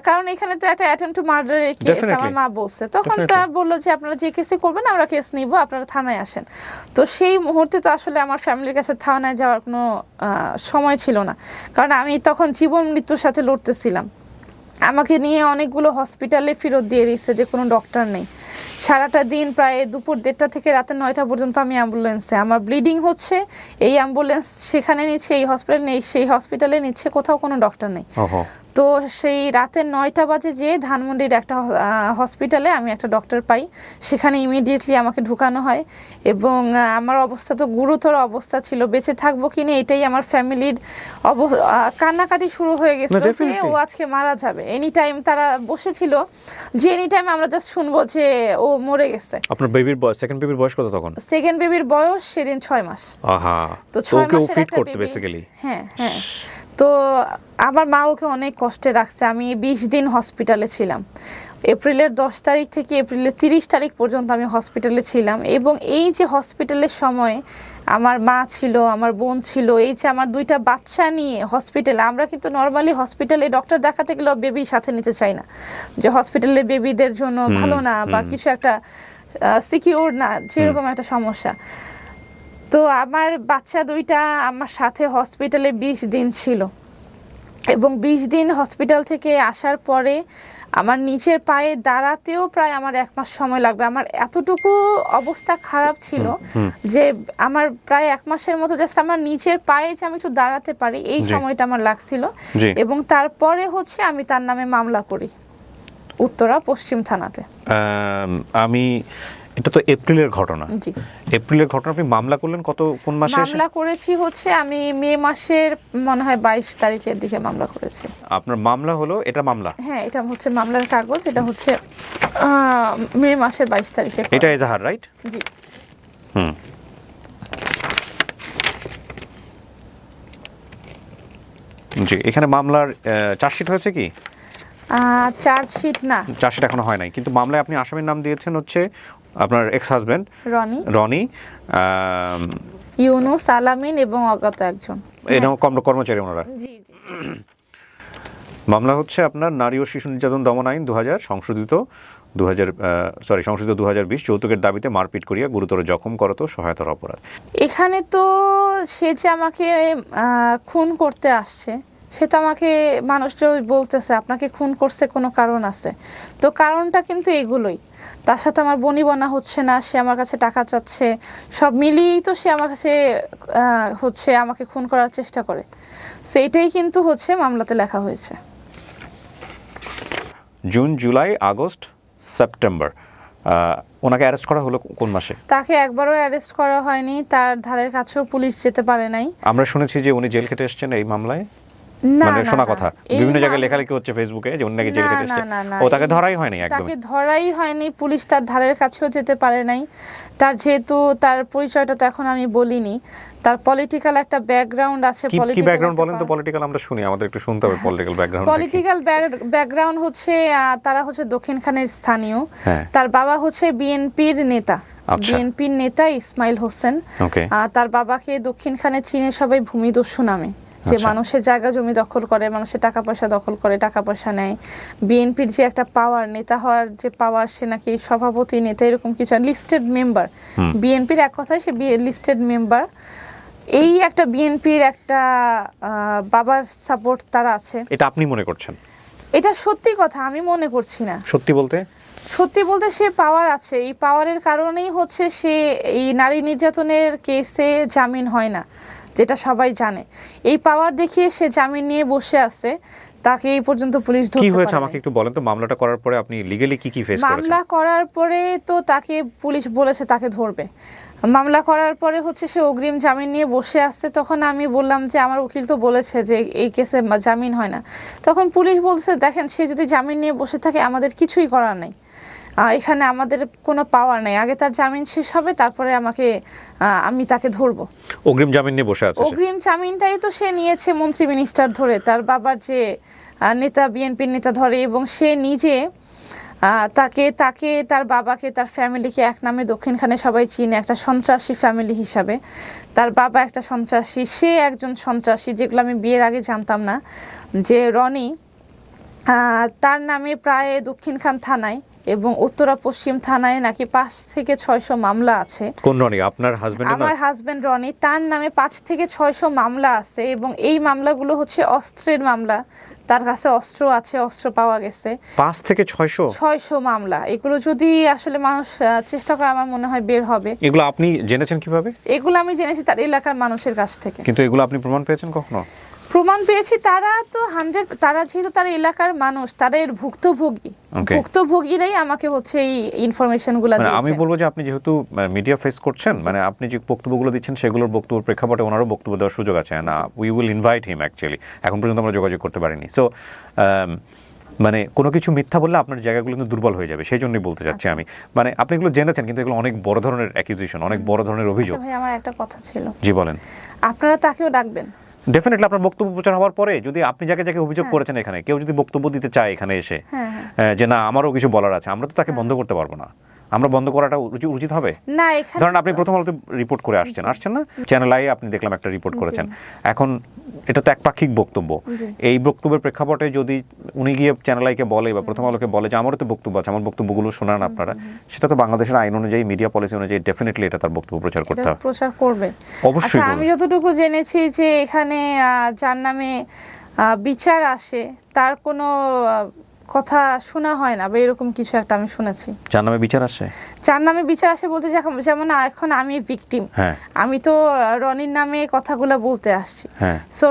কারণ এখানে তো একটা অ্যাটেম্পট টু মার্ডারের কেস আমার মা বলছে। তখন তারা বললো যে আপনারা যে কেসে করবেন আমরা কেস নিব, আপনারা থানায় আসেন। তো সেই মুহূর্তে তো আসলে আমার ফ্যামিলির কাছে থানায় যাওয়ার কোনো সময় ছিল না, কারণ আমি তখন জীবন মৃত্যুর সাথে লড়তেছিলাম। আমাকে নিয়ে অনেকগুলো হসপিটালে ফেরত দিয়ে দিচ্ছে যে কোনো ডক্টর নেই। সারাটা দিন প্রায় দুপুর 1:30 থেকে রাতে 9টা পর্যন্ত আমি অ্যাম্বুলেন্সে, আমার ব্লিডিং হচ্ছে, এই অ্যাম্বুলেন্স সেখানে নিচ্ছে, এই হসপিটাল নেই, সেই হসপিটালে নিচ্ছে, কোথাও কোনো ডক্টর নেই। তো সেই রাতে 9টা বাজে যে ধানমন্ডির একটা হসপিটালে আমি একটা ডক্টর পাই, সেখানে ইমিডিয়েটলি আমাকে ঢুকানো হয়। এবং আমার অবস্থা তো গুরুতর অবস্থা ছিল, বেঁচে থাকবো কিনা এটাই আমার ফ্যামিলির কান্নাকাটি শুরু হয়ে গেছিল যে ও আজকে মারা যাবে। এনি টাইম তারা বসেছিল যে এনি টাইম আমরা জাস্ট শুনবো যে ও মরে গেছে। আপনার বেবির বয়স, সেকেন্ড বেবির বয়স কত তখন? সেকেন্ড বেবির বয়স সেদিন 6 মাস। তো 6 মাসের একটা বেবি। হ্যাঁ। তো আমার মা ওকে অনেক কষ্টে রাখছে। আমি 20 দিন হসপিটালে ছিলাম। এপ্রিলের 10 তারিখ থেকে এপ্রিলের 30 তারিখ পর্যন্ত আমি হসপিটালে ছিলাম। এবং এই যে হসপিটালের সময় আমার মা ছিল, আমার বোন ছিল, এই যে আমার 2টা বাচ্চা নিয়ে হসপিটালে, আমরা কিন্তু নর্মালি হসপিটালে ডক্টর দেখাতে গেলেও বেবির সাথে নিতে চাই না, যে হসপিটালে বেবিদের জন্য ভালো না বা কিছু একটা সিকিউর না, যেরকম একটা সমস্যা। তো আমার বাচ্চা 2টা আমার সাথে হসপিটালে 20 দিন ছিল। এবং 20 দিন হসপিটাল থেকে আসার পরে আমার নিচের পায়ে দাঁড়াতেও প্রায় আমার 1 মাস সময় লাগবে। আমার এতটুকু অবস্থা খারাপ ছিল যে আমার প্রায় 1 মাসের মতো জাস্ট আমার নিচের পায়ে যে আমি একটু দাঁড়াতে পারি এই সময়টা আমার লাগছিল। এবং তারপরে হচ্ছে আমি তার নামে মামলা করি উত্তরা পশ্চিম থানাতে। এটা তো এপ্রিলের ঘটনা। জি, এপ্রিলের ঘটনা। আপনি মামলা করলেন কোন মাসে? মামলা করেছি হচ্ছে আমি মে মাসের মনে হয় 22 তারিখের দিকে মামলা করেছি। আপনার মামলা হলো, এটা মামলা? হ্যাঁ, এটা হচ্ছে মামলার কাগজ, এটা হচ্ছে মে মাসের 22 তারিখে। এটা এজাহার, রাইট? জি। জি, এখানে মামলার চার্জশিট হয়েছে কি? চার্জশিট না, চার্জশিট এখনো হয় নাই, কিন্তু মামলায় আপনি আসামির নাম দিয়েছেন হচ্ছে আপনার এক্স হাজব্যান্ড রনি, ইউনুস, আলামিন এবং অজ্ঞাত একজন কর্মচারী ওনারা। মামলা হচ্ছে আপনার নারী ও শিশু নির্যাতন দমন আইন 2000 সংশোধিত 2020 যৌতুকের দাবিতে মারপিট করিয়া গুরুতর জখম করত সহায়তার অপরাধ। এখানে তো সে যে আমাকে খুন করতে আসছে, সেটা আমাকে মানুষ বলতেছে আপনাকে খুন করছে কোনো কারণ আছে, তো কারণটা কিন্তু এগুলোই। তার সাথে আমার বনিবনা হচ্ছে না, সে আমার কাছে টাকা চাচ্ছে, সব মিলিয়েই তো সে আমার কাছে হচ্ছে আমাকে খুন করার চেষ্টা করে। সো এটাই কিন্তু হচ্ছে মামলাতে লেখা হয়েছে। জুন, জুলাই, আগস্ট, সেপ্টেম্বর ওনাকে অ্যারেস্ট করা হলো কোন মাসে? তাকে একবারও অ্যারেস্ট করা হয়নি, তার ধারের কাছেও পুলিশ যেতে পারে নাই। আমরা শুনেছি যে উনি জেল খেটে এসেছেন এই মামলায়, মানে শোনা কথা, বিভিন্ন জায়গায় লেখালেখি হচ্ছে ফেসবুকে যে উনি নাকি জেল খেটে এসেছেন। ও তাকে ধরাই হয়নি, একদম তাকে ধরাই হয়নি, পুলিশ তার ধারের কাছেও যেতে পারে নাই। তার যেহেতু তার পরিচয়টা তো এখন আমি বলিনি, তার পলিটিক্যাল একটা ব্যাকগ্রাউন্ড আছে। কি ব্যাকগ্রাউন্ড বলেন তো? পলিটিক্যাল আমরা শুনি, আমাদের একটু শুনতে হবে পলিটিক্যাল ব্যাকগ্রাউন্ড। পলিটিক্যাল ব্যাকগ্রাউন্ড হচ্ছে তারা হচ্ছে দক্ষিণখানের স্থানীয়। তার বাবা হচ্ছে বিএনপির নেতা, বিএনপির নেতা ইসমাইল হোসেন। তার বাবাকে দক্ষিণখানে চীনে সবাই ভূমিদস্যু নামে, যে মানুষের জায়গা জমি দখল করে, মানুষের টাকা পয়সা দখল করে, টাকা পয়সা নেয়। বিএনপির যে একটা পাওয়ার, নেতা হওয়ার যে পাওয়ার, সে নাকি সভাপতি, নেতা, এরকম কিছু, লিস্টেড মেম্বার বিএনপির, এক কথায় সে লিস্টেড মেম্বার। এই একটা বিএনপির একটা বাবার সাপোর্ট তারা আছে। এটা আপনি মনে করছেন? এটা সত্যি কথা, আমি মনে করছি না। সত্যি বলতে সে পাওয়ার আছে, এই পাওয়ারের কারণেই হচ্ছে সে এই নারী নির্যাতনের কেসে জামিন হয় না, যেটা সবাই জানে। এই পাওয়ার দেখিয়ে সে জামিন নিয়ে বসে আছে, তাকে এই পর্যন্ত পুলিশ ধরতে পারে। কি হয়েছে আমাকে একটু বলেন তো, মামলাটা করার পরে আপনি লিগ্যালি কি ফেস করেছেন? মামলা করার পরে তো তাকে পুলিশ বলেছে তাকে ধরবে। মামলা করার পরে হচ্ছে সে অগ্রিম জামিন নিয়ে বসে আসছে। তখন আমি বললাম যে আমার উকিল তো বলেছে যে এই কেসে জামিন হয় না। তখন পুলিশ বলছে দেখেন, সে যদি জামিন নিয়ে বসে থাকে আমাদের কিছুই করার নেই, এখানে আমাদের কোনো পাওয়ার নেই, আগে তার জামিন শেষ হবে তারপরে আমি তাকে ধরবো। অগ্রিম জামিন নিয়ে বসে আছে সে। অগ্রিম জামিনটাই তো সে নিয়েছে মন্ত্রী মিনিস্টার ধরে, তার বাবার যে নেতা, বিএনপির নেতা ধরে, এবং সে নিজে তাকে তাকে তার বাবাকে, তার ফ্যামিলিকে এক নামে দক্ষিণখানে সবাই চিনে, একটা সন্ত্রাসী ফ্যামিলি হিসাবে। তার বাবা একটা সন্ত্রাসী, সে একজন সন্ত্রাসী, যেগুলো আমি বিয়ের আগে জানতাম না। যে রনি, তার নামে প্রায় দক্ষিণখান থানায় এবং উত্তরা পশ্চিম থানায় নাকি 5 থেকে 600 মামলা আছে। কোন রনি? আপনার হাজবেন্ড? আমার হাজবেন্ড রনি, তার নামে 5 থেকে 600 মামলা আছে, এবং এই মামলাগুলো হচ্ছে অস্ত্রের মামলা। তার কাছে অস্ত্র আছে, অস্ত্র পাওয়া গেছে। 5 থেকে 600 মামলা। এগুলো যদি আসলে মানুষ চেষ্টা করে, আমার মনে হয় বের হবে। এগুলো আপনি জেনেছেন কিভাবে? এগুলো আমি জেনেছি তার এলাকার মানুষের কাছ থেকে। কিন্তু এগুলো আপনি প্রমাণ পেয়েছেন কখনো? প্রমাণ পেয়েছি, তারা তো 100, তারা যেহেতু তার এলাকার মানুষ, তারা এর ভুক্তভোগী, ভুক্তভোগীরাই আমাকে হচ্ছে এই ইনফরমেশনগুলো দিয়েছে। আমি বলবো যে আপনি যেহেতু মিডিয়া ফেস করছেন, মানে আপনি যে বক্তব্যগুলো দিচ্ছেন সেগুলোর বক্তব্যের প্রেক্ষাপটে ওনারও বক্তব্য দেওয়ার সুযোগ আছে না। We will invite him actually. এখন পর্যন্ত আমরা যোগাযোগ করতে পারিনি। সো মানে কোনো কিছু মিথ্যা বললে আপনার জায়গাগুলো কিন্তু দুর্বল হয়ে যাবে, সেই জন্যই বলতে চাচ্ছি আমি। মানে আপনি এগুলো জেনেছেন, কিন্তু এগুলো অনেক বড় ধরনের অ্যাকিউজিশন, অনেক বড় ধরনের অভিযোগ। ভাই, আমার একটা কথা ছিল। জি বলেন। আপনারা তাকেও ডাকবেন ডেফিনেটলি। আপনার বক্তব্য প্রচার হওয়ার পরে যদি আপনি যাকে যাকে অভিযোগ করেছেন এখানে, কেউ যদি বক্তব্য দিতে চায় এখানে এসে যে না আমারও কিছু বলার আছে, আমরা তো তাকে বন্ধ করতে পারবো না। আমরা বন্ধ করাটা উচিত হবে না। এখানে ধরেন আপনি প্রথম আলোতে রিপোর্ট করে আসছেন না, চ্যানেল আই আপনি দেখলাম একটা রিপোর্ট করেছেন। এখন এটা তো একপাক্ষিক বক্তব্য। এই বক্তব্যের প্রেক্ষাপটে যদি উনি গিয়ে চ্যানেল আইকে বলে বা প্রথম আলোকে বলে যে আমারও তো বক্তব্য আছে, আমার বক্তব্যগুলো শোনান আপনারা, সেটা তো বাংলাদেশের আইন অনুযায়ী, মিডিয়া পলিসি অনুযায়ী ডেফিনেটলি এটা তার বক্তব্য প্রচার করতে হবে, প্রচার করবে অবশ্যই। আমি যতটুকু জেনেছি যে এখানে যার নামে বিচার আসে তার কোনো কথা শোনা হয় না, বা এরকম কিছু একটা আমি শুনেছি। যার নামে বিচার আসে? যার নামে বিচার আসে বলতে যেমন এখন আমি ভিকটিম, আমি তো রনির নামে কথাগুলো বলতে আসছি। সো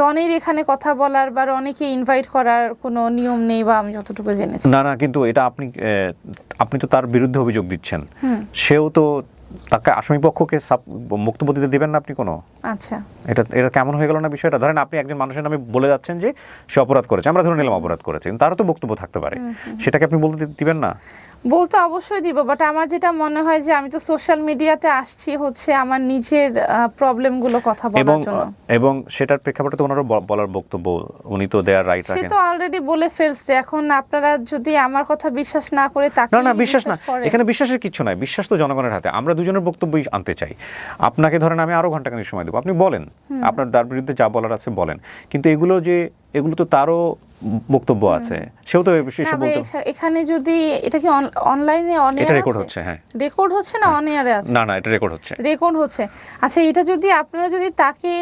রনির এখানে কথা বলার বা রনিকে ইনভাইট করার কোনো নিয়ম নেই, বা আমি যতটুকু জেনেছি। না, কিন্তু এটা আপনি তো তার বিরুদ্ধে অভিযোগ দিচ্ছেন, সেও তো তাকে আসামি পক্ষকে বক্তব্য দিতে দিবেন না আপনি কোনো? আচ্ছা, এটা কেমন হয়ে গেল না বিষয়টা? ধরেন আপনি একজন মানুষের নামে বলে যাচ্ছেন যে সে অপরাধ করেছে, আমরা ধরে নিলাম অপরাধ করেছে, তারও তো বক্তব্য থাকতে পারে, সেটাকে আপনি বলতে দিবেন না? বলতে অবশ্যই দিব, বাট আমার যেটা মনে হয় যে আমি তো সোশ্যাল মিডিয়াতে আসছি হচ্ছে আমার নিজের প্রবলেমগুলো কথা বলার জন্য, এবং সেটার প্রেক্ষাপটে তো ওনারও বলার বক্তব্য, উনি তো দেয়ার রাইট রাখেন। সে তো অলরেডি বলে ফেলছে। এখন আপনারা যদি আমার কথা বিশ্বাস না করে তাকে না বিশ্বাস না, এখানে বিশ্বাসের কিছু নাই, বিশ্বাস তো জনগণের হাতে। আমরা দুজনের বক্তব্যই আনতে চাই। আপনাকে ধরেন আমি আরো ঘন্টাখানেক সময় দেবো, আপনি বলেন আপনার তার বিরুদ্ধে যা বলার আছে বলেন, কিন্তু এগুলো তো তারও বক্তব্য আছে, সেও তো এখানে যদি এটা কি অনলাইনে এটা রেকর্ড হচ্ছে? হ্যাঁ, রেকর্ড হচ্ছে না অন এয়ারে আছে? না এটা রেকর্ড হচ্ছে। আচ্ছা, এটা যদি আপনারা তাকে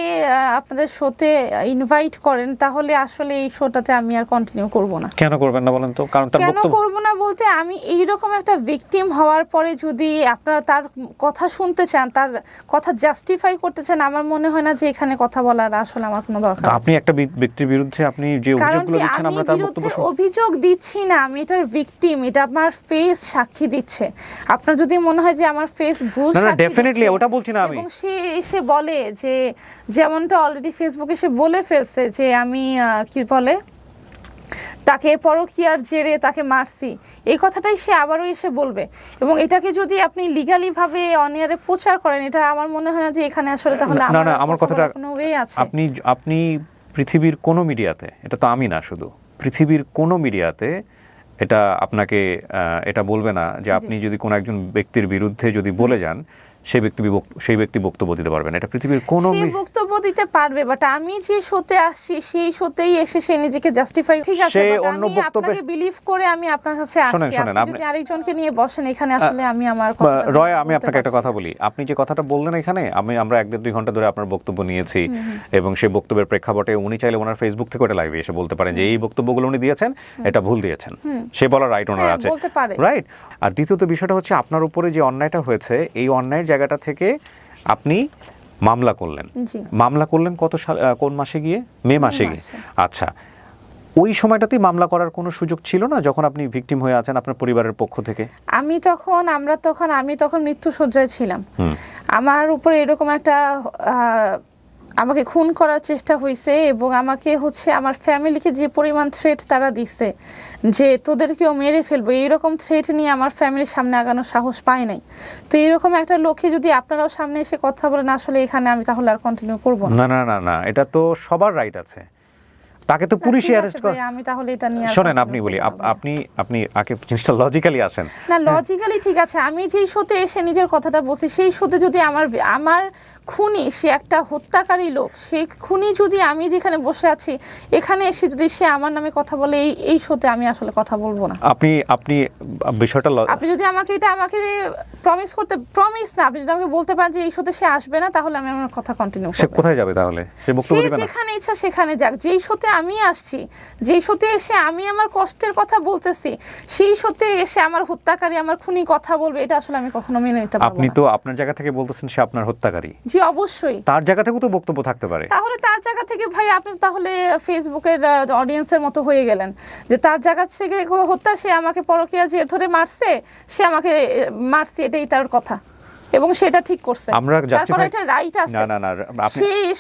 আপনাদের শোতে ইনভাইট করেন, তাহলে আসলে এই শোটাতে আমি আর কন্টিনিউ করব না। কেন করবেন না বলেন তো? কারণ তার বক্তব্য কেন করব না বলতে, আমি এইরকম একটা ভিকটিম হওয়ার পরে যদি আপনারা তার কথা শুনতে চান, তার কথা জাস্টিফাই করতে চান, আমার মনে হয় না যে এখানে কথা বলার আসলে আমার কোনো দরকার আছে। আপনি একটা ব্যক্তির বিরুদ্ধে আপনি যে অভিযোগগুলো দিচ্ছেন, আমরা তার বক্তব্য অভিযোগ দিচ্ছি না, আমি এটার ভিকটিম, এটা আমার ফেস সাক্ষী দিচ্ছে। আপনার যদি মনে হয় যে আমার ফেস ভুল সাক্ষী দিচ্ছে, ডেফিনেটলি ওটা বলছি না আমি। এবং সে এসে বলে যে, যেমনটা অলরেডি ফেসবুকে সে বলে ফেলছে যে আমি কি বলে তাকে পরকীয়ার জেরে তাকে মারছি, এই কথাটাই সে আবারও এসে বলবে, এবং এটাকে যদি আপনি লিগালি ভাবে অনিয়ারে প্রচার করেন, এটা আমার মনে হয় না যে এখানে আসলে তাহলে আমার কথাটা কোনো ওয়ে আছে। আপনি পৃথিবীর কোনো মিডিয়াতে, এটা তো আমি না শুধু, পৃথিবীর কোনো মিডিয়াতে এটা আপনাকে এটা বলবে না যে আপনি যদি কোনো একজন ব্যক্তির বিরুদ্ধে যদি বলে যান, সেই ব্যক্তি বক্তব্য দিতে পারবেন। এটা পৃথিবীর কোনো বক্তব্য দিতে পারবে, বাট আমি যে শোতে আসছি সেই শোতেই এসে সে নিজেকে জাস্টিফাই, ঠিক আছে, অন্য বক্তব্যে আপনাকে বিলিভ করে আমি আপনার কাছে আসছি। আপনি যদি আরেকজনকে নিয়ে বসেন এখানে, আসলে আমি আমার কথা রয়, আমি আপনাকে একটা কথা বলি, আপনি যে কথাটা বললেন এখানে, আমরা 1-2 ঘন্টা ধরে আপনার বক্তব্য নিয়েছি, এবং সেই বক্তব্যের প্রেক্ষাপটে উনি চাইলে ওনার ফেসবুক থেকে ওটা লাইভে এসে বলতে পারেন যে এই বক্তব্যগুলো উনি দিয়েছেন, এটা ভুল দিয়েছেন, সে বলার রাইট ওনার আছে, রাইট। আর দ্বিতীয়ত বিষয়টা হচ্ছে আপনার উপরে যে অন্যায়টা হয়েছে, এই অন্যায়ের জায়গাটা থেকে আপনি মামলা করলেন কোন মাসে গিয়ে? মে মাসে গিয়ে। আচ্ছা, ওই সময়টাতেই মামলা করার কোনো সুযোগ ছিল না যখন আপনি ভিকটিম হয়ে আছেন আপনার পরিবারের পক্ষ থেকে? আমি তখন মৃত্যুশয্যায় ছিলাম। আমার উপরে এরকম একটা আমাকে খুন করার চেষ্টা হয়েছে এবং আমাকে হচ্ছে আমার ফ্যামিলিকে যে পরিমাণ থ্রেট তারা দিচ্ছে যে তোদেরকেও মেরে ফেলবো, এইরকম থ্রেট নিয়ে আমার ফ্যামিলির সামনে আগানোর সাহস পায় নাই। তো এরকম একটা লোককে যদি আপনারাও সামনে এসে কথা বলেন, আসলে এখানে আমি তাহলে আর কন্টিনিউ করবো না। না না না না, এটা তো সবার রাইট আছে, তাকে তো পুলিশই অ্যারেস্ট করে। আমি তাহলে এটা নিয়ে শোনেন, আপনি বলি, আপনি আগে জিনিসটা লজিক্যালি আসেন না, লজিক্যালি ঠিক আছে। আমি যেই শোতে এসে নিজের কথাটা বলছি, সেই শোতে যদি আমার খুনি সে একটা হত্যাকারী লোক, সেই খুনি যদি আমি যেখানে বসে আছি এখানে এসে যদি সে আমার নামে কথা বলে, এই শোতে আমি আসলে কথা বলবো না। আপনি বিষয়টা আপনি যদি আমাকে প্রমিস না, আপনি যদি আমাকে বলতে পারেন যে এই শোতে সে আসবে না, তাহলে আমি আমার কথা কন্টিনিউ করব। সে কোথায় যাবে তাহলে? সে বক্তব্য দিবে না? যেখানে ইচ্ছা সেখানে যাক। যেই শোতে আমি আসছি, যেই শোতে এসে আমি আমার কষ্টের কথা বলতেছি, সেই শোতে এসে আমার হত্যাকারী, আমার খুনি কথা বলবে, এটা আসলে আমি কখনো মেনে নিতে পারবো না। আপনি তো আপনার জায়গা থেকে বলতেছেন সে আপনার হত্যাকারী। জি অবশ্যই। তার জায়গা থেকেও তো বক্তব্য থাকতে পারে। তাহলে তার জায়গা থেকে ভাই আপনি তাহলে ফেসবুকের অডিয়েন্সের মতো হয়ে গেলেন যে তার জায়গা থেকে হত্যা, সে আমাকে পরকীয়া যে ধরে মারছে, সে আমাকে মারছে, এটাই তার কথা এবং সেটা ঠিক করছে। আমরা তারপর এটা রাইট আছে। না না না,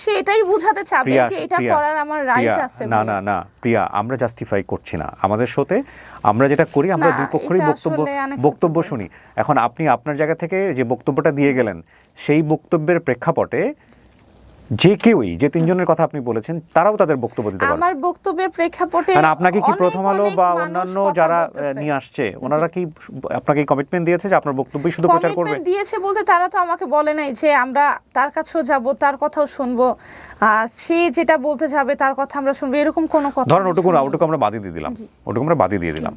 সে এটাই বুঝাতে চাবে যে এটা করার আমার রাইট আছে। না না না প্রিয়া, আমরা জাস্টিফাই করছি না। আমাদের শোতে আমরা যেটা করি, আমরা দুই পক্ষেরই বক্তব্য শুনি। এখন আপনি আপনার জায়গা থেকে যে বক্তব্যটা দিয়ে গেলেন, সেই বক্তব্যের প্রেক্ষাপটে যে কেউই, যে তিনজনের কথা আপনি বলেছেন, তারাও তাদের বক্তব্য দিতে পারে। আমার বক্তব্যের প্রেক্ষাপটে আপনাকে কি প্রথম আলো বা অন্যান্য যারা নিয়ে আসছে, ওনারা কি আপনাকে কমিটমেন্ট দিয়েছে যে আপনার বক্তব্যই শুধু প্রচার করবে? কমিটমেন্ট দিয়েছে বলতে তারা তো আমাকে বলে নাই যে আমরা তার কাছেও যাব, তার কথাও শুনবো, সে যেটা বলতে যাবে তার কথা আমরা শুনবো, এরকম কোনো কথা। ধরুন ওটুকু আমরা বাদই দিয়ে দিলাম,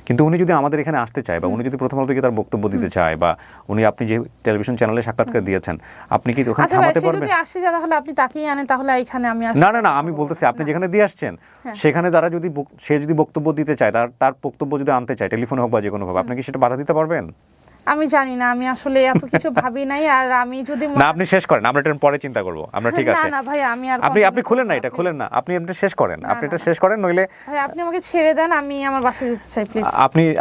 কিন্তু উনি যদি আমাদের এখানে আসতে চায় বা উনি যদি প্রথম আলো থেকে তার বক্তব্য দিতে চায়, বা আপনি যে টেলিভিশন চ্যানেলে সাক্ষাৎকার দিয়েছেন, আপনি কি ওখানে থামাতে পারবেন? যদি আসে তাহলে আপনি তাকিয়ে আনেন, তাহলে এখানে আমি না না না, আমি বলতেছি আপনি যেখানে দিয়ে আসছেন সেখানে তারা যদি সে যদি বক্তব্য দিতে চায়, তার বক্তব্য যদি আনতে চায়, টেলিফোনে হোক বা যে কোনো ভাবে, আপনি কি সেটা বাধা দিতে পারবেন? আমি জানি না, আমি আসলে এত কিছু ভাবি নাই। আর আমি যদি না, আপনি শেষ করেন, আমরা এটা পরে চিন্তা করব। আমরা ঠিক আছে। না না ভাই, আমি আর আপনি খুলেন না, এটা খুলেন না, আপনি এটা শেষ করেন, নইলে ভাই আপনি আমাকে ছেড়ে দেন, আমি আমার বাসায় যেতে চাই প্লিজ।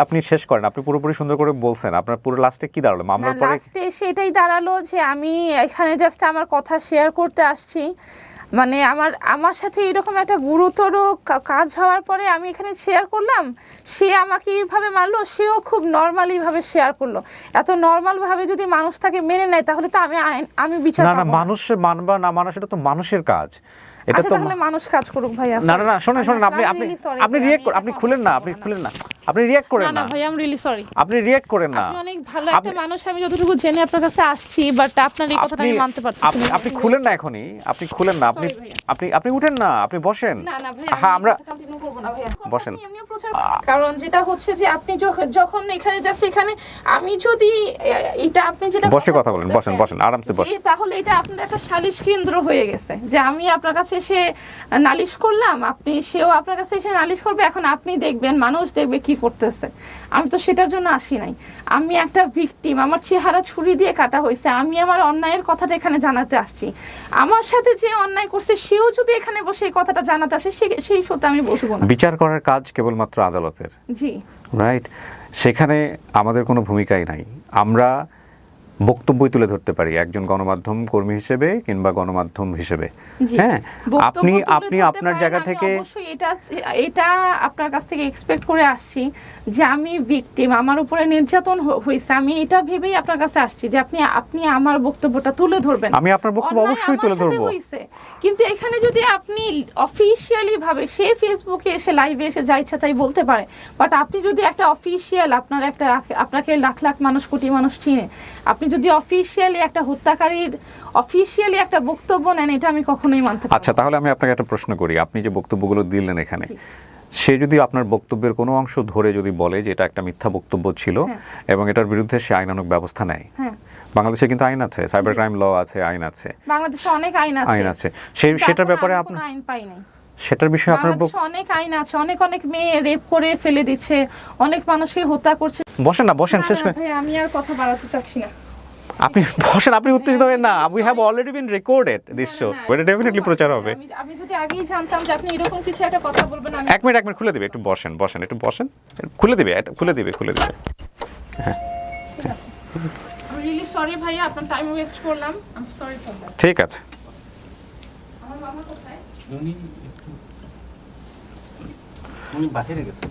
আপনি শেষ করেন। আপনি পুরোপুরি সুন্দর করে বলছেন। আপনার পুরো লাস্টে কি দাঁড়ালো? মামলার পরে লাস্টে সেটাই দাঁড়ালো যে আমি এখানে জাস্ট আমার কথা শেয়ার করতে আসছি। মানে আমার সাথে এরকম একটা গুরুতর কাজ হওয়ার পরে আমি এখানে শেয়ার করলাম, সে আমাকে এইভাবে মারলো, সেও খুব নর্মালি ভাবে শেয়ার করলো। এত নর্মাল ভাবে যদি মানুষ তাকে মেনে নেয়, তাহলে তো আমি বিচার পাবো না। মানুষের মানবা না মানা সেটা তো মানুষের কাজ। এটা তো তাহলে মানুষ কাজ করুক ভাই। না না না, শুনেন, আপনি রিঅ্যাক্ট আপনি খুলেন না, আপনি রিঅ্যাক্ট করেন না। না ভাই, আমি রিয়েলি সরি। আপনি রিঅ্যাক্ট করেন না। আপনি অনেক ভালো একটা মানুষ, আমি যতটুকু জেনে আপনার কাছে আসছি, বাট আপনার এই কথাটা আমি মানতে পারছি না। আপনি খুলেন না এখনি, আপনি খুলেন না, আপনি উঠেন না, আপনি বসেন। না না ভাই, হ্যাঁ, আমরা কন্টিনিউ করব না ভাই। বসেন। কারণ যেটা হচ্ছে যে আপনি যখন এখানে জাস্ট এখানে আমি যদি এটা আপনি যেটা বসে কথা বলেন, বসেন আরামসে বসেন। তাহলে এটা আপনার একটা সালিশ কেন্দ্র হয়ে গেছে যে আমি আপনার কাছে এসে নালিশ করলাম, সেও আপনার কাছে এসে নালিশ করবে। এখন আপনি দেখবেন, মানুষ দেখবে কি করতেছে। আমি তো সেটার জন্য আসি নাই। আমি একটা ভিকটিম, আমার চেহারা ছুরি দিয়ে কাটা হয়েছে। আমি আমার অন্যায়ের কথাটা এখানে জানাতে আসছি। আমার সাথে যে অন্যায় করছে সেও যদি এখানে বসে এই কথাটা জানাতে আসে, সেই সত্যি আমি বসবো না। বিচার করার কাজ কেবলমাত্র আদালতের। জি রাইট। সেখানে আমাদের কোনো ভূমিকাই নাই। আমরা বক্তব্যই তুলে ধরতে পারি একজন গণমাধ্যম কর্মী হিসেবে কিংবা গণমাধ্যম হিসেবে। হ্যাঁ, আপনি আপনার জায়গা থেকে অবশ্যই এটা আপনার কাছ থেকে এক্সপেক্ট করে আসছি যে আমি ভিকটিম, আমার উপরে নির্যাতন হয়েছে। আমি এটা ভেবেই আপনার কাছে আসছি যে আপনি আমার বক্তব্যটা তুলে ধরবেন। আমি আপনার বক্তব্য অবশ্যই তুলে ধরবো। কিন্তু এখানে যদি আপনি অফিশিয়ালি ভাবে, সে ফেসবুকে এসে লাইভে এসে যা ইচ্ছা তাই বলতে পারে, বাট আপনি যদি একটা অফিশিয়াল, আপনাকে লাখ লাখ মানুষ, কোটি মানুষ চিনে, আপনি যদি অফিশিয়ালি একটা হত্যাকারীর অফিশিয়ালি একটা বক্তব্য নেন, এটা আমি কখনোই মানতে পারি না। আচ্ছা, তাহলে আমি আপনাকে একটা প্রশ্ন করি। আপনি যে বক্তব্যগুলো দিলেন এখানে, সে যদি আপনার বক্তব্যের কোনো অংশ ধরে যদি বলে যে এটা একটা মিথ্যা বক্তব্য ছিল এবং এটার বিরুদ্ধে সে আইনানুগ ব্যবস্থা নেয়, বাংলাদেশে কিন্তু আইন আছে, সাইবার ক্রাইম ল আছে, আইন আছে, বাংলাদেশে অনেক আইন আছে। সেটার ব্যাপারে আপনি আইন পাই নাই। সেটার বিষয়ে আপনার অনেক আইন আছে, অনেক মেয়ে রেপ করে ফেলে দিচ্ছে, অনেক মানুষকে হত্যা করছে। বসেন শেষ করে। আমি আর কথা বাড়াতে চাচ্ছি না। আপনি বসেন, আপনি উত্তেজিত হবেন না। We have already been recorded this show, এটা ডেফিনেটলি প্রচার হবে। আমি যদি আগেই জানতাম যে আপনি এরকম কিছু একটা কথা বলবেন, আমি এক মিনিট খুলে দিবে, একটু বসেন, একটু বসেন, খুলে দিবে। হ্যাঁ, রিয়েলি সরি ভাইয়া, আপনার টাইম ওয়েস্ট করলাম। I am sorry for that. ঠিক আছে। উনি বাহিরে গেছে।